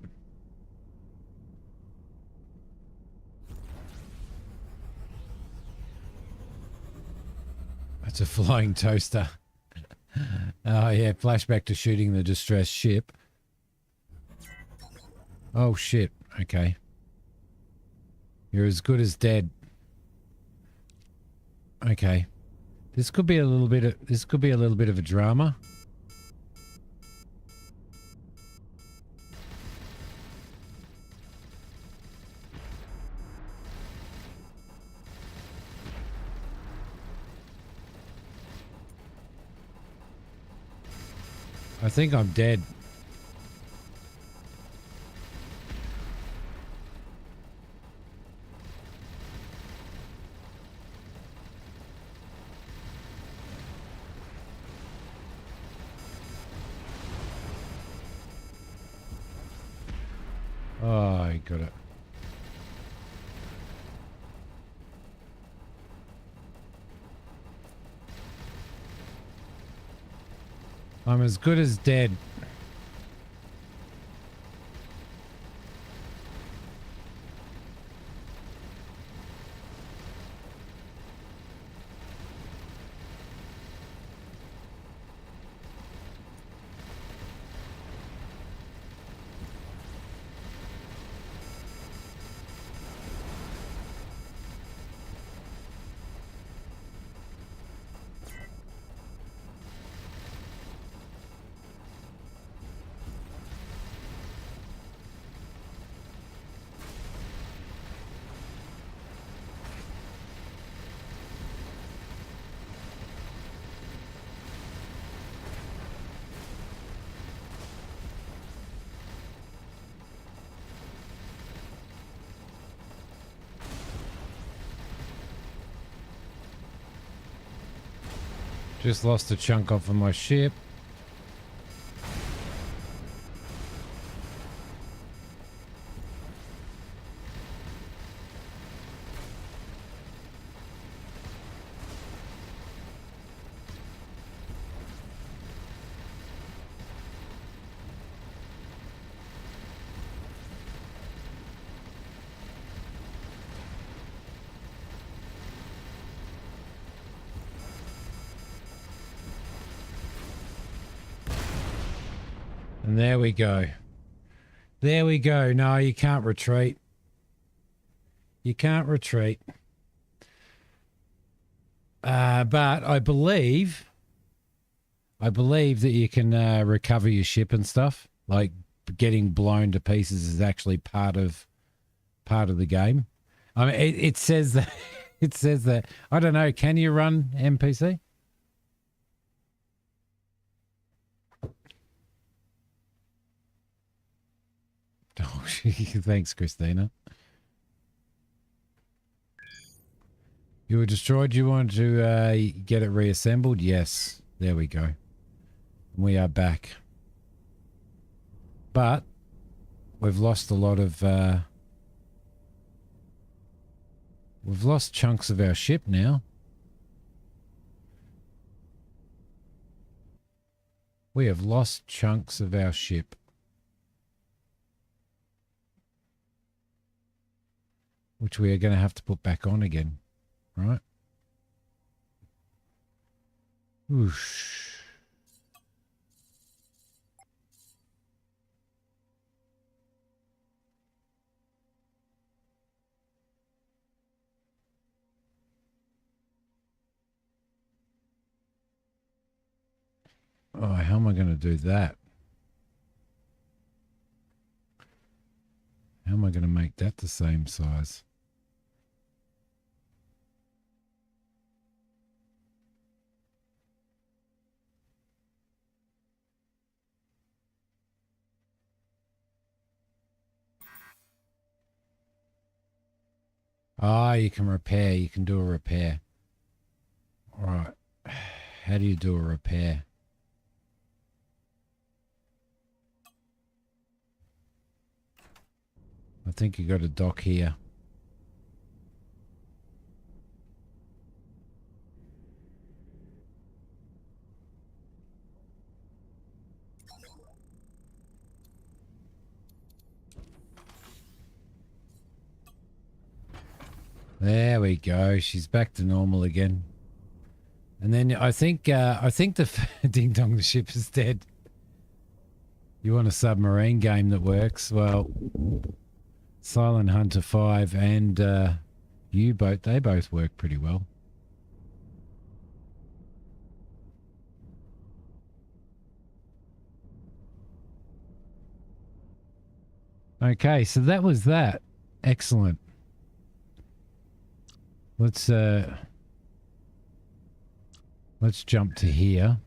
That's a flying toaster. Oh, yeah. Flashback to shooting the distressed ship. Oh, shit. Okay. You're as good as dead. Okay. This could be a little bit of a drama. I think I'm dead. Oh, I got it. I'm as good as dead. Just lost a chunk off of my ship. And there we go. There we go. No, you can't retreat. You can't retreat. But I believe that you can recover your ship and stuff. Like getting blown to pieces is actually part of the game. I mean, it says that. It says that. I don't know. Can you run NPC? Oh, thanks, Christina. You were destroyed. You wanted to get it reassembled? Yes. There we go. We are back. But we've lost a lot of... we've lost chunks of our ship now. We have lost chunks of our ship. Which we are going to have to put back on again, right? Whoosh. Oh, how am I going to do that? How am I going to make that the same size? Ah, you can repair. You can do a repair. All right. How do you do a repair? I think you got a dock here. There we go. She's back to normal again. And then I think the ding dong, the ship is dead. You want a submarine game that works? Well, Silent Hunter 5 and U-Boat, they both work pretty well. Okay, so that was that. Excellent. Let's jump to here.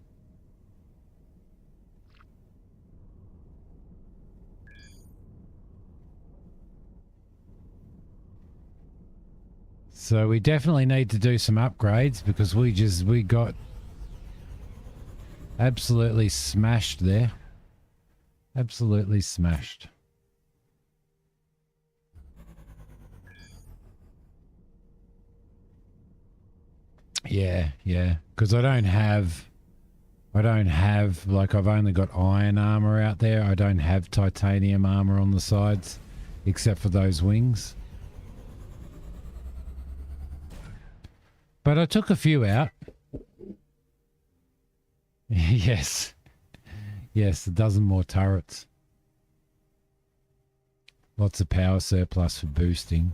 So we definitely need to do some upgrades because we got absolutely smashed there. Absolutely smashed. Yeah, because I don't have like I've only got iron armor out there. I don't have titanium armor on the sides except for those wings. But I took a few out. Yes. Yes, a dozen more turrets. Lots of power surplus for boosting.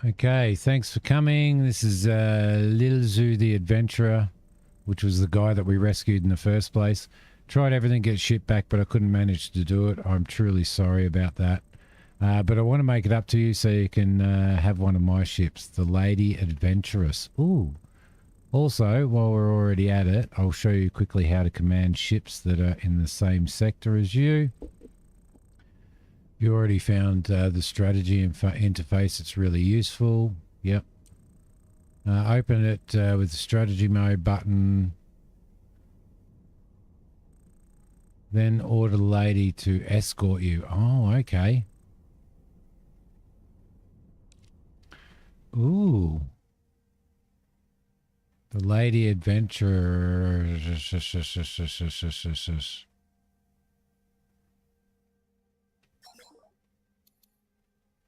Okay, thanks for coming. This is Lil Zoo the Adventurer, which was the guy that we rescued in the first place. Tried everything to get shit back, but I couldn't manage to do it. I'm truly sorry about that. But I want to make it up to you so you can have one of my ships, the Lady Adventurous. Ooh. Also, while we're already at it, I'll show you quickly how to command ships that are in the same sector as you. You already found the strategy interface. It's really useful. Yep. Open it with the strategy mode button. Then order the lady to escort you. Oh, okay. Ooh. The Lady Adventurer.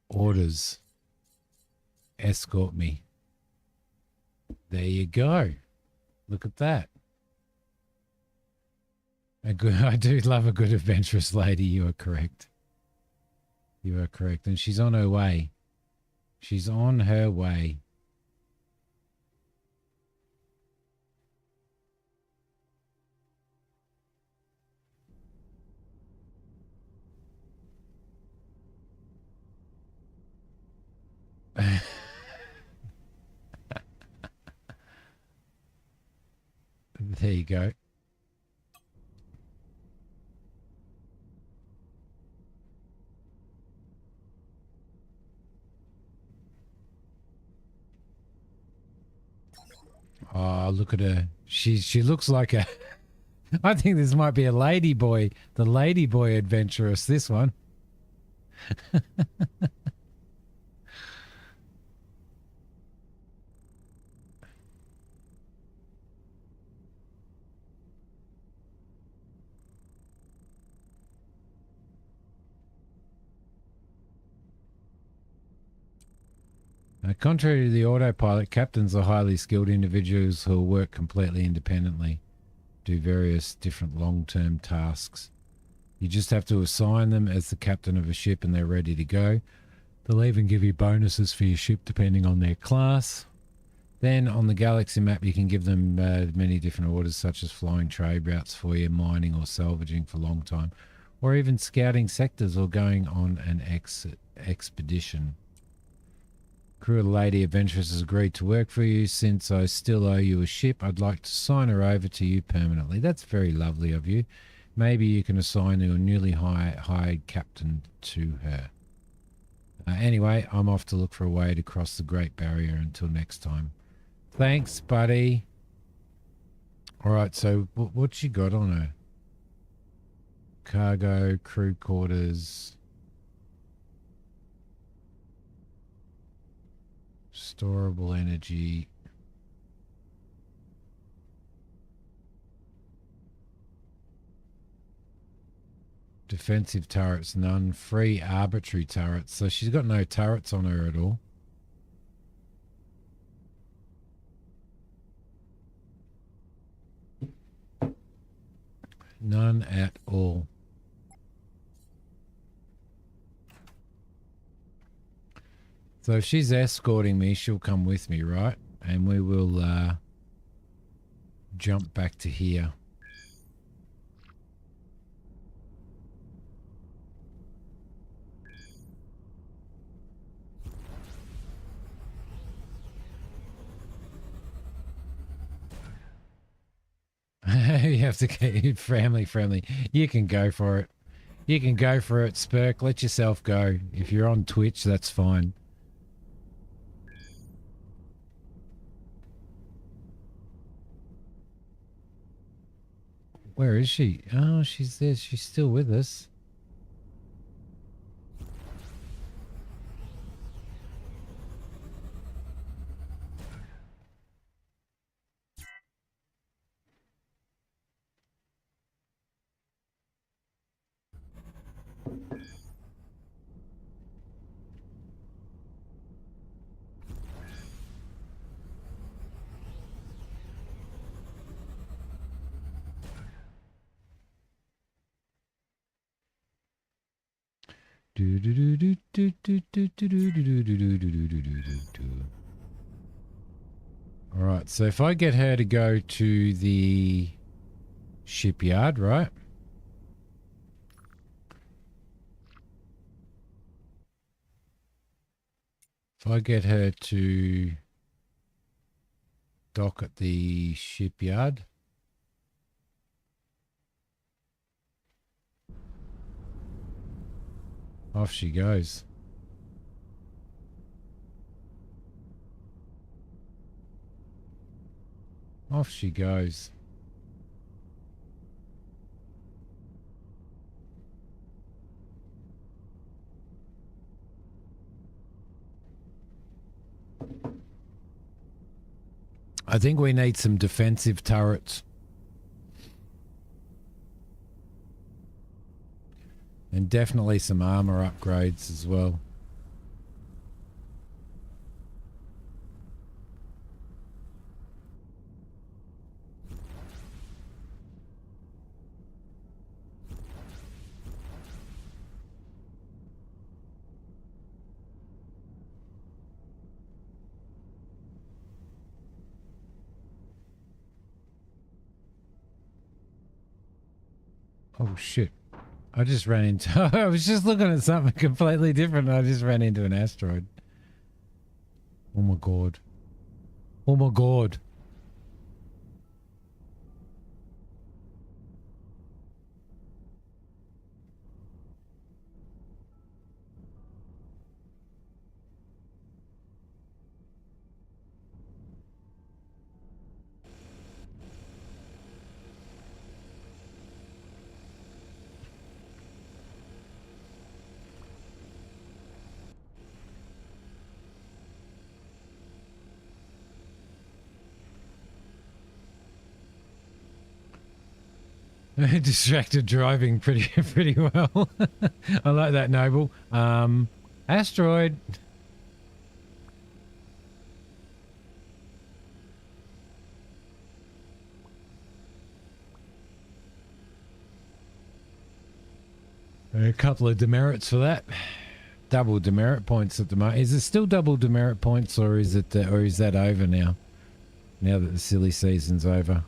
Orders. Escort me. There you go. Look at that. I do love a good adventurous lady. You are correct. You are correct. And she's on her way. She's on her way. There you go. Oh, look at her. She looks like a... I think this might be a lady boy. The lady boy adventurous, this one. Contrary to the autopilot, captains are highly skilled individuals who will work completely independently, do various different long-term tasks. You just have to assign them as the captain of a ship and they're ready to go. They'll even give you bonuses for your ship depending on their class. Then on the galaxy map you can give them many different orders such as flying trade routes for you, mining or salvaging for a long time, or even scouting sectors or going on an expedition. Crew of the Lady Adventurous has agreed to work for you. Since I still owe you a ship, I'd like to sign her over to you permanently. That's very lovely of you. Maybe you can assign your newly hired captain to her. Anyway, I'm off to look for a way to cross the Great Barrier. Until next time. Thanks, buddy. All right, so what's she got on her? Cargo, crew quarters... Storable energy. Defensive turrets, none. Free arbitrary turrets. So she's got no turrets on her at all. None at all. So if she's escorting me, she'll come with me, right? And we will jump back to here. You have to get family friendly. You can go for it. You can go for it, Spurk. Let yourself go. If you're on Twitch, that's fine. Where is she? Oh, she's there. She's still with us. All right, so if I get her to go to the shipyard, right? If I get her to dock at the shipyard. Off she goes. Off she goes. I think we need some defensive turrets. And definitely some armor upgrades as well. Oh shit. I just ran into I was just looking at something completely different and I just ran into an asteroid. Oh my god. Oh my god. Distracted driving pretty well. I like that, Noble. Asteroid. A couple of demerits for that. Double demerit points at the moment. Is it still double demerit points, or is it, or is that over now? Now that the silly season's over.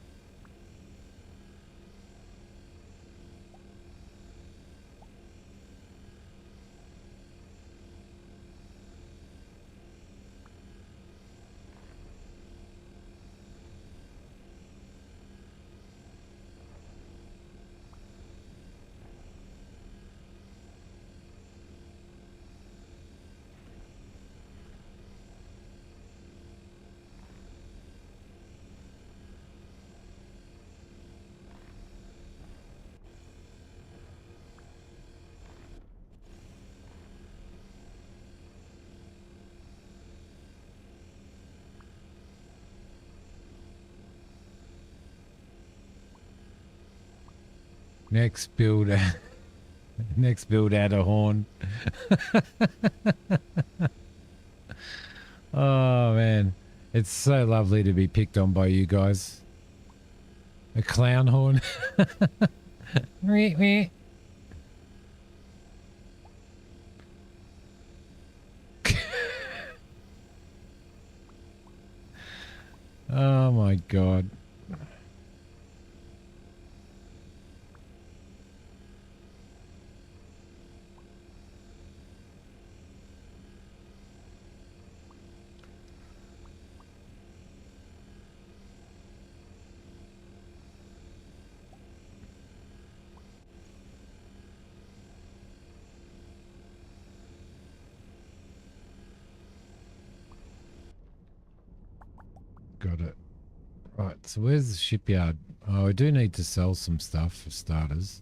Next build, next build add a horn. Oh man, it's so lovely to be picked on by you guys. A clown horn. Oh my god. Got it. Right, so where's the shipyard? Oh, I do need to sell some stuff for starters.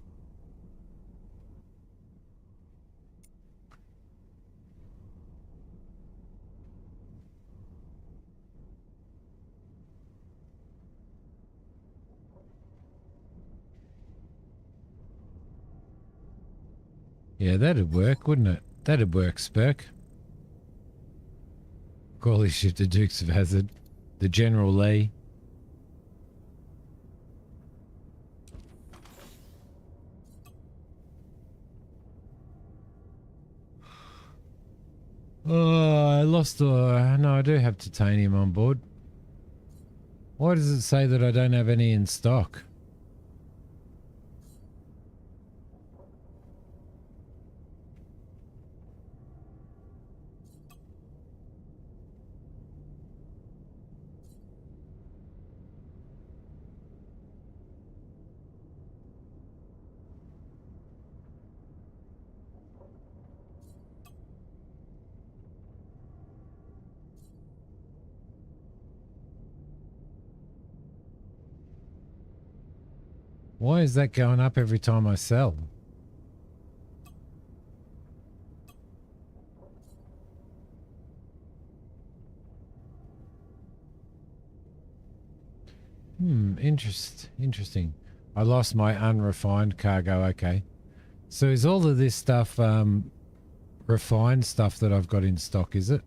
Yeah, that'd work, wouldn't it? That'd work, Spurk. Call his ship the Dukes of Hazzard. The General Lee. Oh, I lost the... No, I do have titanium on board. Why does it say that I don't have any in stock? Why is that going up every time I sell? Interesting. I lost my unrefined cargo. Okay. So is all of this stuff refined stuff that I've got in stock, is it?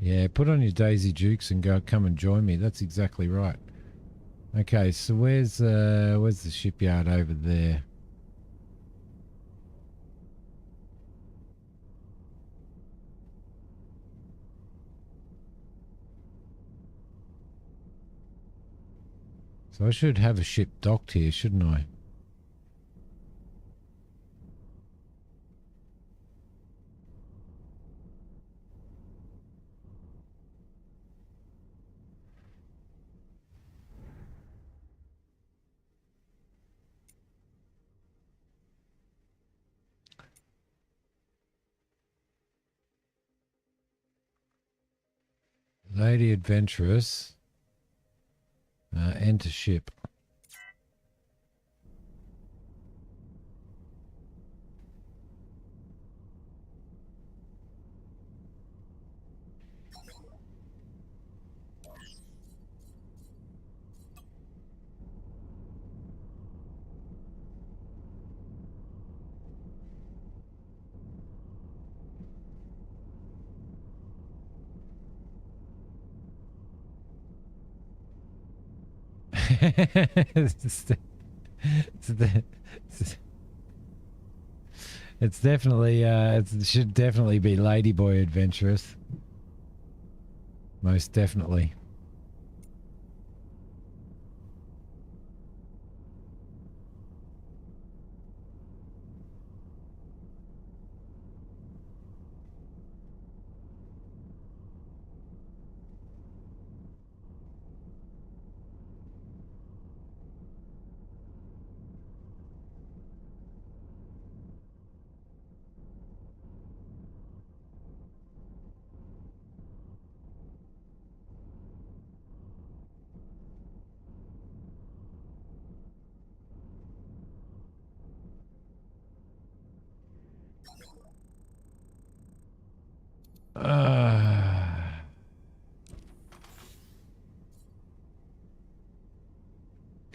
Yeah, put on your Daisy Dukes and go come and join me. That's exactly right. Okay, so where's the shipyard over there? So I should have a ship docked here, shouldn't I? Lady Adventurous. Enter ship. It's definitely it should definitely be Ladyboy Adventurous. Most definitely.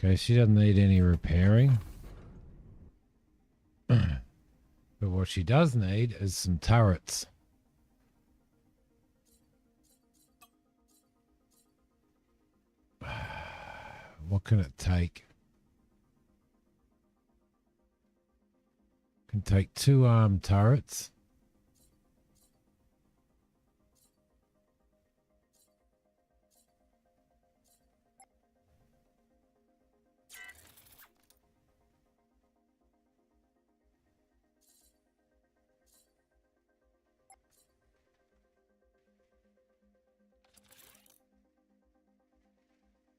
Okay, she doesn't need any repairing. But what she does need is some turrets. What can it take? Can take 2 armed turrets.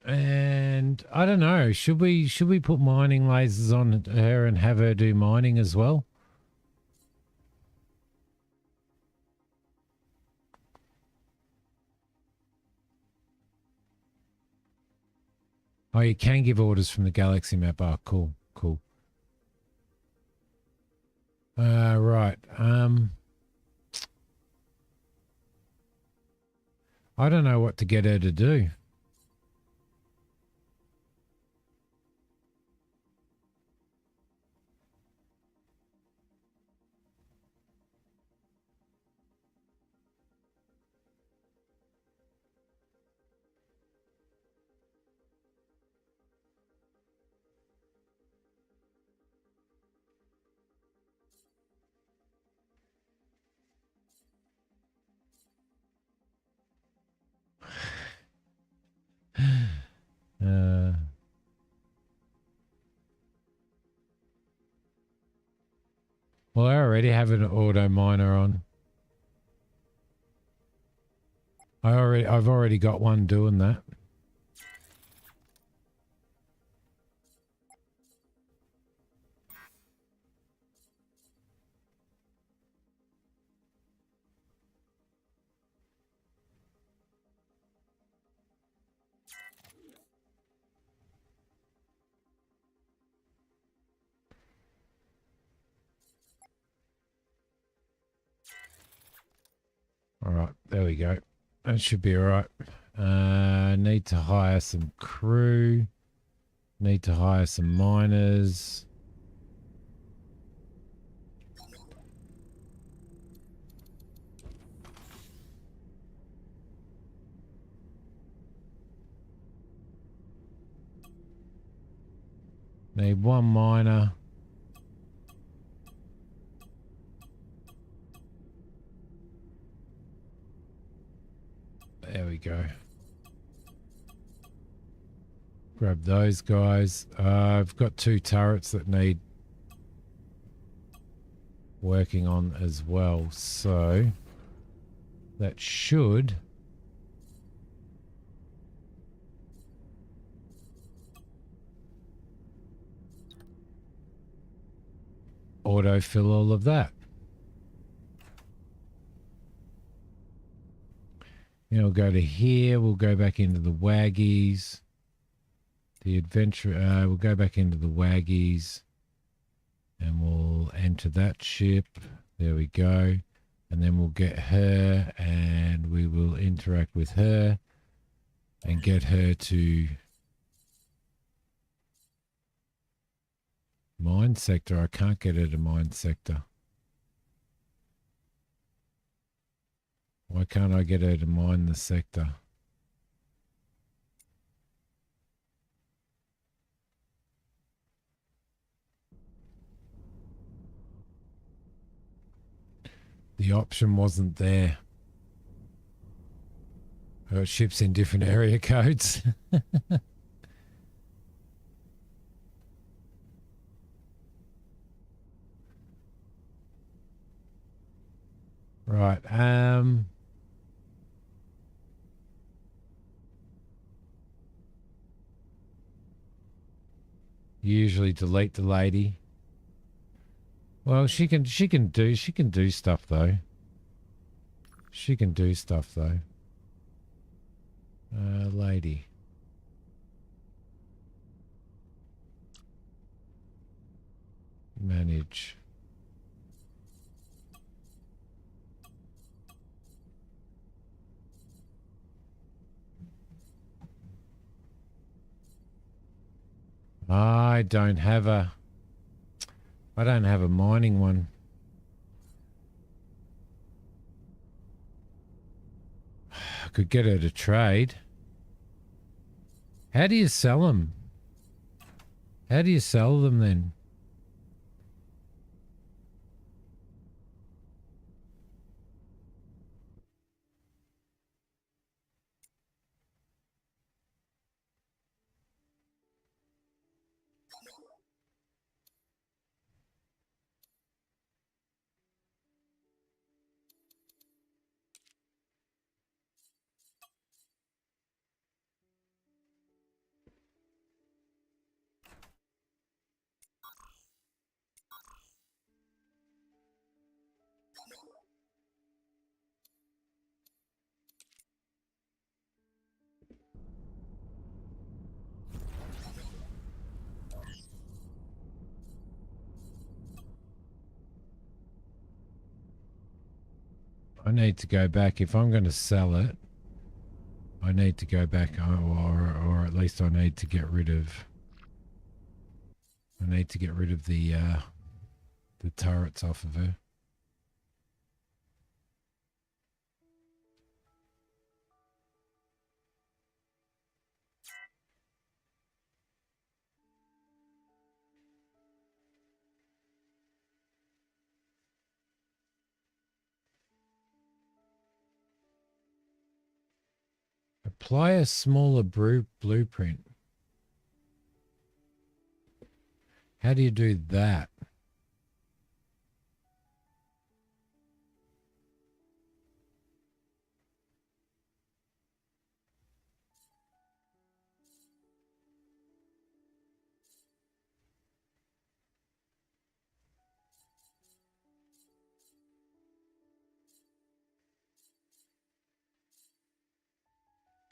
And I don't know, should we put mining lasers on her and have her do mining as well? Oh, you can give orders from the galaxy map. Oh, cool. Right. I don't know what to get her to do. Well, I already have an auto miner on. I've already got one doing that. All right, there we go. That should be all right. Need to hire some crew. Need to hire some miners. Need one miner. There we go. Grab those guys. I've got 2 turrets that need working on as well. So that should autofill all of that. You know, we'll go to here. We'll go back into the Waggies. The adventure, we'll go back into the Waggies and we'll enter that ship. There we go. And then we'll get her and we will interact with her and get her to mine sector. I can't get her to mine sector. Why can't I get her to mine the sector? The option wasn't there. Her ship's in different area codes. Right. Usually delete the lady. Well, she can do stuff though. She can do stuff though. Lady. Manage. I don't have a mining one. I could get her to trade. How do you sell them? How do you sell them then? I need to go back. If I'm going to sell it, I need to go back, or at least I need to get rid of. I need to get rid of the turrets off of her. Apply a smaller blueprint. How do you do that?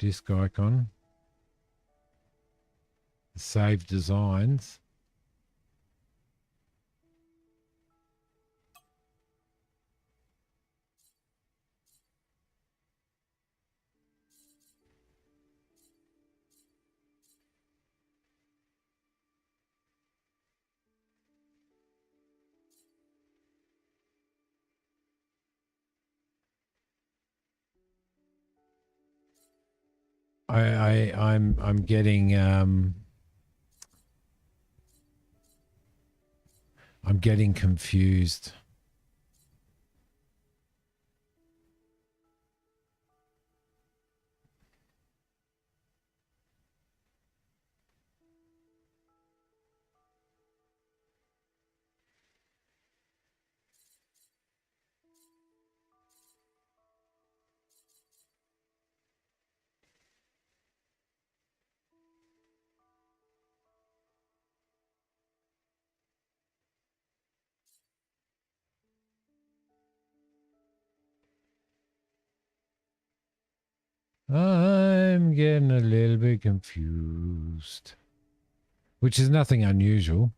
disk icon. Save designs. I'm getting confused. I'm getting a little bit confused, which is nothing unusual.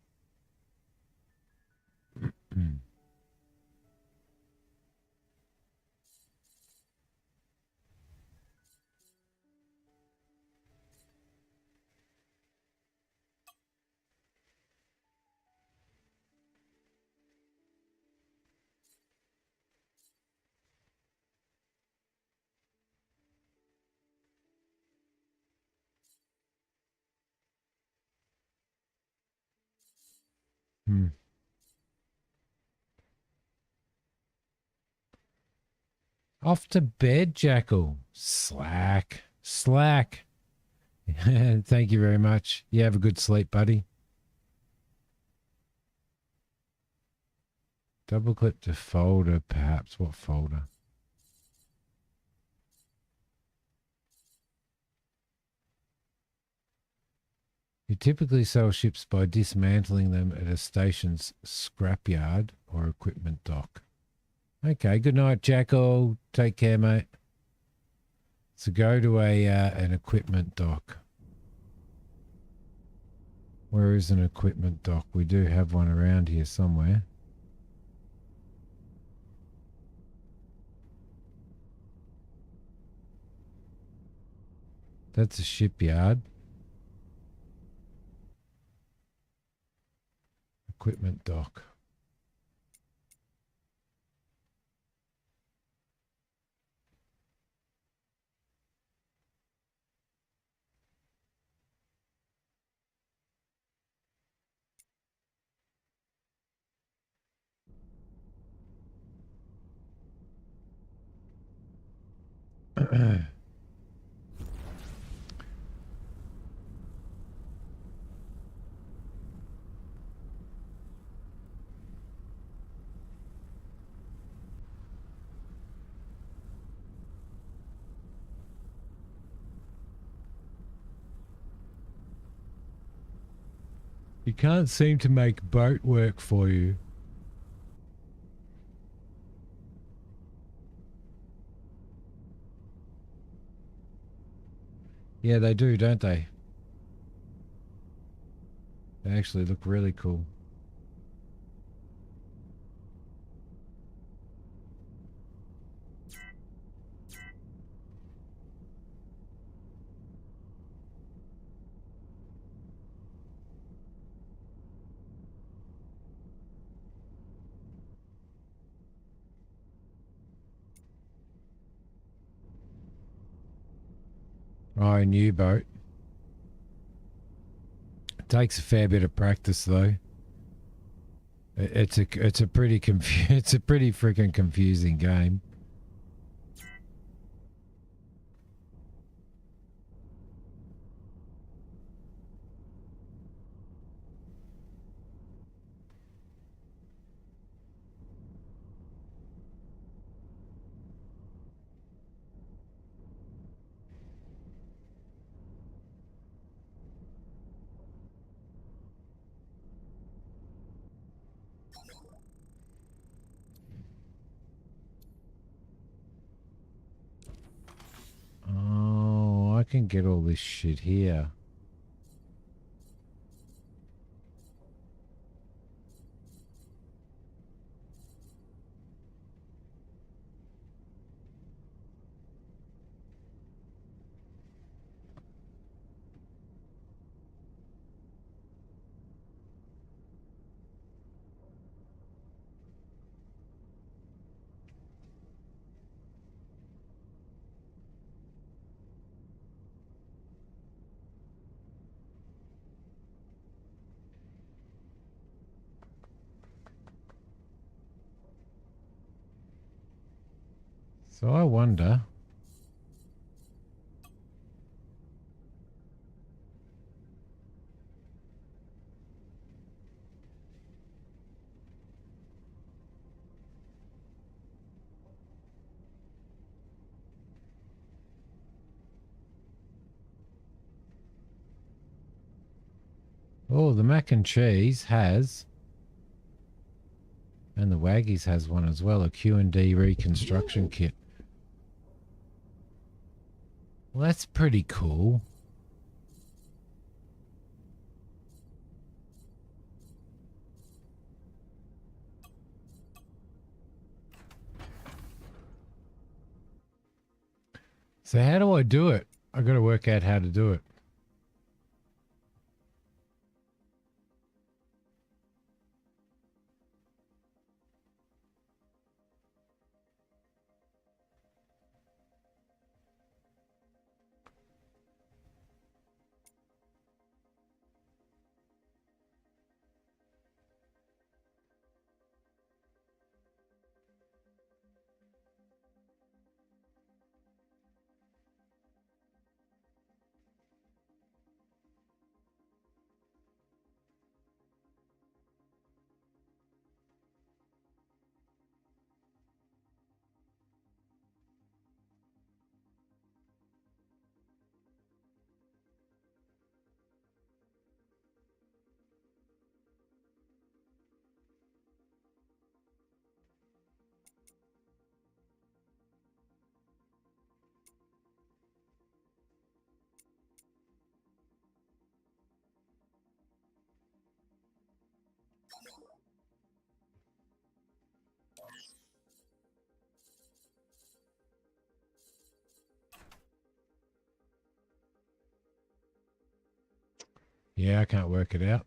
Off to bed, Jackal. Slack. Slack. Thank you very much. You have a good sleep, buddy. Double click to folder, perhaps. What folder? You typically sell ships by dismantling them at a station's scrapyard or equipment dock. Okay, good night, Jackal. Take care, mate. So go to an equipment dock. Where is an equipment dock? We do have one around here somewhere. That's a shipyard. Equipment dock. You can't seem to make boat work for you. Yeah, they do, don't they? They actually look really cool. Oh, a new boat. It takes a fair bit of practice, though. It's a pretty it's a pretty freaking confusing game. can get all this shit here. So I wonder. Oh, the mac and cheese has, and the Waggies has one as well, a Q&D reconstruction kit. Well, that's pretty cool. So how do I do it? I got to work out how to do it. Yeah, I can't work it out.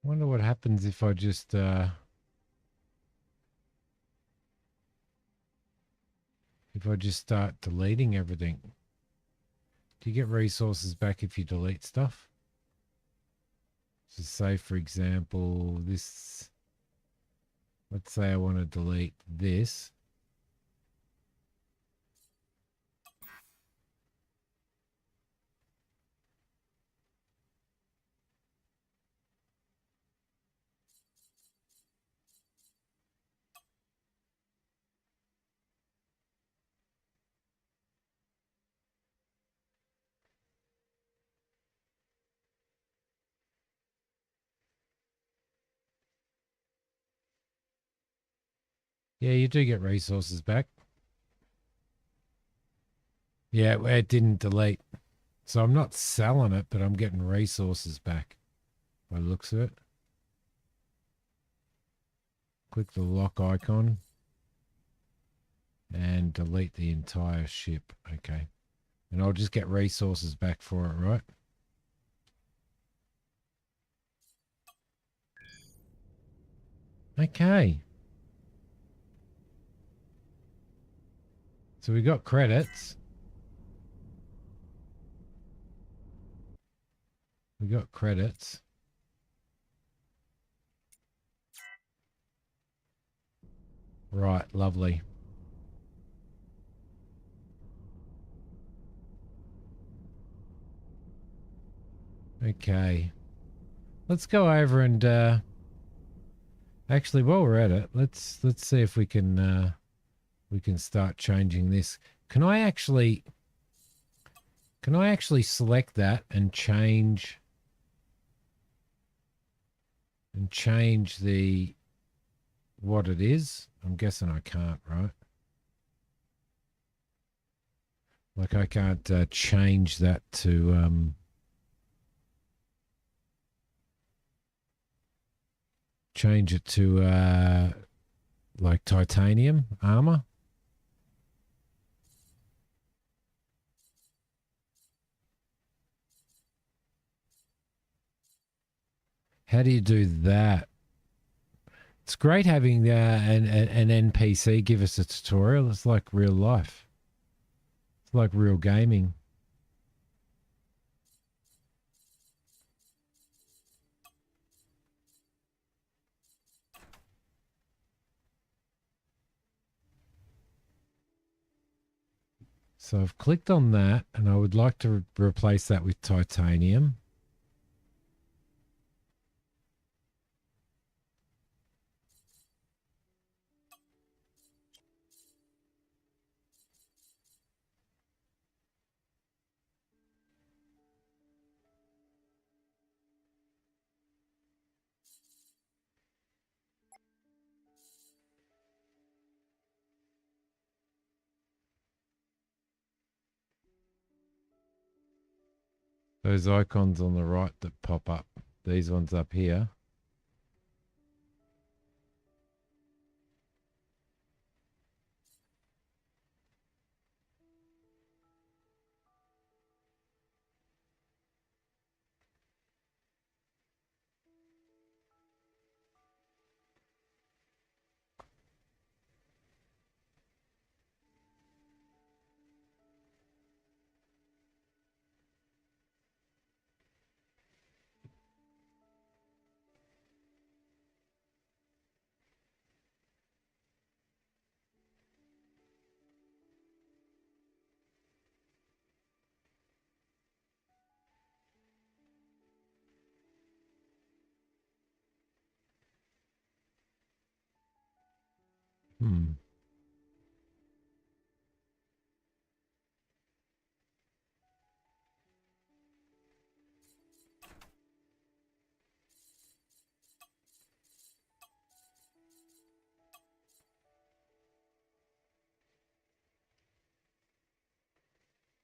Wonder what happens if I just if I just start deleting everything. Do you get resources back if you delete stuff? So say for example this, let's say I want to delete this. Yeah, you do get resources back. Yeah, it didn't delete. So I'm not selling it, but I'm getting resources back by the looks of it. Click the lock icon. And delete the entire ship. Okay. And I'll just get resources back for it, right? Okay. So we got credits. We got credits. Right, lovely. Okay. Let's go over and actually while we're at it, let's see if we can start changing this. Can I actually select that and change the what it is? I'm guessing I can't, right? Like I can't change that to change it to like titanium armor. How do you do that? It's great having an NPC give us a tutorial. It's like real life. It's like real gaming. So I've clicked on that and I would like to replace that with titanium. Those icons on the right that pop up. These ones up here.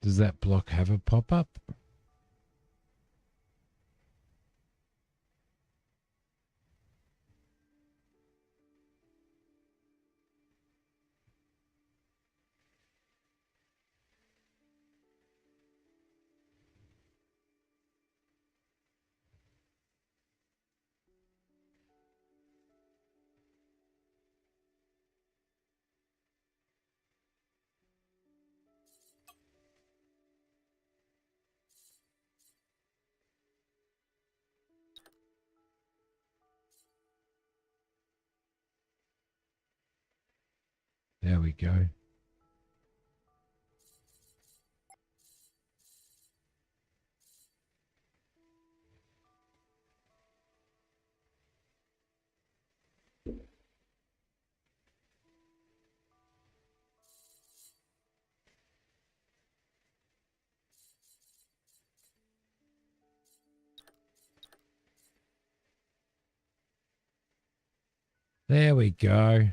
Does that block have a pop-up? There we go. There we go.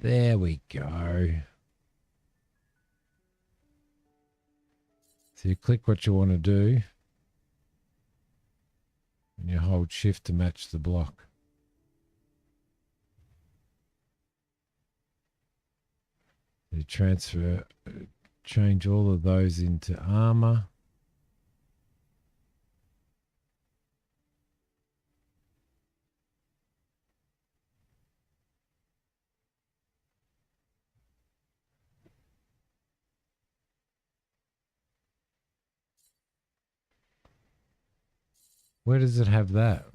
There we go. So you click what you want to do. You hold shift to match the block. You transfer, change all of those into armor. Where does it have that?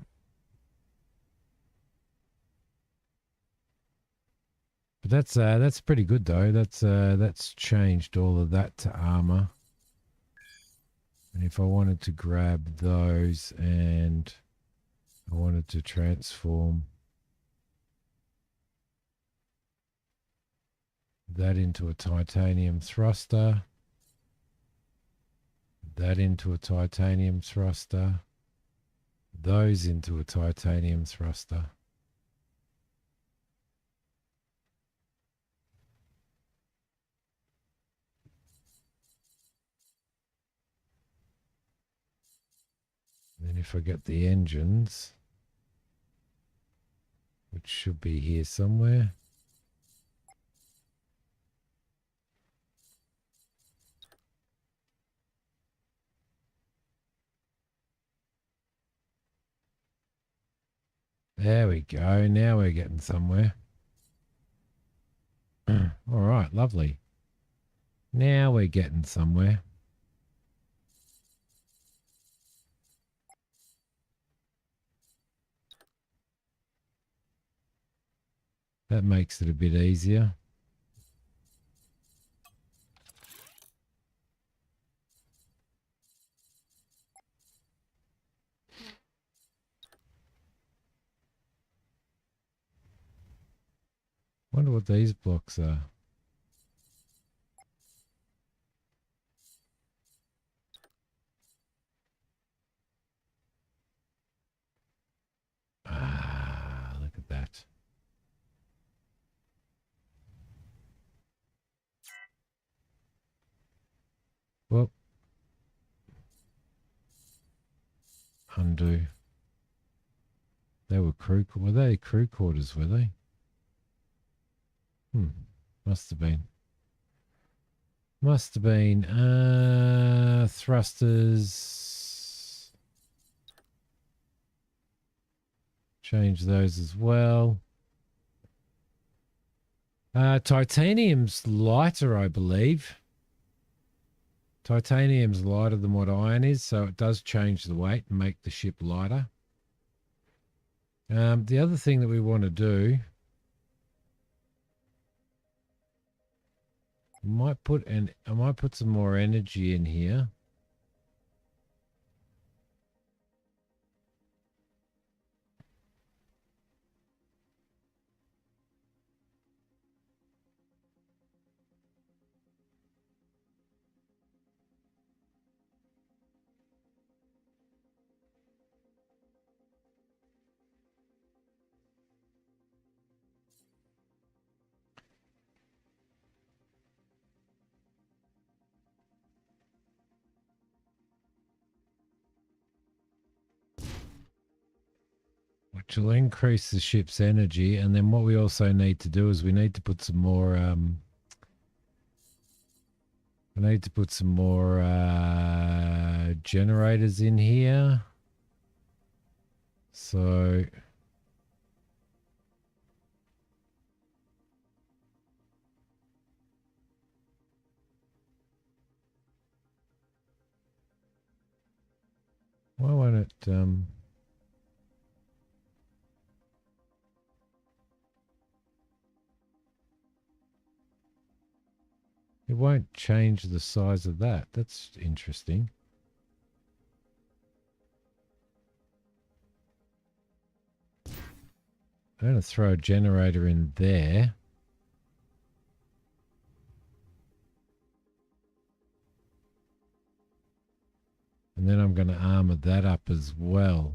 But that's pretty good though. That's changed all of that to armor. And if I wanted to grab those and I wanted to transform that into a titanium thruster, that into a titanium thruster, those into a titanium thruster. Then if I get the engines, which should be here somewhere. There we go. Now we're getting somewhere. All right, lovely. Now we're getting somewhere. That makes it a bit easier. Wonder what these blocks are. Ah, look at that. Well, undo. They were crew quarters, were they? Must have been. Must have been. Thrusters. Change those as well. Titanium's lighter, I believe. Titanium's lighter than what iron is, so it does change the weight and make the ship lighter. The other thing that we want to do, I might put some more energy in here. Which will increase the ship's energy, and then what we also need to do is we need to put some more generators in here. So why won't it it won't change the size of that. That's interesting. I'm going to throw a generator in there. And then I'm going to armor that up as well.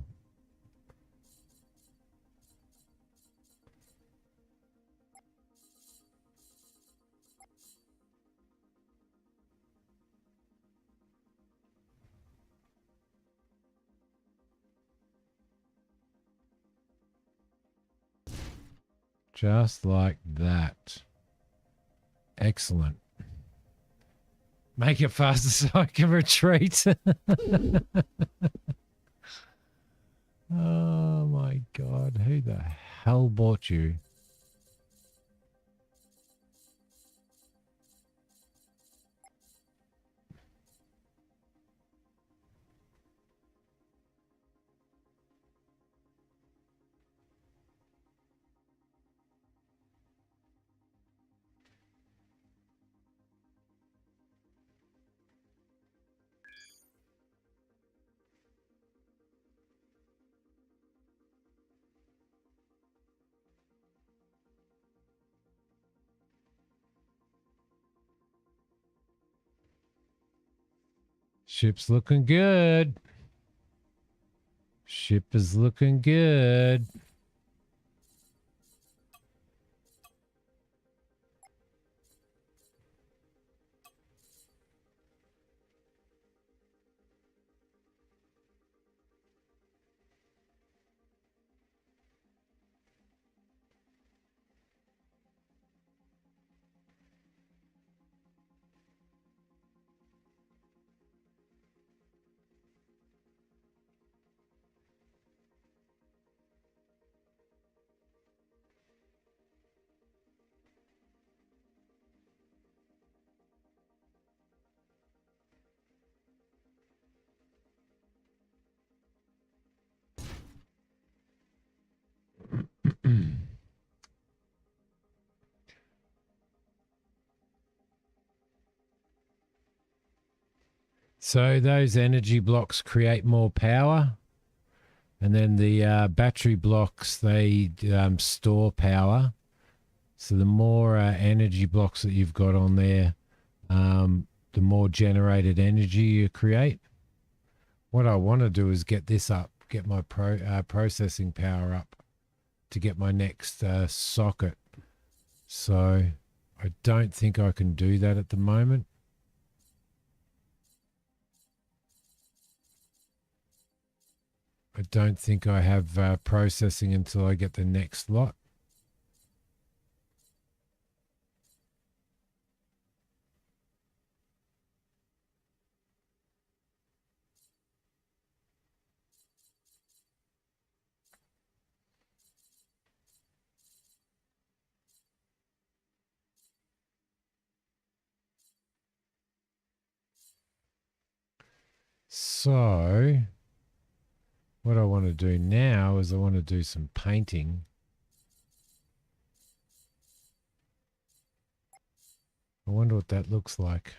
Just like that. Excellent. Make it faster so I can retreat. Oh my God. Who the hell bought you? Ship's looking good. Ship is looking good. So those energy blocks create more power, and then the battery blocks, they store power. So the more energy blocks that you've got on there, the more generated energy you create. What I want to do is get this up, get my processing power up to get my next socket. So I don't think I can do that at the moment. I don't think I have processing until I get the next lot. So what I want to do now is I want to do some painting. I wonder what that looks like.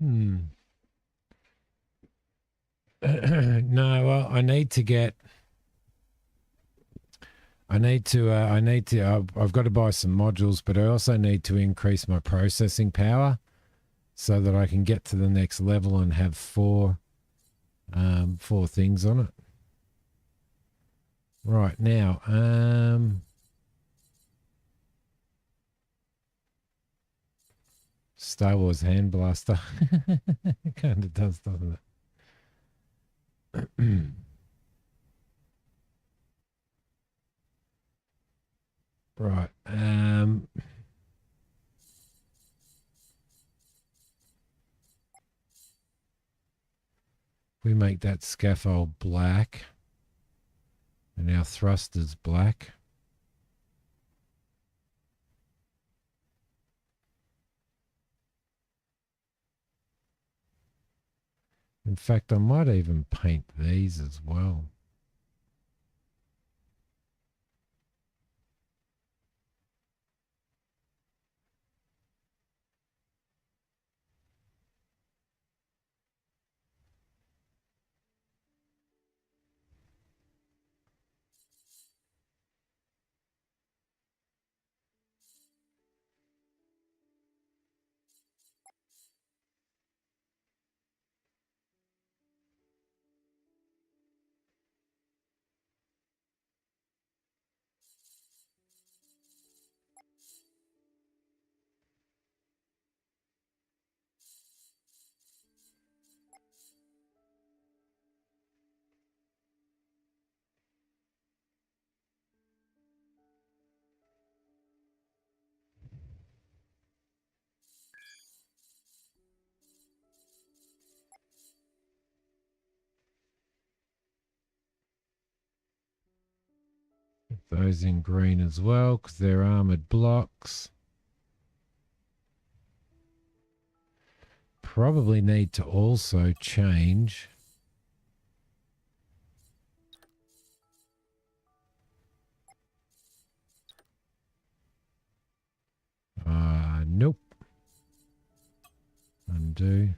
No, well, I've got to buy some modules, but I also need to increase my processing power so that I can get to the next level and have four things on it. Right now, Star Wars Hand Blaster. It kind of does, doesn't it? Right. We make that scaffold black and our thrusters black. In fact, I might even paint these as well. those in green as well because they're armored blocks. Probably need to also change nope. Undo.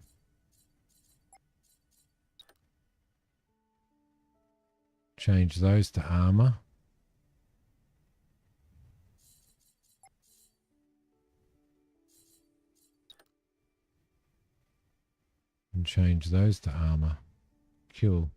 Change those to armor. And change those to armor. Cool.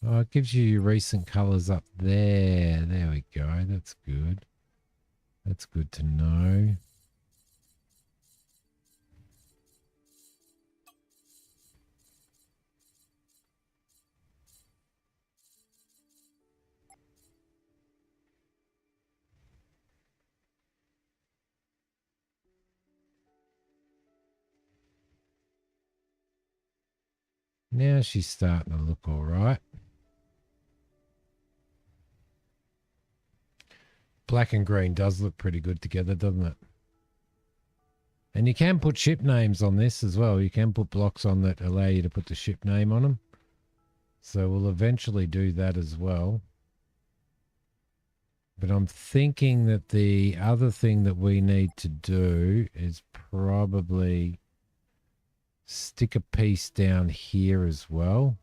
Oh, it gives you your recent colors up there. There we go. That's good. That's good to know. Now she's starting to look all right. Black and green does look pretty good together, doesn't it? And you can put ship names on this as well. You can put blocks on that allow you to put the ship name on them. So we'll eventually do that as well. But I'm thinking that the other thing that we need to do is probably stick a piece down here as well.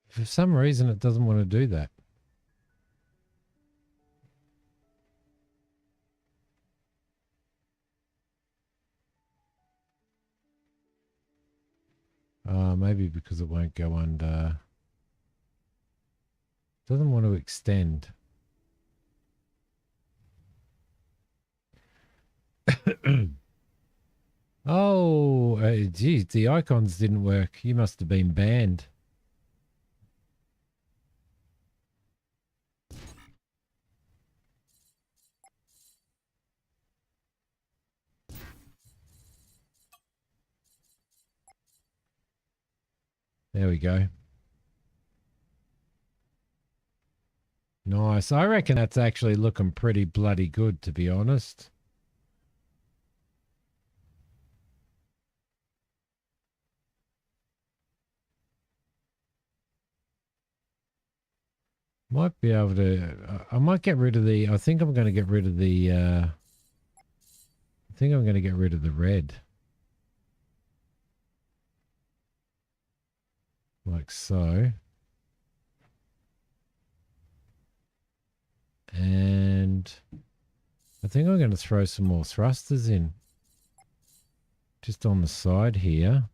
For some reason, it doesn't want to do that. Maybe because it won't go under. Doesn't want to extend. Oh, geez, the icons didn't work. You must have been banned. There we go. Nice. I reckon that's actually looking pretty bloody good, to be honest. Might be able to... I might get rid of the... I think I'm going to get rid of the... I think I'm going to get rid of the red. Like so. And I think I'm going to throw some more thrusters in. Just on the side here.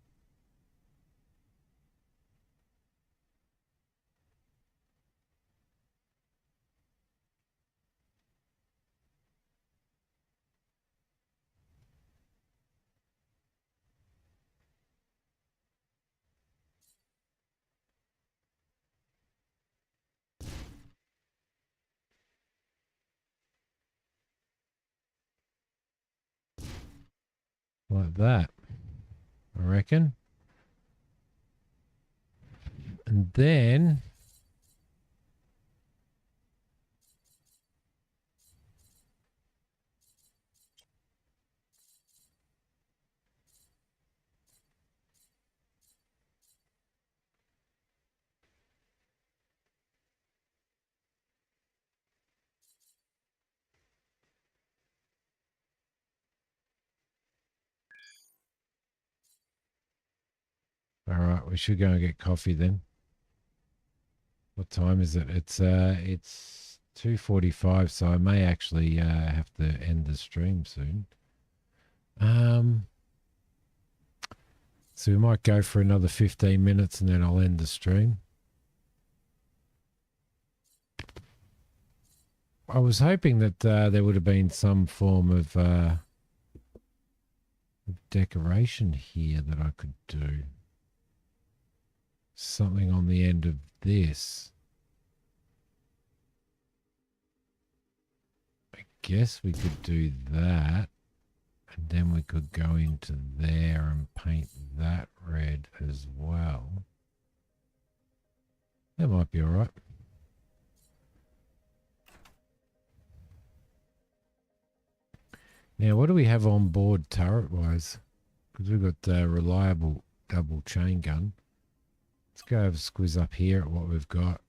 Like that, I reckon. And then all right, we should go and get coffee then. What time is it? It's 2:45, so I may actually have to end the stream soon. So we might go for another 15 minutes and then I'll end the stream. I was hoping that there would have been some form of decoration here that I could do. Something on the end of this. I guess we could do that. And then we could go into there and paint that red as well. That might be all right. Now, what do we have on board turret-wise? Because we've got reliable double chain gun. Let's go have a squiz up here at what we've got.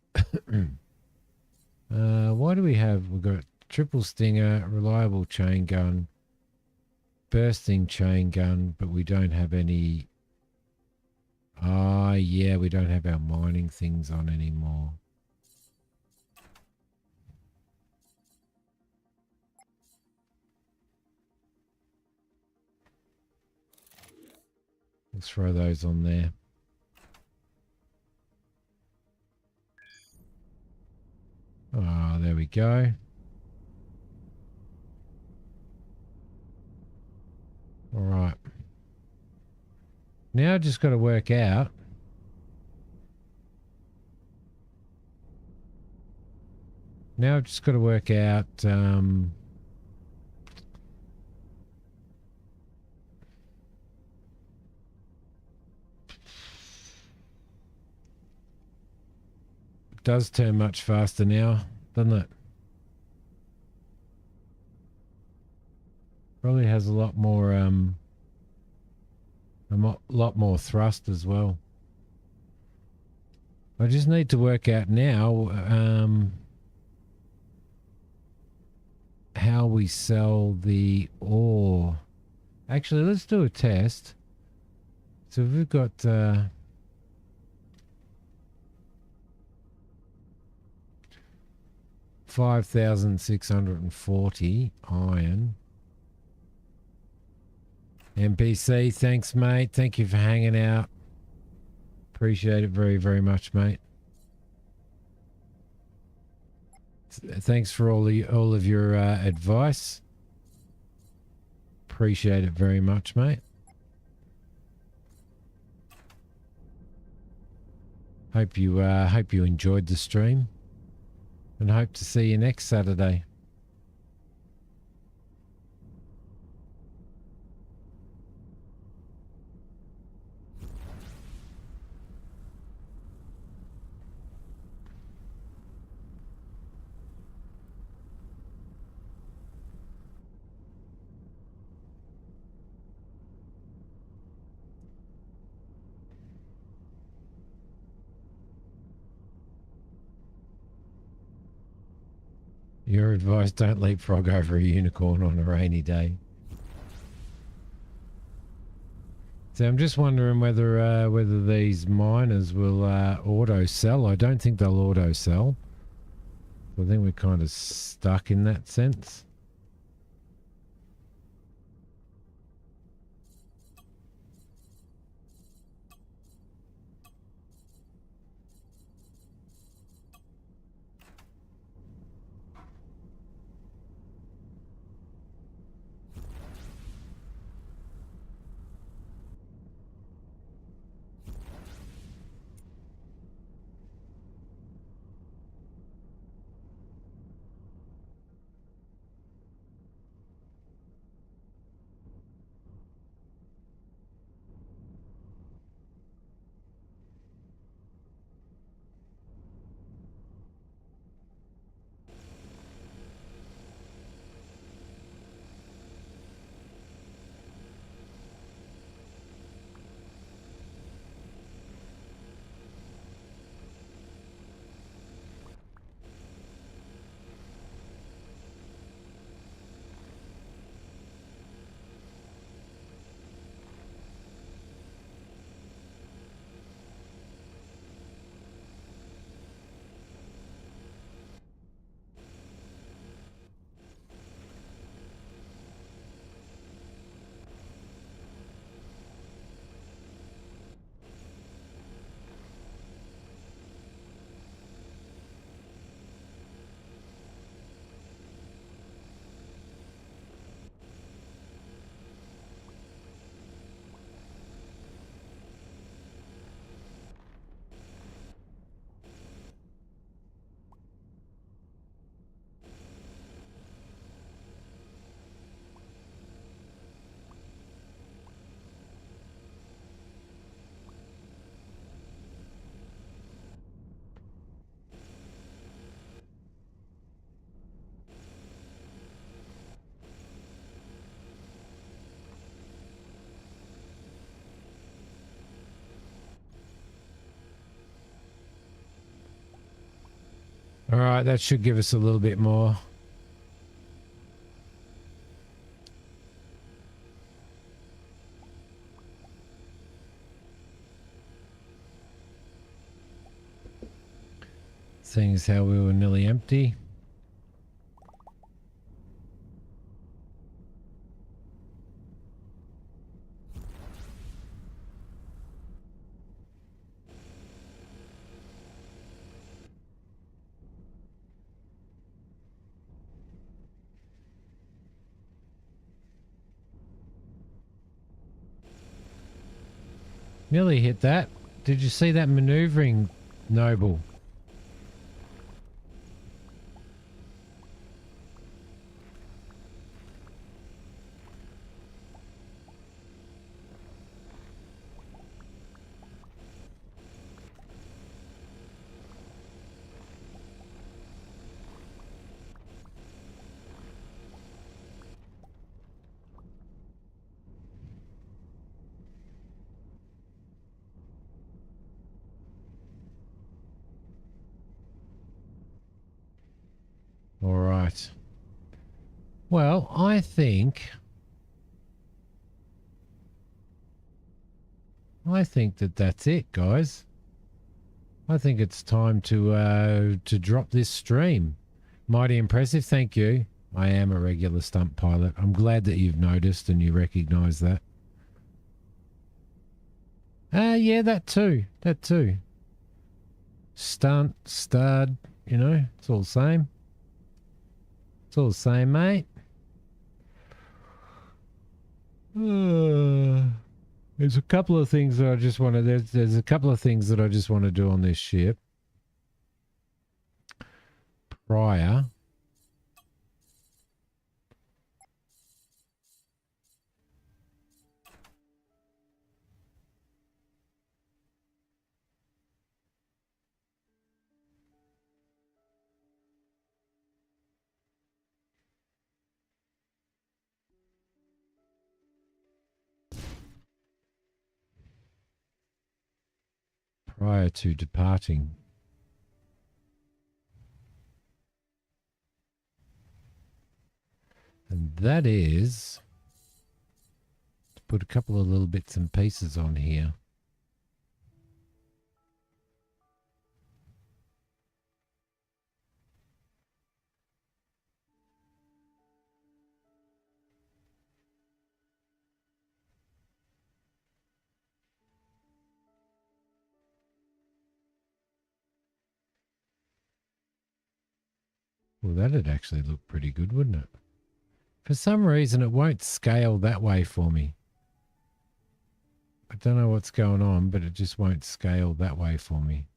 Why do we have... We've got triple stinger, reliable chain gun, bursting chain gun, but we don't have any... Ah, yeah, we don't have our mining things on anymore. Let's throw those on there. Ah, there we go. All right. Now I've just got to work out it does turn much faster now, doesn't it? Probably has a lot more lot more thrust as well. I just need to work out now how we sell the ore. Actually, let's do a test. So we've got 5,640 iron. NPC, thanks, mate. Thank you for hanging out. Appreciate it very, very much, mate. Thanks for all of your advice. Appreciate it very much, mate. Hope you enjoyed the stream, and hope to see you next Saturday. Your advice, don't leapfrog over a unicorn on a rainy day. So I'm just wondering whether these miners will auto sell. I don't think they'll auto sell. I think we're kind of stuck in that sense. All right, that should give us a little bit more. Seeing as how we were nearly empty. Nearly hit that. Did you see that maneuvering, Noble? All right. Well, I think that that's it, guys. I think it's time to drop this stream. Mighty impressive, thank you. I am a regular stunt pilot. I'm glad that you've noticed and you recognise that. Yeah, that too. That too. Stunt, stud, you know, it's all the same. It's all the same, mate. There's a couple of things that I just want to. There's a couple of things that I just want to do on this ship. Prior to departing. And that is to put a couple of little bits and pieces on here. Well, that'd actually look pretty good, wouldn't it? For some reason, it won't scale that way for me. I don't know what's going on, but it just won't scale that way for me.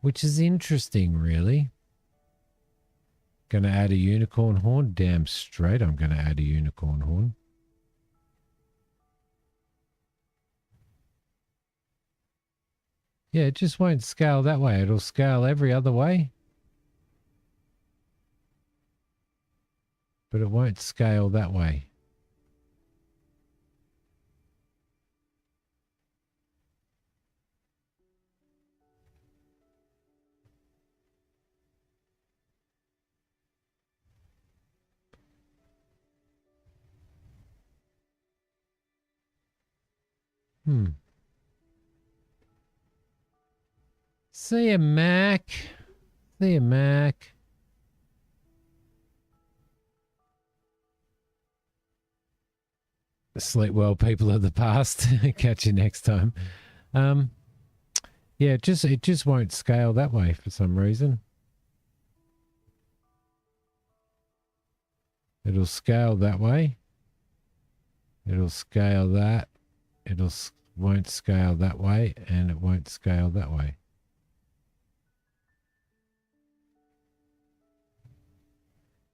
Which is interesting, really. Going to add a unicorn horn? Damn straight I'm going to add a unicorn horn. Yeah, it just won't scale that way. It'll scale every other way. But it won't scale that way. See ya, Mac. See ya, Mac. Sleep well, people of the past. Catch you next time. Yeah, it just won't scale that way for some reason. It'll scale that way. It'll scale that. Won't scale that way, and it won't scale that way.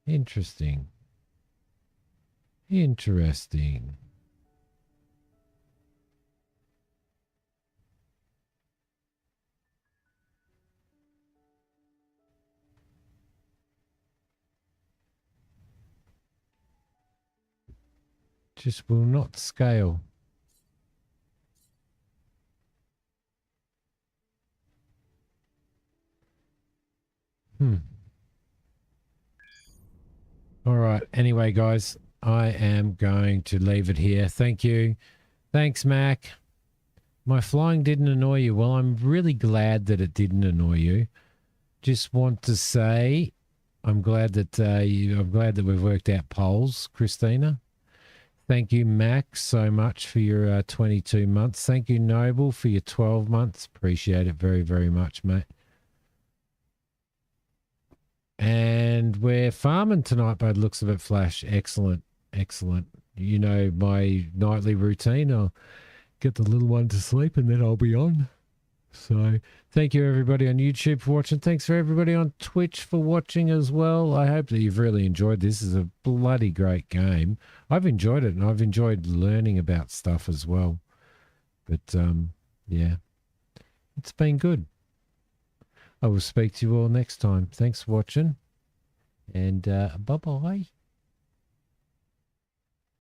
Interesting. Interesting. just will not scale. All right. Anyway, guys, I am going to leave it here. Thank you. Thanks, Mac. My flying didn't annoy you. Well, I'm really glad that it didn't annoy you. Just want to say I'm glad that we've worked out polls, Christina. Thank you, Mac, so much for your 22 months. Thank you, Noble, for your 12 months. Appreciate it very, very much, mate. And we're farming tonight by the looks of it, Flash. Excellent, excellent. You know my nightly routine. I'll get the little one to sleep and then I'll be on. So thank you, everybody on YouTube for watching. Thanks for everybody on Twitch for watching as well. I hope that you've really enjoyed this. This is a bloody great game. I've enjoyed it, and I've enjoyed learning about stuff as well. But, yeah, it's been good. I will speak to you all next time. Thanks for watching, and bye-bye.